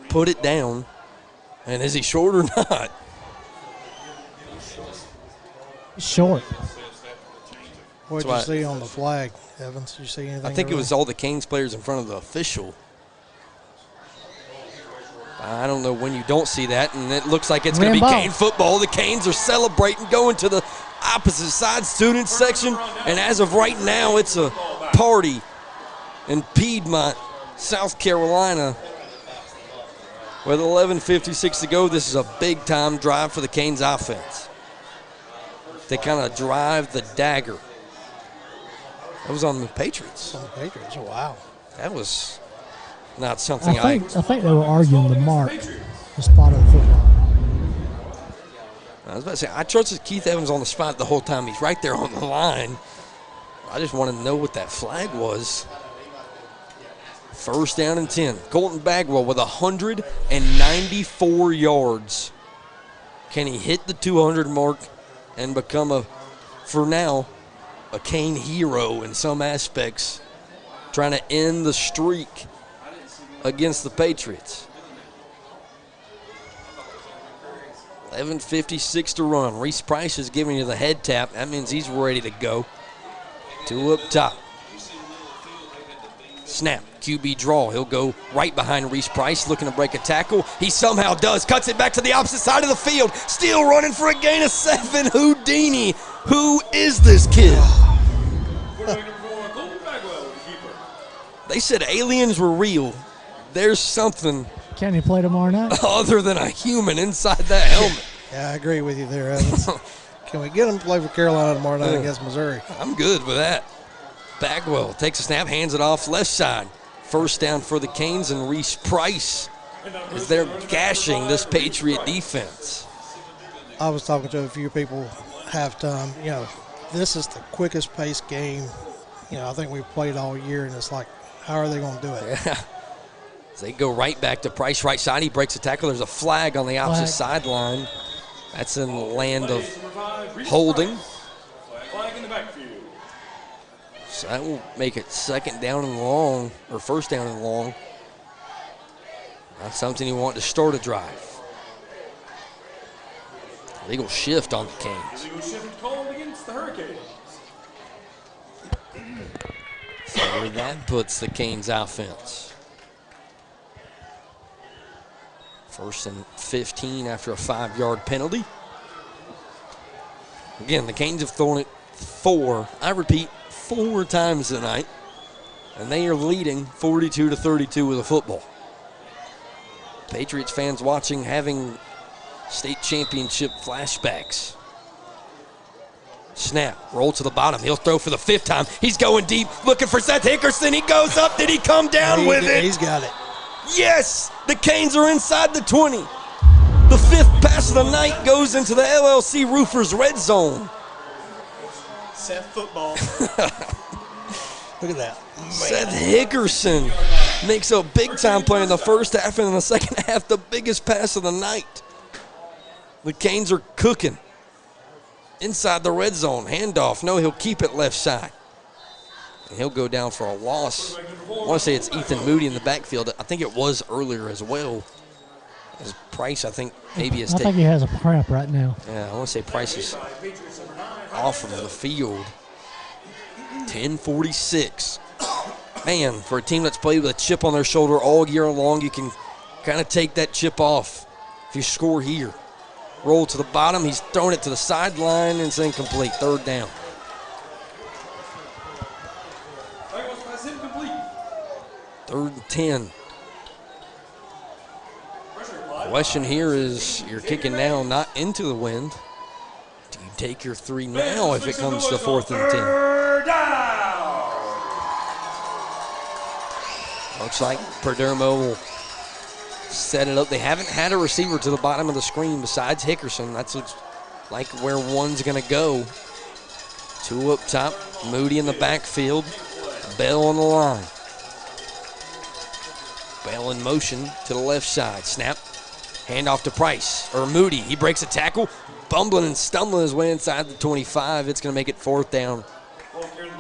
Put it down. And is he short or not? Short. What did you see on the flag, Evans? Did you see anything? I think it was all the Canes players in front of the official. I don't know when you don't see that, and it looks like it's going to be Cane football. The Canes are celebrating, going to the opposite side student section, and as of right now, it's a party in Piedmont, South Carolina. With 11:56 to go, this is a big-time drive for the Canes offense. They kind of drive the dagger. That was on the Patriots. On the Patriots, wow. That was not something I think they were arguing the mark, the spot of the football. I was about to say, I trusted Keith Evans on the spot the whole time. He's right there on the line. I just wanted to know what that flag was. First down and 10. Colton Bagwell with 194 yards. Can he hit the 200 mark and become, for now, a Cane hero in some aspects, trying to end the streak against the Patriots? 11:56 to run. Reese Price is giving you the head tap. That means he's ready to go. Two up top. Snap, QB draw. He'll go right behind Reese Price, looking to break a tackle. He somehow does. Cuts it back to the opposite side of the field. Still running for a gain of 7. Houdini. Who is this kid? They said aliens were real. There's something Can he play tomorrow night? other than a human inside that helmet. Yeah, I agree with you there, Evans. Can we get him to play for Carolina tomorrow night against Missouri? I'm good with that. Bagwell takes a snap, hands it off left side. First down for the Canes, and Reese Price as they're gashing this Patriot defense. I was talking to a few people halftime. This is the quickest paced game, I think we've played all year, and it's like, how are they going to do it? Yeah. As they go right back to Price, right side. He breaks a tackle. There's a flag on the opposite sideline. That's in the land of holding. Flag in the backfield. So that will make it second down and long, or first down and long. That's something you want to start a drive. Legal shift on the Canes. Illegal shift called against the Hurricanes. So where that puts the Canes offense. First and 15 after a 5-yard penalty. Again, the Canes have thrown it 4 times tonight, and they are leading 42-32 with a football. Patriots fans watching having state championship flashbacks. Snap, roll to the bottom. He'll throw for the 5th time. He's going deep, looking for Seth Hickerson. He goes up. Did he come down with it? He's got it. Yes, the Canes are inside the 20. The 5th pass of the night goes into the LLC Roofers red zone. Seth Football. Look at that. Man. Seth Hickerson makes a big-time play in the first half, and in the second half, the biggest pass of the night. The Canes are cooking. Inside the red zone, handoff. No, he'll keep it left side. And he'll go down for a loss. I want to say it's Ethan Moody in the backfield. I think it was earlier as well. As Price, I think, maybe is I think he has a cramp right now. Yeah, I want to say Price is off of the field. 10:46. Man, for a team that's played with a chip on their shoulder all year long, you can kind of take that chip off if you score here. Roll to the bottom. He's thrown it to the sideline, and it's incomplete. 3rd down. Third and 10. Question here is, you're kicking now not into the wind. Do you take your 3 now if it comes to 4th and 10? Looks like Perdermo will set it up. They haven't had a receiver to the bottom of the screen besides Hickerson. That's like where one's going to go. 2 up top, Moody in the backfield, Bell on the line. Bell in motion to the left side. Snap. Hand off to Price, or Moody. He breaks a tackle, bumbling and stumbling his way inside the 25. It's going to make it 4th down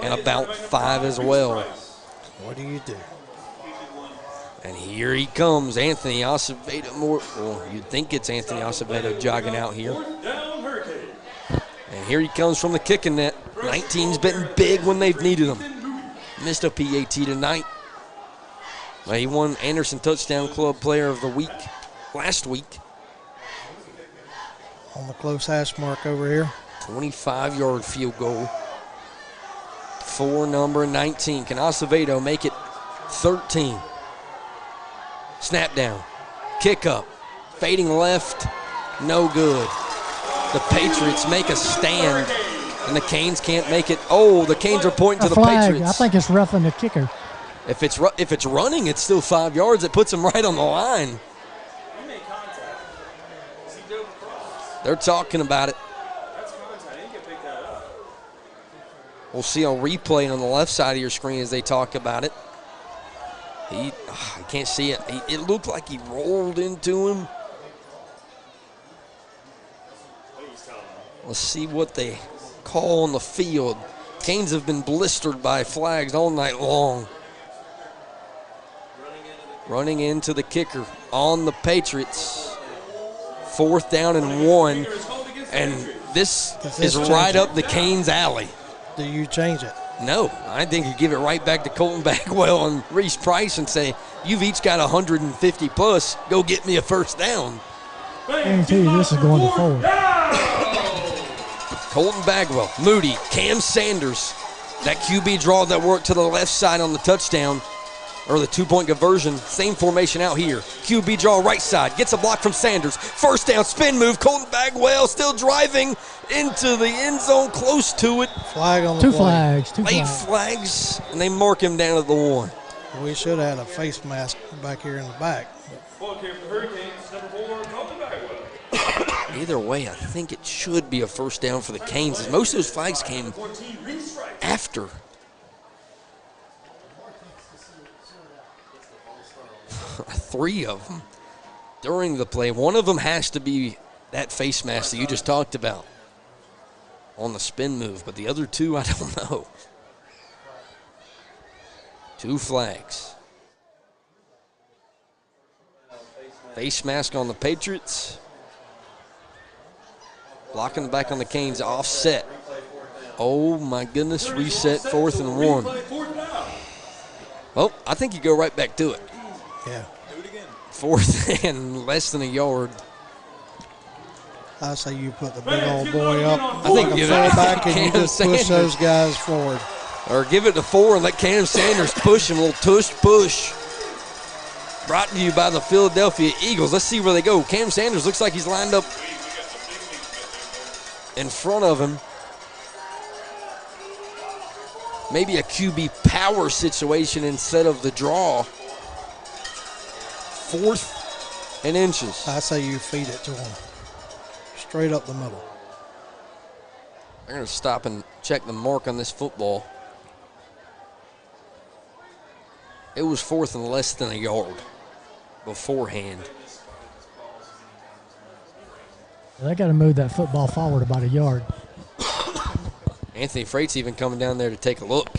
and about 5 as well. What do you do? And here he comes, Anthony Acevedo. Well, you'd think it's Anthony Acevedo jogging out here. And here he comes from the kicking net. 19's been big when they've needed him. Missed a PAT tonight. Well, he won Anderson Touchdown Club Player of the Week last week. On the close hash mark over here. 25-yard field goal for number 19. Can Acevedo make it 13? Snap down. Kick up. Fading left. No good. The Patriots make a stand, and the Canes can't make it. Oh, the Canes are pointing to the flag. Patriots. I think it's roughing the kicker. If it's running, it's still 5 yards. It puts him right on the line. They're talking about it. We'll see on replay on the left side of your screen as they talk about it. I can't see it. It looked like he rolled into him. Let's see what they call on the field. Canes have been blistered by flags all night long. Running into the kicker on the Patriots. 4th down and 1. And this is right up the Canes alley. Do you change it? No, I think you give it right back to Colton Bagwell and Reese Price and say, you've each got 150 plus, go get me a 1st down. I guarantee you this is going to 4. Colton Bagwell, Moody, Cam Sanders. That QB draw that worked to the left side on the touchdown, or the 2-point conversion. Same formation out here. QB draw right side, gets a block from Sanders. 1st down, spin move. Colton Bagwell still driving into the end zone, close to it. Flag on the Two play. flags. Late flags, and they mark him down at the 1. We should have had a face mask back here in the back. Either way, I think it should be a 1st down for the Canes, as most of those flags came after. Three of them during the play. One of them has to be that face mask that you just talked about on the spin move, but the other 2, I don't know. 2 flags. Face mask on the Patriots. Blocking the back on the Canes, offset. Oh my goodness, reset, 4th and 1. Well, I think you go right back to it. Yeah. 4th and less than a yard. I say you put the big old boy up. I think like give a it fullback to and you Cam just push Sanders. those guys forward. Or give it to 4 and let Cam Sanders push him. A little tush push. Brought to you by the Philadelphia Eagles. Let's see where they go. Cam Sanders looks like he's lined up in front of him. Maybe a QB power situation instead of the draw. 4th and inches. I say you feed it to him. Straight up the middle. I'm going to stop and check the mark on this football. It was 4th and less than a yard beforehand. They got to move that football forward about a yard. Anthony Freight's even coming down there to take a look.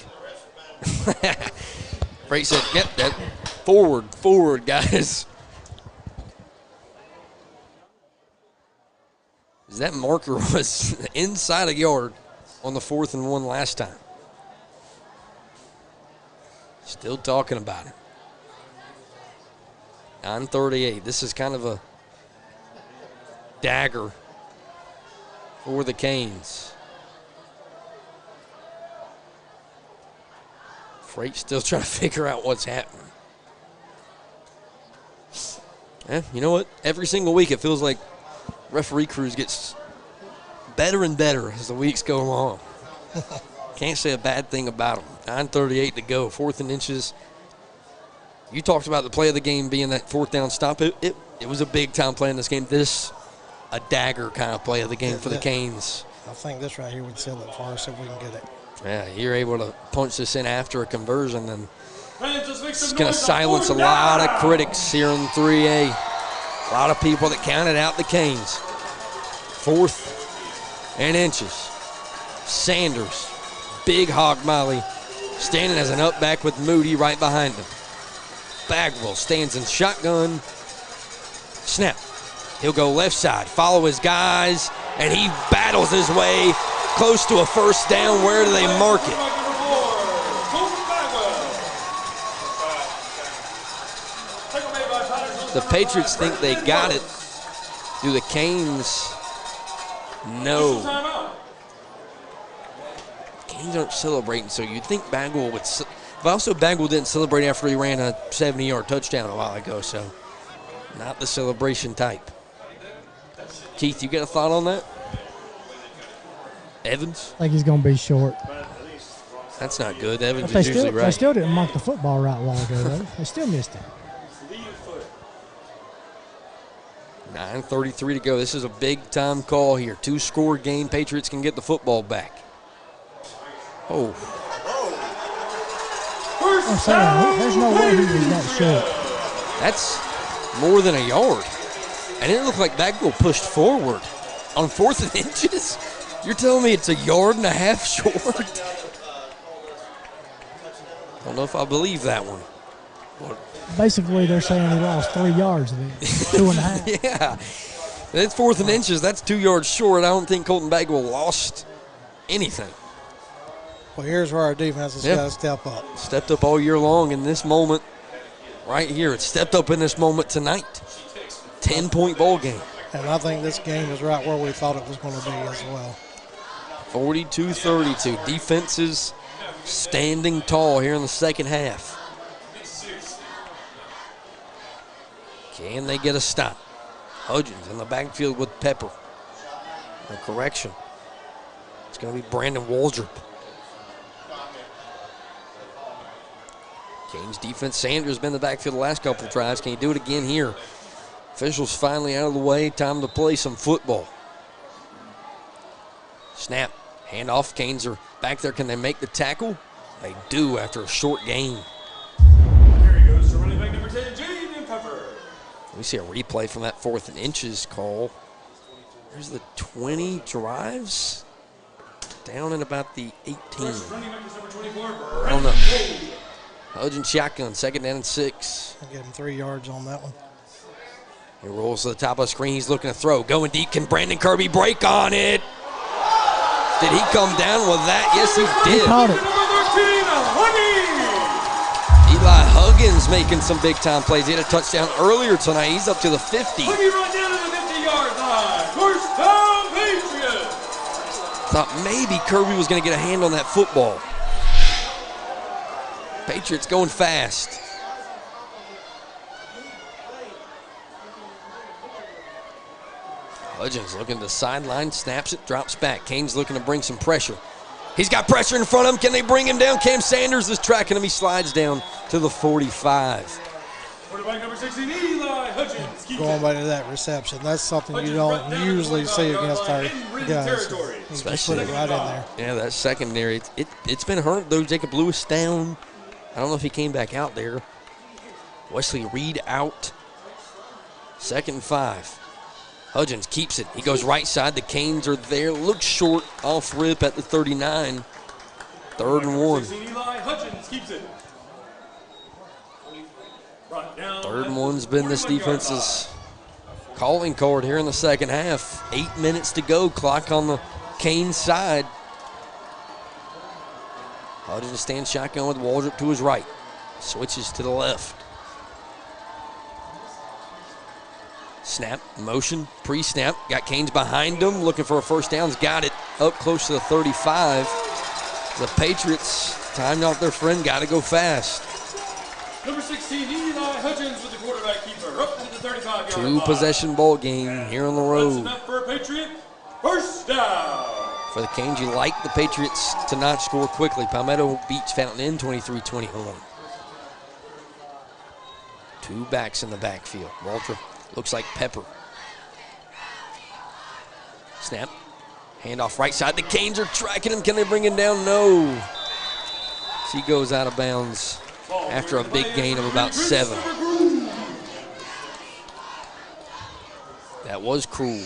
Freight said, yep, that forward, guys. That marker was inside a yard on the 4th and 1 last time. Still talking about it. 9:38. This is kind of a dagger for the Canes. Freight still trying to figure out what's happening. Yeah, you know what? Every single week it feels like referee crews gets better and better as the weeks go along. Can't say a bad thing about them. 9:38 to go, 4th and inches. You talked about the play of the game being that 4th down stop. It was a big-time play in this game. This, a dagger kind of play of the game for the Canes. I think this right here would seal it for us if we can get it. Yeah, you're able to punch this in after a conversion, and It's going to silence a lot of critics here in 3A. A lot of people that counted out the Canes. 4th and inches. Sanders, big hog molly, standing as an up back with Moody right behind him. Bagwell stands in shotgun. Snap. He'll go left side, follow his guys, and he battles his way close to a first down. Where do they mark it? The Patriots think they got it. Do the Canes? No. Canes aren't celebrating, so you'd think Bagwell would. But also Bagwell didn't celebrate after he ran a 70-yard touchdown a while ago, so not the celebration type. Keith, you got a thought on that? Evans? I think he's going to be short. That's not good. Evans is usually right. They still didn't mark the football right a while ago, though. They still missed it. 9:33 to go. This is a big-time call here. 2-score game. Patriots can get the football back. Oh. I'm saying, there's no way he was that short. That's more than a yard. And it looked like Bagwell pushed forward on 4th and inches. You're telling me it's a yard and a half short? Don't know if I believe that one. Basically, they're saying he lost 3 yards then. 2.5. Yeah. It's 4th and inches. That's 2 yards short. I don't think Colton Bagwell lost anything. Well, here's where our defense has got to step up. Stepped up all year long in this moment right here. It stepped up in this moment tonight. 10-point ball game. And I think this game is right where we thought it was going to be as well. 42-32. Defenses standing tall here in the second half. Can they get a stop? Hudgens in the backfield with Pepper. A correction. It's going to be Brandon Waldrop. Canes defense. Sanders been in the backfield the last couple of drives. Can he do it again here? Officials finally out of the way. Time to play some football. Snap. Handoff. Canes are back there. Can they make the tackle? They do after a short gain. Here he goes to running back number 10, Jaden Pepper. We see a replay from that 4th and inches call. There's the 20 drives. Down in about the 18. I don't know. Hudgens shotgun, 2nd down and 6. I'll give him 3 yards on that one. He rolls to the top of the screen. He's looking to throw. Going deep. Can Brandon Kirby break on it? Did he come down with that? Yes, he did. He caught it. Eli Huggins making some big-time plays. He had a touchdown earlier tonight. He's up to the 50. Right down to the 50-yard line. First down, Patriots. Thought maybe Kirby was going to get a hand on that football. Patriots going fast. Hudgens looking to sideline, snaps it, drops back. Canes looking to bring some pressure. He's got pressure in front of him. Can they bring him down? Cam Sanders is tracking him. He slides down to the 45. Quarterback number 16, Eli Hudgens. Going back to that reception, that's something you don't usually see against our guys. Especially put it right in there. Yeah, that secondary. It's been hurt, though. Jacob Lewis down. I don't know if he came back out there. Wesley Reed out. 2nd and 5. Hudgens keeps it. He goes right side. The Canes are there. Looks short off rip at the 39. 3rd and 1. Eli Hudgens keeps it. 3rd and 1's been this defense's calling card here in the second half. 8 minutes to go. Clock on the Canes side. Hudgens stands shotgun with Waldrop to his right. Switches to the left. Snap, motion, pre-snap. Got Canes behind him, looking for a first down. Got it up close to the 35. The Patriots, timed out their friend, got to go fast. Number 16, Eli Hudgens with the quarterback keeper, up to the 35-yard line. 2-possession ball game here on the road. That's enough for a Patriot. First down. For the Canes, you like the Patriots to not score quickly. Palmetto beats Fountain Inn 23-21. 2 backs in the backfield. Walter looks like Pepper. Snap. Handoff right side. The Canes are tracking him. Can they bring him down? No. He goes out of bounds after a big gain of about 7. That was cruel.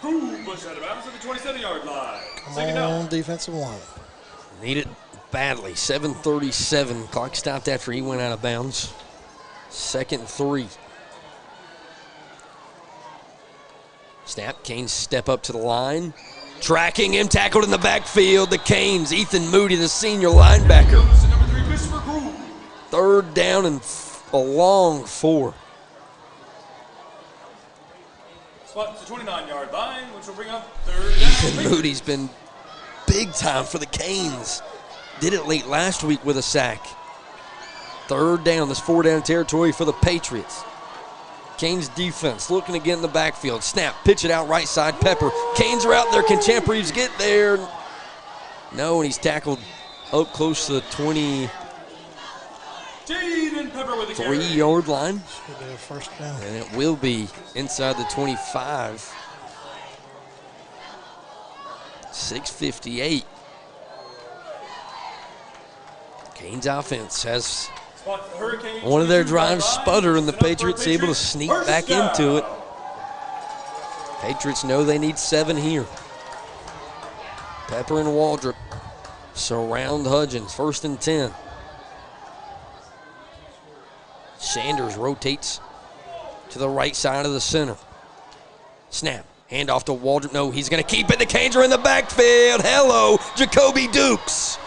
Push out of bounds at the 27-yard line. Come on, defensive line. Need it badly. 7:37. Clock stopped after he went out of bounds. 2nd and 3. Snap. Canes step up to the line. Tracking him, tackled in the backfield. The Canes, Ethan Moody, the senior linebacker. 3rd down and a long 4. Spot to the 29-yard line, which will bring up 3rd down. Ethan Moody's been big time for the Canes. Did it late last week with a sack. 3rd down, this 4-down territory for the Patriots. Canes defense looking to get in the backfield. Snap, pitch it out right side, Pepper. Canes are out there. Can Champ Reeves get there? No, and he's tackled up close to the 23-yard line. Should be a 1st down. And it will be inside the 25. 6:58. Canes offense has one of their drives sputter, and the Patriots able to sneak back into it. Patriots know they need 7 here. Pepper and Waldrop surround Hudgens. 1st and 10. Sanders rotates to the right side of the center. Snap. Hand off to Waldrop. No, he's going to keep it. The Canes are in the backfield. Hello, Jacoby Dukes.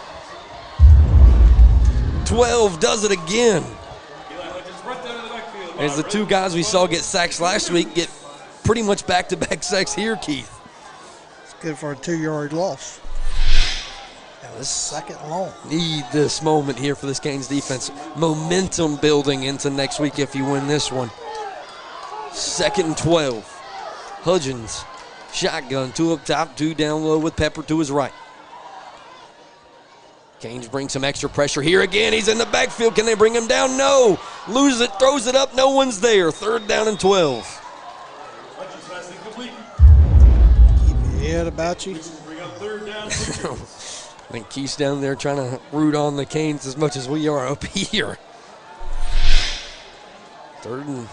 12 does it again. As the 2 guys we saw get sacks last week get pretty much back-to-back sacks here, Keith. It's good for a 2-yard loss. And a 2nd long. Need this moment here for this Canes defense. Momentum building into next week if you win this one. 2nd and 12. Hudgens, shotgun, 2 up top, 2 down low with Pepper to his right. Canes bring some extra pressure here again. He's in the backfield. Can they bring him down? No. Loses it, throws it up. No one's there. 3rd down and 12. Keep your head about you. I think Keith's down there trying to root on the Canes as much as we are up here. 3rd and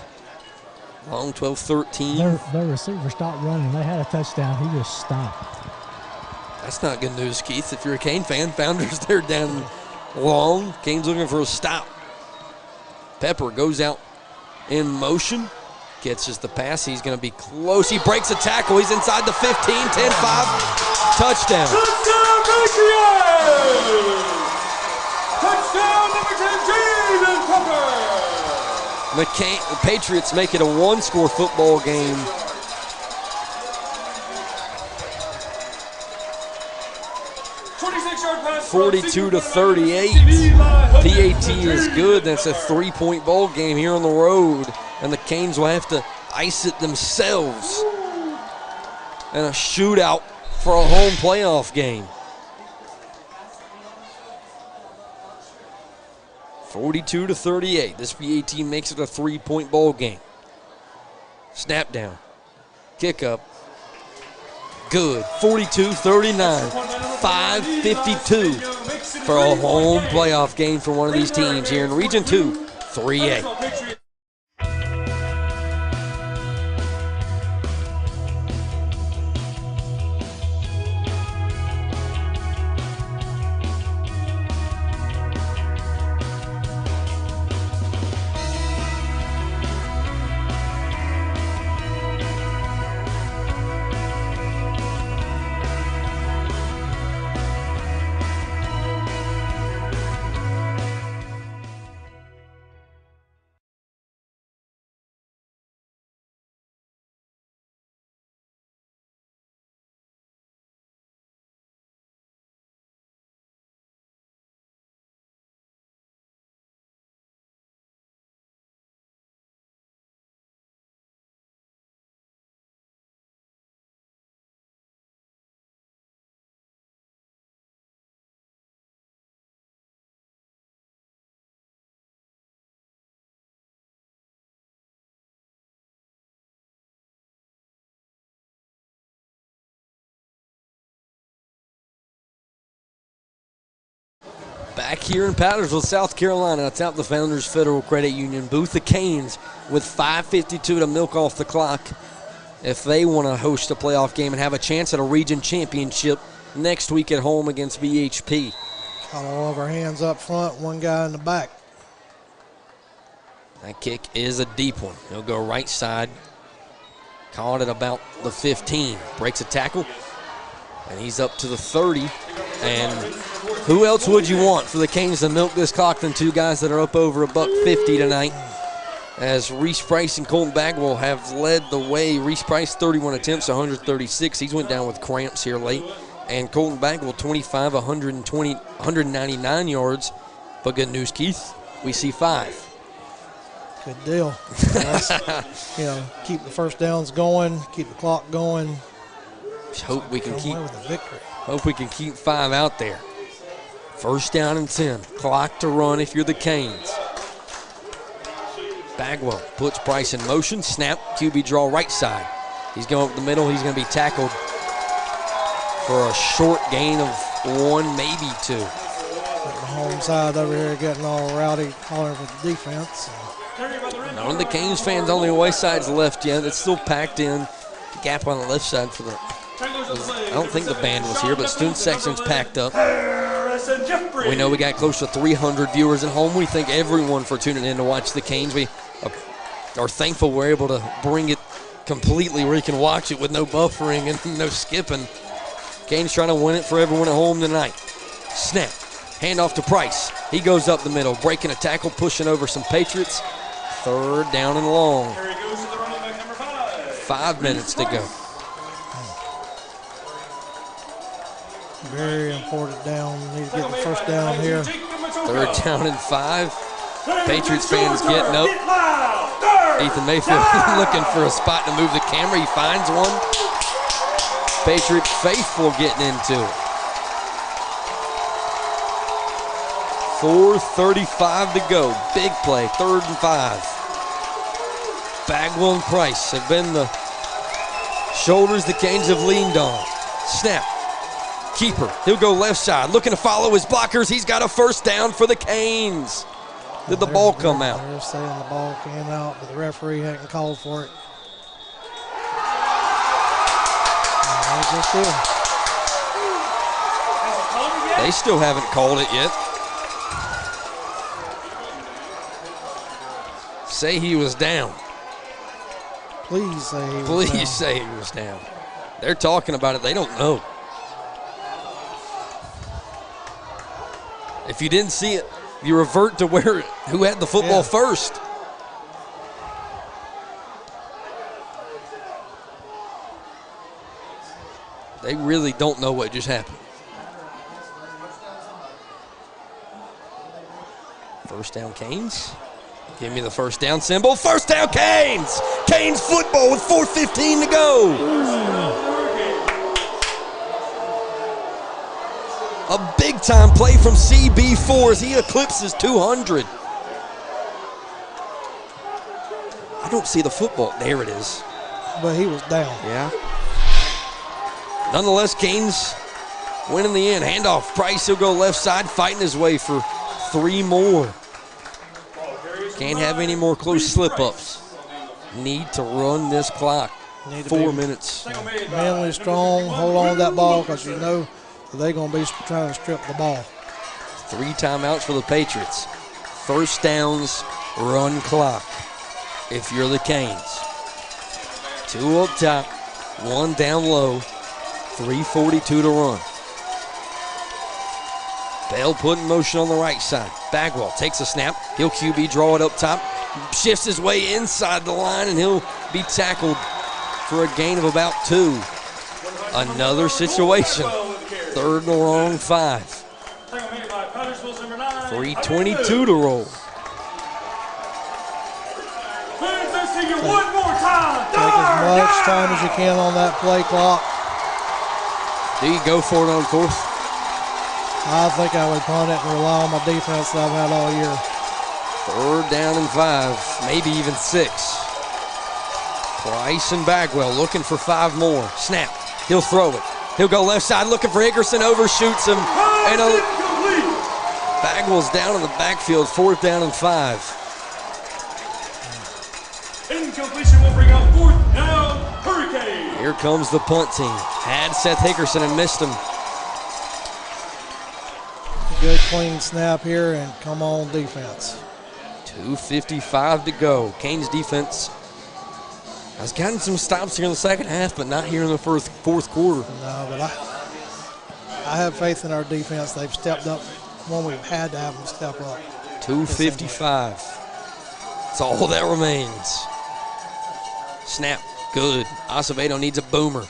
long, 12-13. Their receiver stopped running. They had a touchdown. He just stopped. That's not good news, Keith. If you're a Cane fan, Founders they're down long. Canes looking for a stop. Pepper goes out in motion. Catches the pass. He's going to be close. He breaks a tackle. He's inside the 15, 10-5. Touchdown. Touchdown, Patriots! Touchdown, number 10, Jaden Pepper! The Patriots make it a 1-score football game. 42-38. PAT is good. That's a 3-point ball game here on the road, and the Canes will have to ice it themselves. And a shootout for a home playoff game. 42-38. This PAT makes it a 3-point ball game. Snap down. Kick up. Good. 42-39. 5:52 for a home playoff game for one of these teams here in Region 2, 3A. Back here in Powdersville, South Carolina, atop the Founders Federal Credit Union booth, the Canes with 5:52 to milk off the clock if they want to host a playoff game and have a chance at a region championship next week at home against BHP. Got all of our hands up front, one guy in the back. That kick is a deep one. He'll go right side. Caught at about the 15. Breaks a tackle. And he's up to the 30. And who else would you want for the Canes to milk this clock than two guys that are up over $1.50 tonight? As Reese Price and Colton Bagwell have led the way. Reese Price, 31 attempts, 136. He's went down with cramps here late. And Colton Bagwell, 25, 199 yards. But good news, Keith, we see 5. Good deal. Keep the first downs going, keep the clock going. Just hope we can keep with a victory. Hope we can keep 5 out there. First down and 10. Clock to run if you're the Canes. Bagwell puts Price in motion. Snap, QB draw right side. He's going up the middle. He's going to be tackled for a short gain of 1, maybe 2. The home side over here getting all rowdy, hollering for the defense. None of the Canes fans on the away side's left yet. It's still packed in. Gap on the left side for the. I don't think the band was here, but student section's packed up. We know we got close to 300 viewers at home. We thank everyone for tuning in to watch the Canes. We are thankful we're able to bring it completely where you can watch it with no buffering and no skipping. Canes trying to win it for everyone at home tonight. Snap. Handoff to Price. He goes up the middle, breaking a tackle, pushing over some Patriots. 3rd down and long. 5 minutes to go. Very important down. Need to get the first down here. 3rd down and 5. Patriots fans getting up. Ethan Mayfield looking for a spot to move the camera. He finds one. Patriot faithful getting into it. 4:35 to go. Big play, 3rd and 5. Bagwell and Price have been the shoulders the Canes have leaned on. Snap. Keeper. He'll go left side. Looking to follow his blockers. He's got a first down for the Canes. Did the ball come out? They're saying the ball came out, but the referee hadn't called for it. They still haven't called it yet. Say he was down. Please say he was down. Please say he was down. They're talking about it. They don't know. If you didn't see it, you revert to who had the football first. They really don't know what just happened. First down, Canes. Give me the first down symbol. First down, Canes! Canes football with 4:15 to go. A big-time play from CB4 as he eclipses 200. I don't see the football. There it is. But he was down. Yeah. Nonetheless, Canes win in the end. Handoff. Price, he'll go left side, fighting his way for 3 more. Can't have any more close slip-ups. Need to run this clock. 4 minutes. Mentally strong, hold on to that ball because you know they're going to be trying to strip the ball. 3 timeouts for the Patriots. First downs, run clock. If you're the Canes. 2 up top, 1 down low, 3:42 to run. Bell put in motion on the right side. Bagwell takes a snap. He'll QB draw it up top. Shifts his way inside the line, and he'll be tackled for a gain of about 2. Another situation. 3rd and long, 5. 3:22 to roll. One more time. Take as much time as you can on that play clock. Do you go for it on 4th? I think I would punt it and rely on my defense that I've had all year. 3rd down and 5, maybe even 6. Price and Bagwell looking for 5 more. Snap. He'll throw it. He'll go left side looking for Hickerson, overshoots him. And Bagwell's down in the backfield, 4th down and 5. Incompletion will bring up 4th down, Hurricane. Here comes the punt team. Had Seth Hickerson and missed him. Good clean snap here, and come on defense. 2:55 to go. Canes defense has gotten some stops here in the second half, but not here in the fourth quarter. No, but I have faith in our defense. They've stepped up when we've had to have them step up. 2:55. That's all that remains. Snap, good. Acevedo needs a boomer.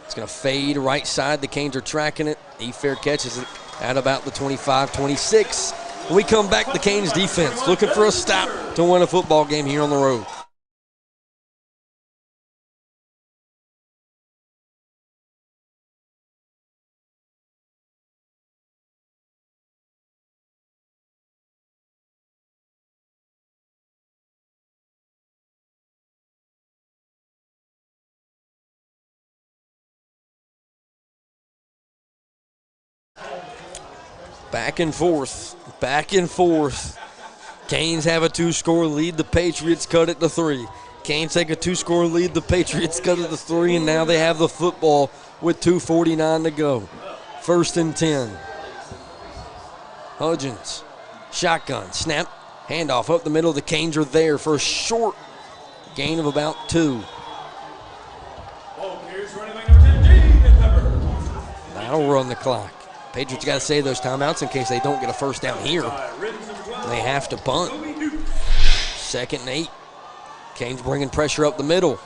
It's going to fade right side. The Canes are tracking it. Fair catches it at about the 25-26. When we come back, the Canes defense looking for a stop to win a football game here on the road. Back and forth, back and forth. Canes have a 2-score lead. The Patriots cut it to 3. Canes take a 2-score lead. The Patriots cut it to 3, and now they have the football with 2:49 to go. 1st and 10. Hudgens, shotgun, snap, handoff up the middle. The Canes are there for a short gain of about 2. That'll run the clock. Patriots got to save those timeouts in case they don't get a 1st down here. They have to punt. 2nd and 8. Canes bringing pressure up the middle.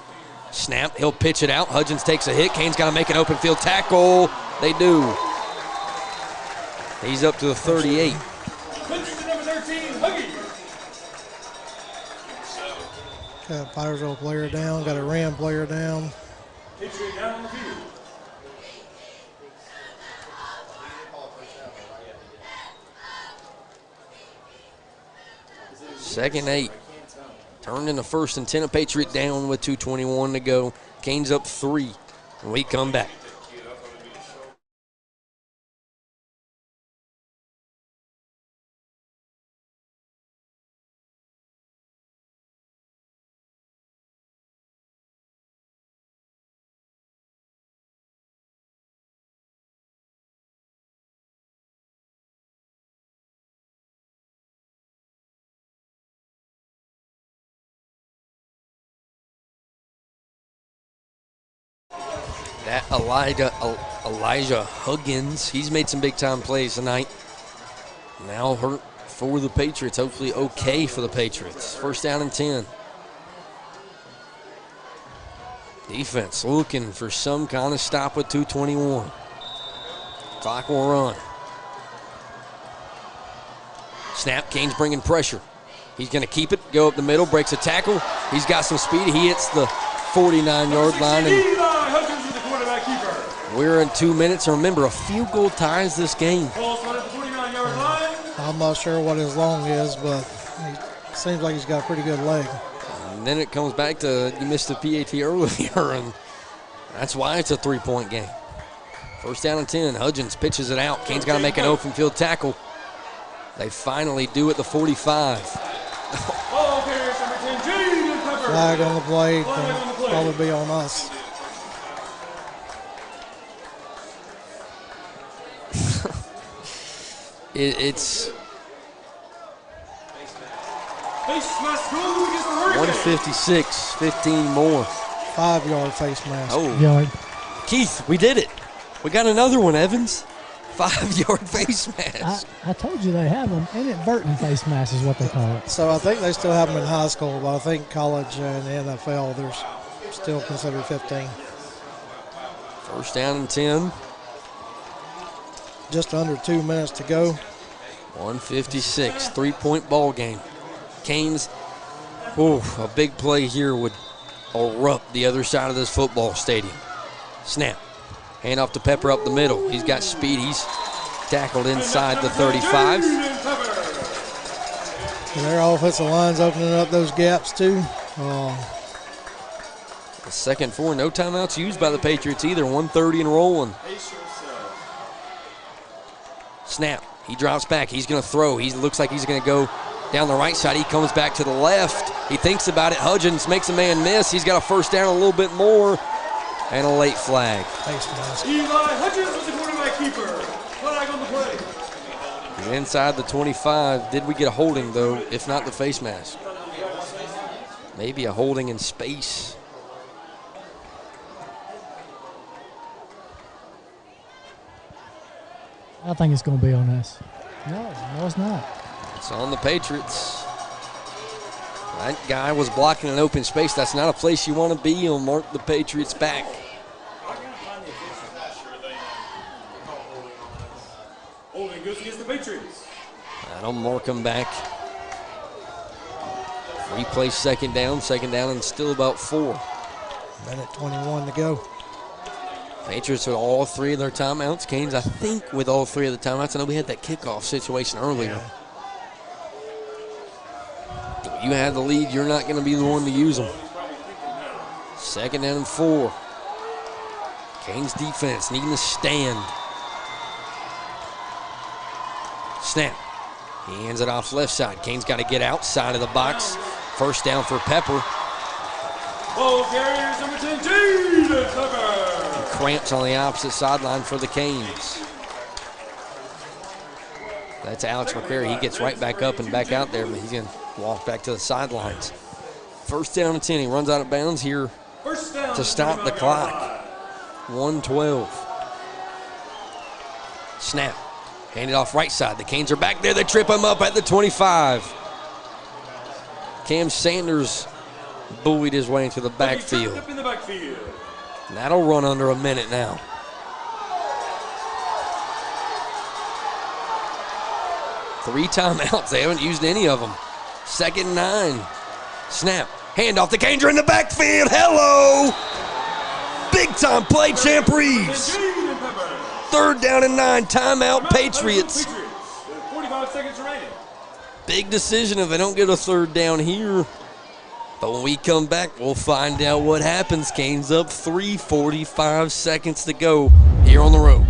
Snap, he'll pitch it out. Hudgens takes a hit. Canes got to make an open field tackle. They do. He's up to the 38. Got a Powdersville player down, got a Wren player down. Down the field. 2nd and 8. Turned into 1st and 10. A Patriot down with 2:21 to go. Canes up 3 when we come back. That Elijah Huggins, he's made some big-time plays tonight. Now hurt for the Patriots. Hopefully okay for the Patriots. 1st down and 10. Defense looking for some kind of stop with 2:21. Clock will run. Snap, Canes bringing pressure. He's going to keep it, go up the middle, breaks a tackle. He's got some speed. He hits the 49-yard line. And we're in 2 minutes. And remember, a field goal ties this game. I'm not sure what his long is, but he seems like he's got a pretty good leg. And then it comes back to you missed the PAT earlier, and that's why it's a 3-point game. 1st down and 10. Hudgens pitches it out. Canes got to make an open field tackle. They finally do at the 45. Flag on the play. Probably be on us. It's 156, 15 more. 5-yard face mask. Oh, Yard. Keith, we did it. We got another one, Evans. 5-yard face mask. I told you they have them. Inadvertent face mask is what they call it. So I think they still have them in high school, but I think college and NFL, they're still considered 15. 1st down and 10. Just under 2 minutes to go. 156, 3-point ball game. Canes, a big play here would erupt the other side of this football stadium. Snap, hand off to Pepper up the middle. He's got speed. He's tackled inside the 35. And their offensive line's opening up those gaps too. The 2nd 4, no timeouts used by the Patriots either. 1:30 and rolling. Snap. He drops back. He's going to throw. He looks like he's going to go down the right side. He comes back to the left. He thinks about it. Hudgens makes a man miss. He's got a first down, a little bit more, and a late flag. Eli Hudgens was the quarterback keeper. Flag on the play. He's inside the 25. Did we get a holding, though? If not, the face mask. Maybe a holding in space. I think it's going to be on us. No, it's not. It's on the Patriots. That guy was blocking an open space. That's not a place you want to be. He'll mark the Patriots back. Holding goes against the Patriots. That'll mark him back. Replay second down and still about 4. Minute 21 to go. Patriots with all 3 of their timeouts. Canes, I think, with all 3 of the timeouts. I know we had that kickoff situation earlier. If you had the lead, you're not going to be the one to use them. Second down and 4. Canes defense needing to stand. Snap. He hands it off left side. Canes got to get outside of the box. First down for Pepper. Ball carriers number 10, Jaden Pepper. Cramps on the opposite sideline for the Canes. That's Alex McCrary. He gets right back up and back out there, but he's going to walk back to the sidelines. First down and 10. He runs out of bounds here to stop the clock. 1:12. Snap. Handed off right side. The Canes are back there. They trip him up at the 25. Cam Sanders buoyed his way into the backfield. That'll run under a minute now. Three timeouts. They haven't used any of them. Second and 9. Snap. Handoff. The Canes are in the backfield. Hello. Big time play, Champ Reeves. Third down and 9. Timeout, Patriots. 45 seconds remaining. Big decision if they don't get a third down here. But when we come back, we'll find out what happens. Canes up 3:45 seconds to go here on the road.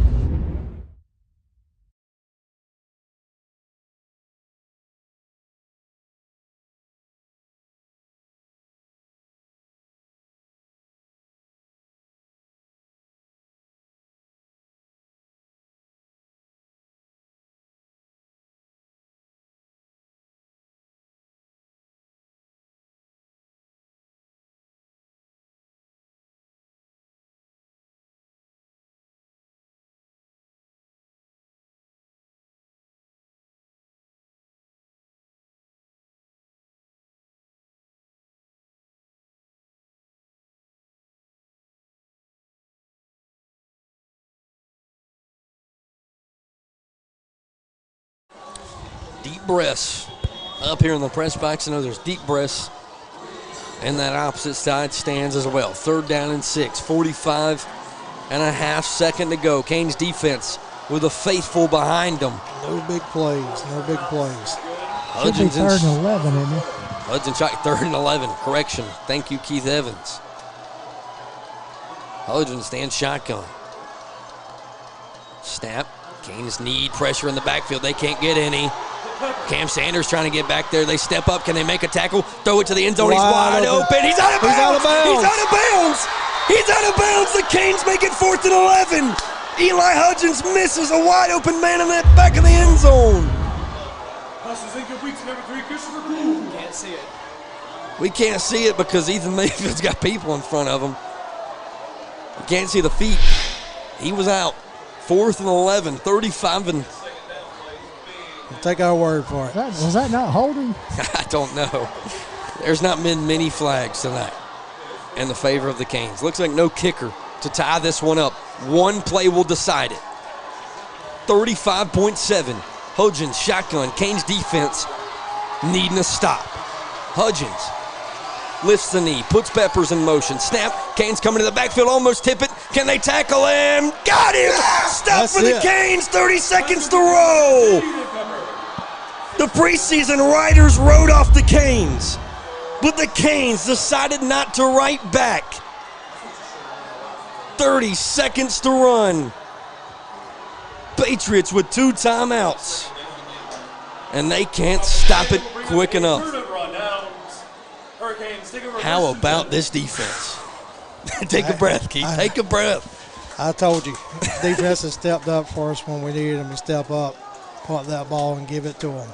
Deep breaths up here in the press box. I know there's deep breaths in that opposite side stands as well. Third down and 6, 45 and a half second to go. Canes defense with a faithful behind them. No big plays, no big plays. Should be third and 11, isn't it? Hudgens shot third and 11. Correction. Thank you, Keith Evans. Hudgens stands shotgun. Snap. Canes need pressure in the backfield. They can't get any. Cam Sanders trying to get back there. They step up. Can they make a tackle? Throw it to the end zone. He's wide open. He's out of bounds. He's out of bounds. He's out of bounds. The Canes make it 4th and 11. Eli Hudgens misses a wide open man in that back of the end zone. Can't see it. We can't see it because Ethan Mayfield's got people in front of him. We can't see the feet. He was out. 4th and 11, 35 and... We'll take our word for it. Was that not holding? I don't know. There's not been many flags tonight in the favor of the Canes. Looks like no kicker to tie this one up. One play will decide it. 35.7. Hudgens, shotgun. Canes defense needing a stop. Hudgens lifts the knee, puts Peppers in motion. Snap. Canes coming to the backfield, almost tip it. Can they tackle him? Got him! Stop for the Canes. 30 seconds to roll. The preseason writers wrote off the Canes, but the Canes decided not to write back. 30 seconds to run. Patriots with 2 timeouts. And they can't stop it quick enough. How about this defense? Take a breath, Keith. Take a breath. I told you. Defense has stepped up for us when we needed them to step up, punt that ball, and give it to them.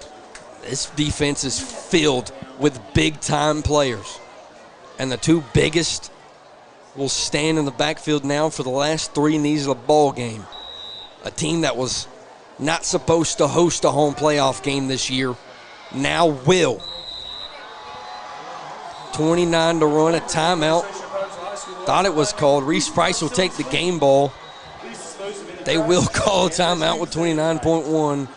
This defense is filled with big-time players. And the 2 biggest will stand in the backfield now for the last 3 knees of the ball game. A team that was not supposed to host a home playoff game this year now will. 29 to run, a timeout. Thought it was called. Reese Price will take the game ball. They will call a timeout with 29.1.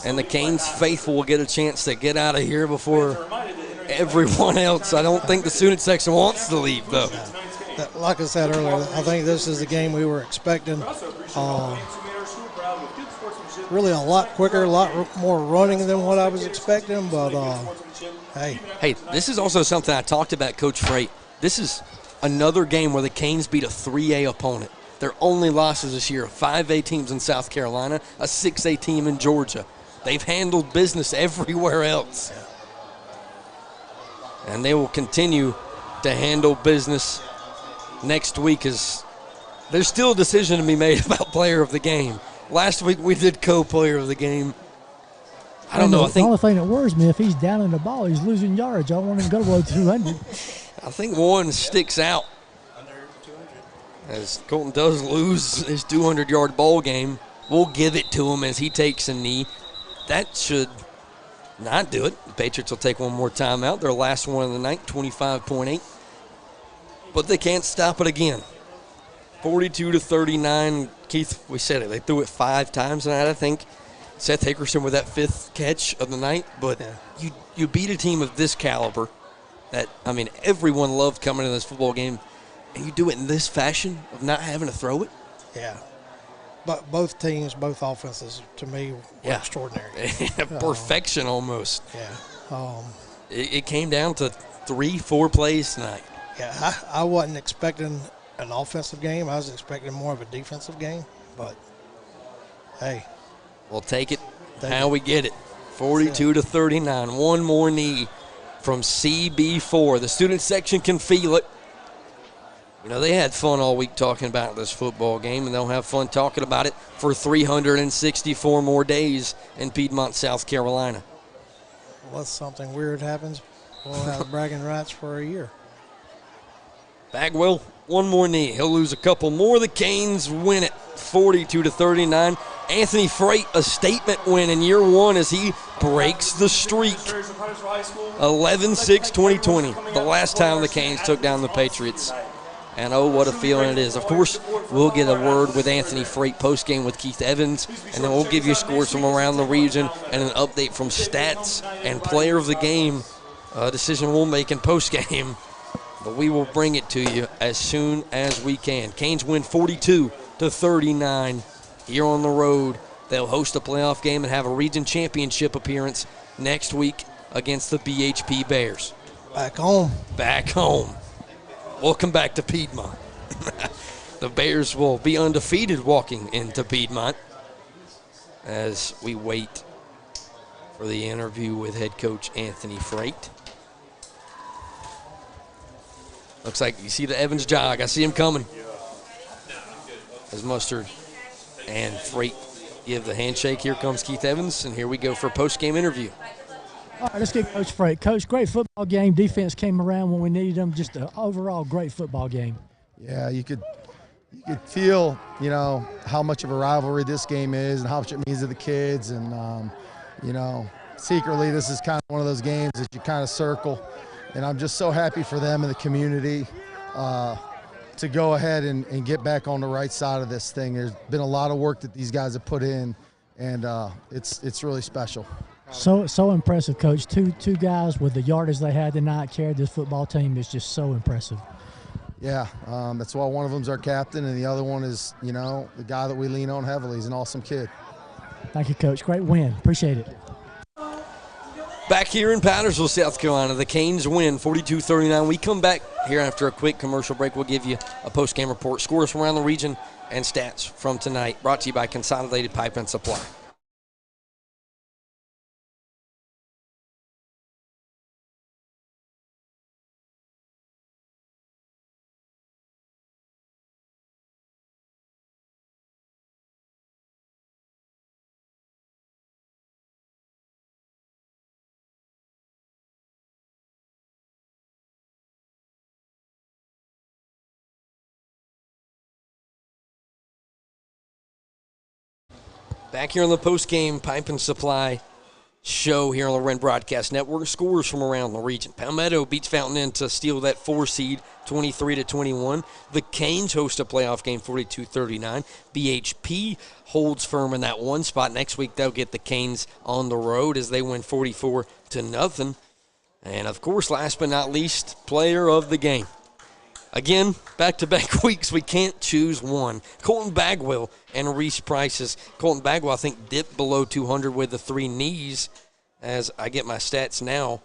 And the Canes faithful will get a chance to get out of here before everyone else. I don't think the student section wants to leave, though. Like I said earlier, I think this is the game we were expecting. Really a lot quicker, a lot more running than what I was expecting, but hey. Hey, this is also something I talked about, Coach Freight. This is another game where the Canes beat a 3A opponent. Their only losses this year are 5A teams in South Carolina, a 6A team in Georgia. They've handled business everywhere else. And they will continue to handle business next week, as there's still a decision to be made about player of the game. Last week we did co-player of the game. I don't know. I think the only thing that worries me, if he's down in the ball, he's losing yards. I don't want him to go below 200. I think one sticks out, as Colton does lose his 200-yard ball game. We'll give it to him as he takes a knee. That should not do it. The Patriots will take one more timeout. Their last one of the night, 25.8. But they can't stop it again. 42-39. Keith, we said it. They threw it 5 times tonight, I think. Seth Hickerson with that 5th catch of the night. But you beat a team of this caliber that, I mean, everyone loved coming to this football game, and you do it in this fashion of not having to throw it? Yeah. But both teams, both offenses, to me, were extraordinary. Perfection almost. Yeah. It came down to 3-4 plays tonight. Yeah, I wasn't expecting an offensive game. I was expecting more of a defensive game. But, hey. We'll take it how we get it. 42-39. One more knee from CB4. The student section can feel it. You know, they had fun all week talking about this football game, and they'll have fun talking about it for 364 more days in Piedmont, South Carolina. Unless something weird happens, we'll have bragging rights for a year. Bagwell, one more knee. He'll lose a couple more. The Canes win it 42-39. Anthony Freight, a statement win in year 1 as he breaks the streak. 11-6-2020, the last time the Canes took down the Patriots. And oh, what a feeling it is. Of course, we'll get a word with Anthony Freight postgame with Keith Evans, and then we'll give you scores from around the region and an update from stats and player of the game, a decision we'll make in postgame. But we will bring it to you as soon as we can. Canes win 42-39 here on the road. They'll host a playoff game and have a region championship appearance next week against the BHP Bears. Back home. Back home. Welcome back to Piedmont. The Bears will be undefeated walking into Piedmont as we wait for the interview with head coach Anthony Freight. Looks like you see the Evans jog. I see him coming. As Mustard and Freight give the handshake. Here comes Keith Evans, and here we go for a post-game interview. All right, let's get Coach Freight. Coach, great football game. Defense came around when we needed them. Just an overall great football game. Yeah, you could feel, you know, how much of a rivalry this game is and how much it means to the kids. And, you know, secretly this is kind of one of those games that you kind of circle. And I'm just so happy for them and the community to go ahead and get back on the right side of this thing. There's been a lot of work that these guys have put in, and it's really special. So impressive, Coach. Two guys with the yardage they had tonight carried this football team. Is just so impressive. Yeah, that's why one of them's our captain, and the other one is, you know, the guy that we lean on heavily. He's an awesome kid. Thank you, Coach. Great win. Appreciate it. Back here in Powdersville, South Carolina, the Canes win 42-39. We come back here after a quick commercial break. We'll give you a post-game report, scores from around the region, and stats from tonight, brought to you by Consolidated Pipe and Supply. Back here on the post-game Pipe and Supply show here on the Wren Broadcast Network. Scores from around the region. Palmetto beats Fountain Inn to steal that 4 seed, 23-21. The Canes host a playoff game, 42-39. BHP holds firm in that 1 spot. Next week they'll get the Canes on the road as they win 44-0. And, of course, last but not least, player of the game. Again, back-to-back weeks, we can't choose one. Colton Bagwell and Reese Price's. Colton Bagwell, I think, dipped below 200 with the 3 knees as I get my stats now.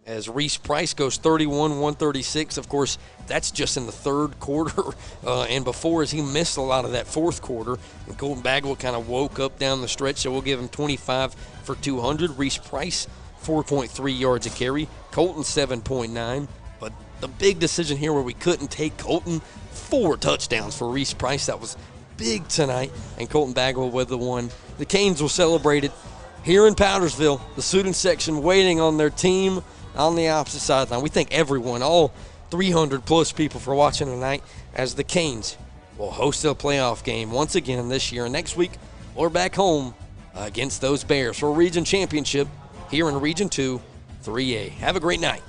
As Reese Price goes 31-136. Of course, that's just in the third quarter. And before, as he missed a lot of that fourth quarter. And Colton Bagwell kind of woke up down the stretch, so we'll give him 25 for 200. Reese Price, 4.3 yards a carry. Colton, 7.9. But the big decision here where we couldn't take Colton, 4 touchdowns for Reese Price. That was big tonight, and Colton Bagwell with the 1. The Canes will celebrate it here in Powdersville. The student section waiting on their team on the opposite sideline. We thank everyone, all 300-plus people for watching tonight as the Canes will host a playoff game once again this year. And next week, we're back home against those Bears for a region championship here in Region 2, 3A. Have a great night.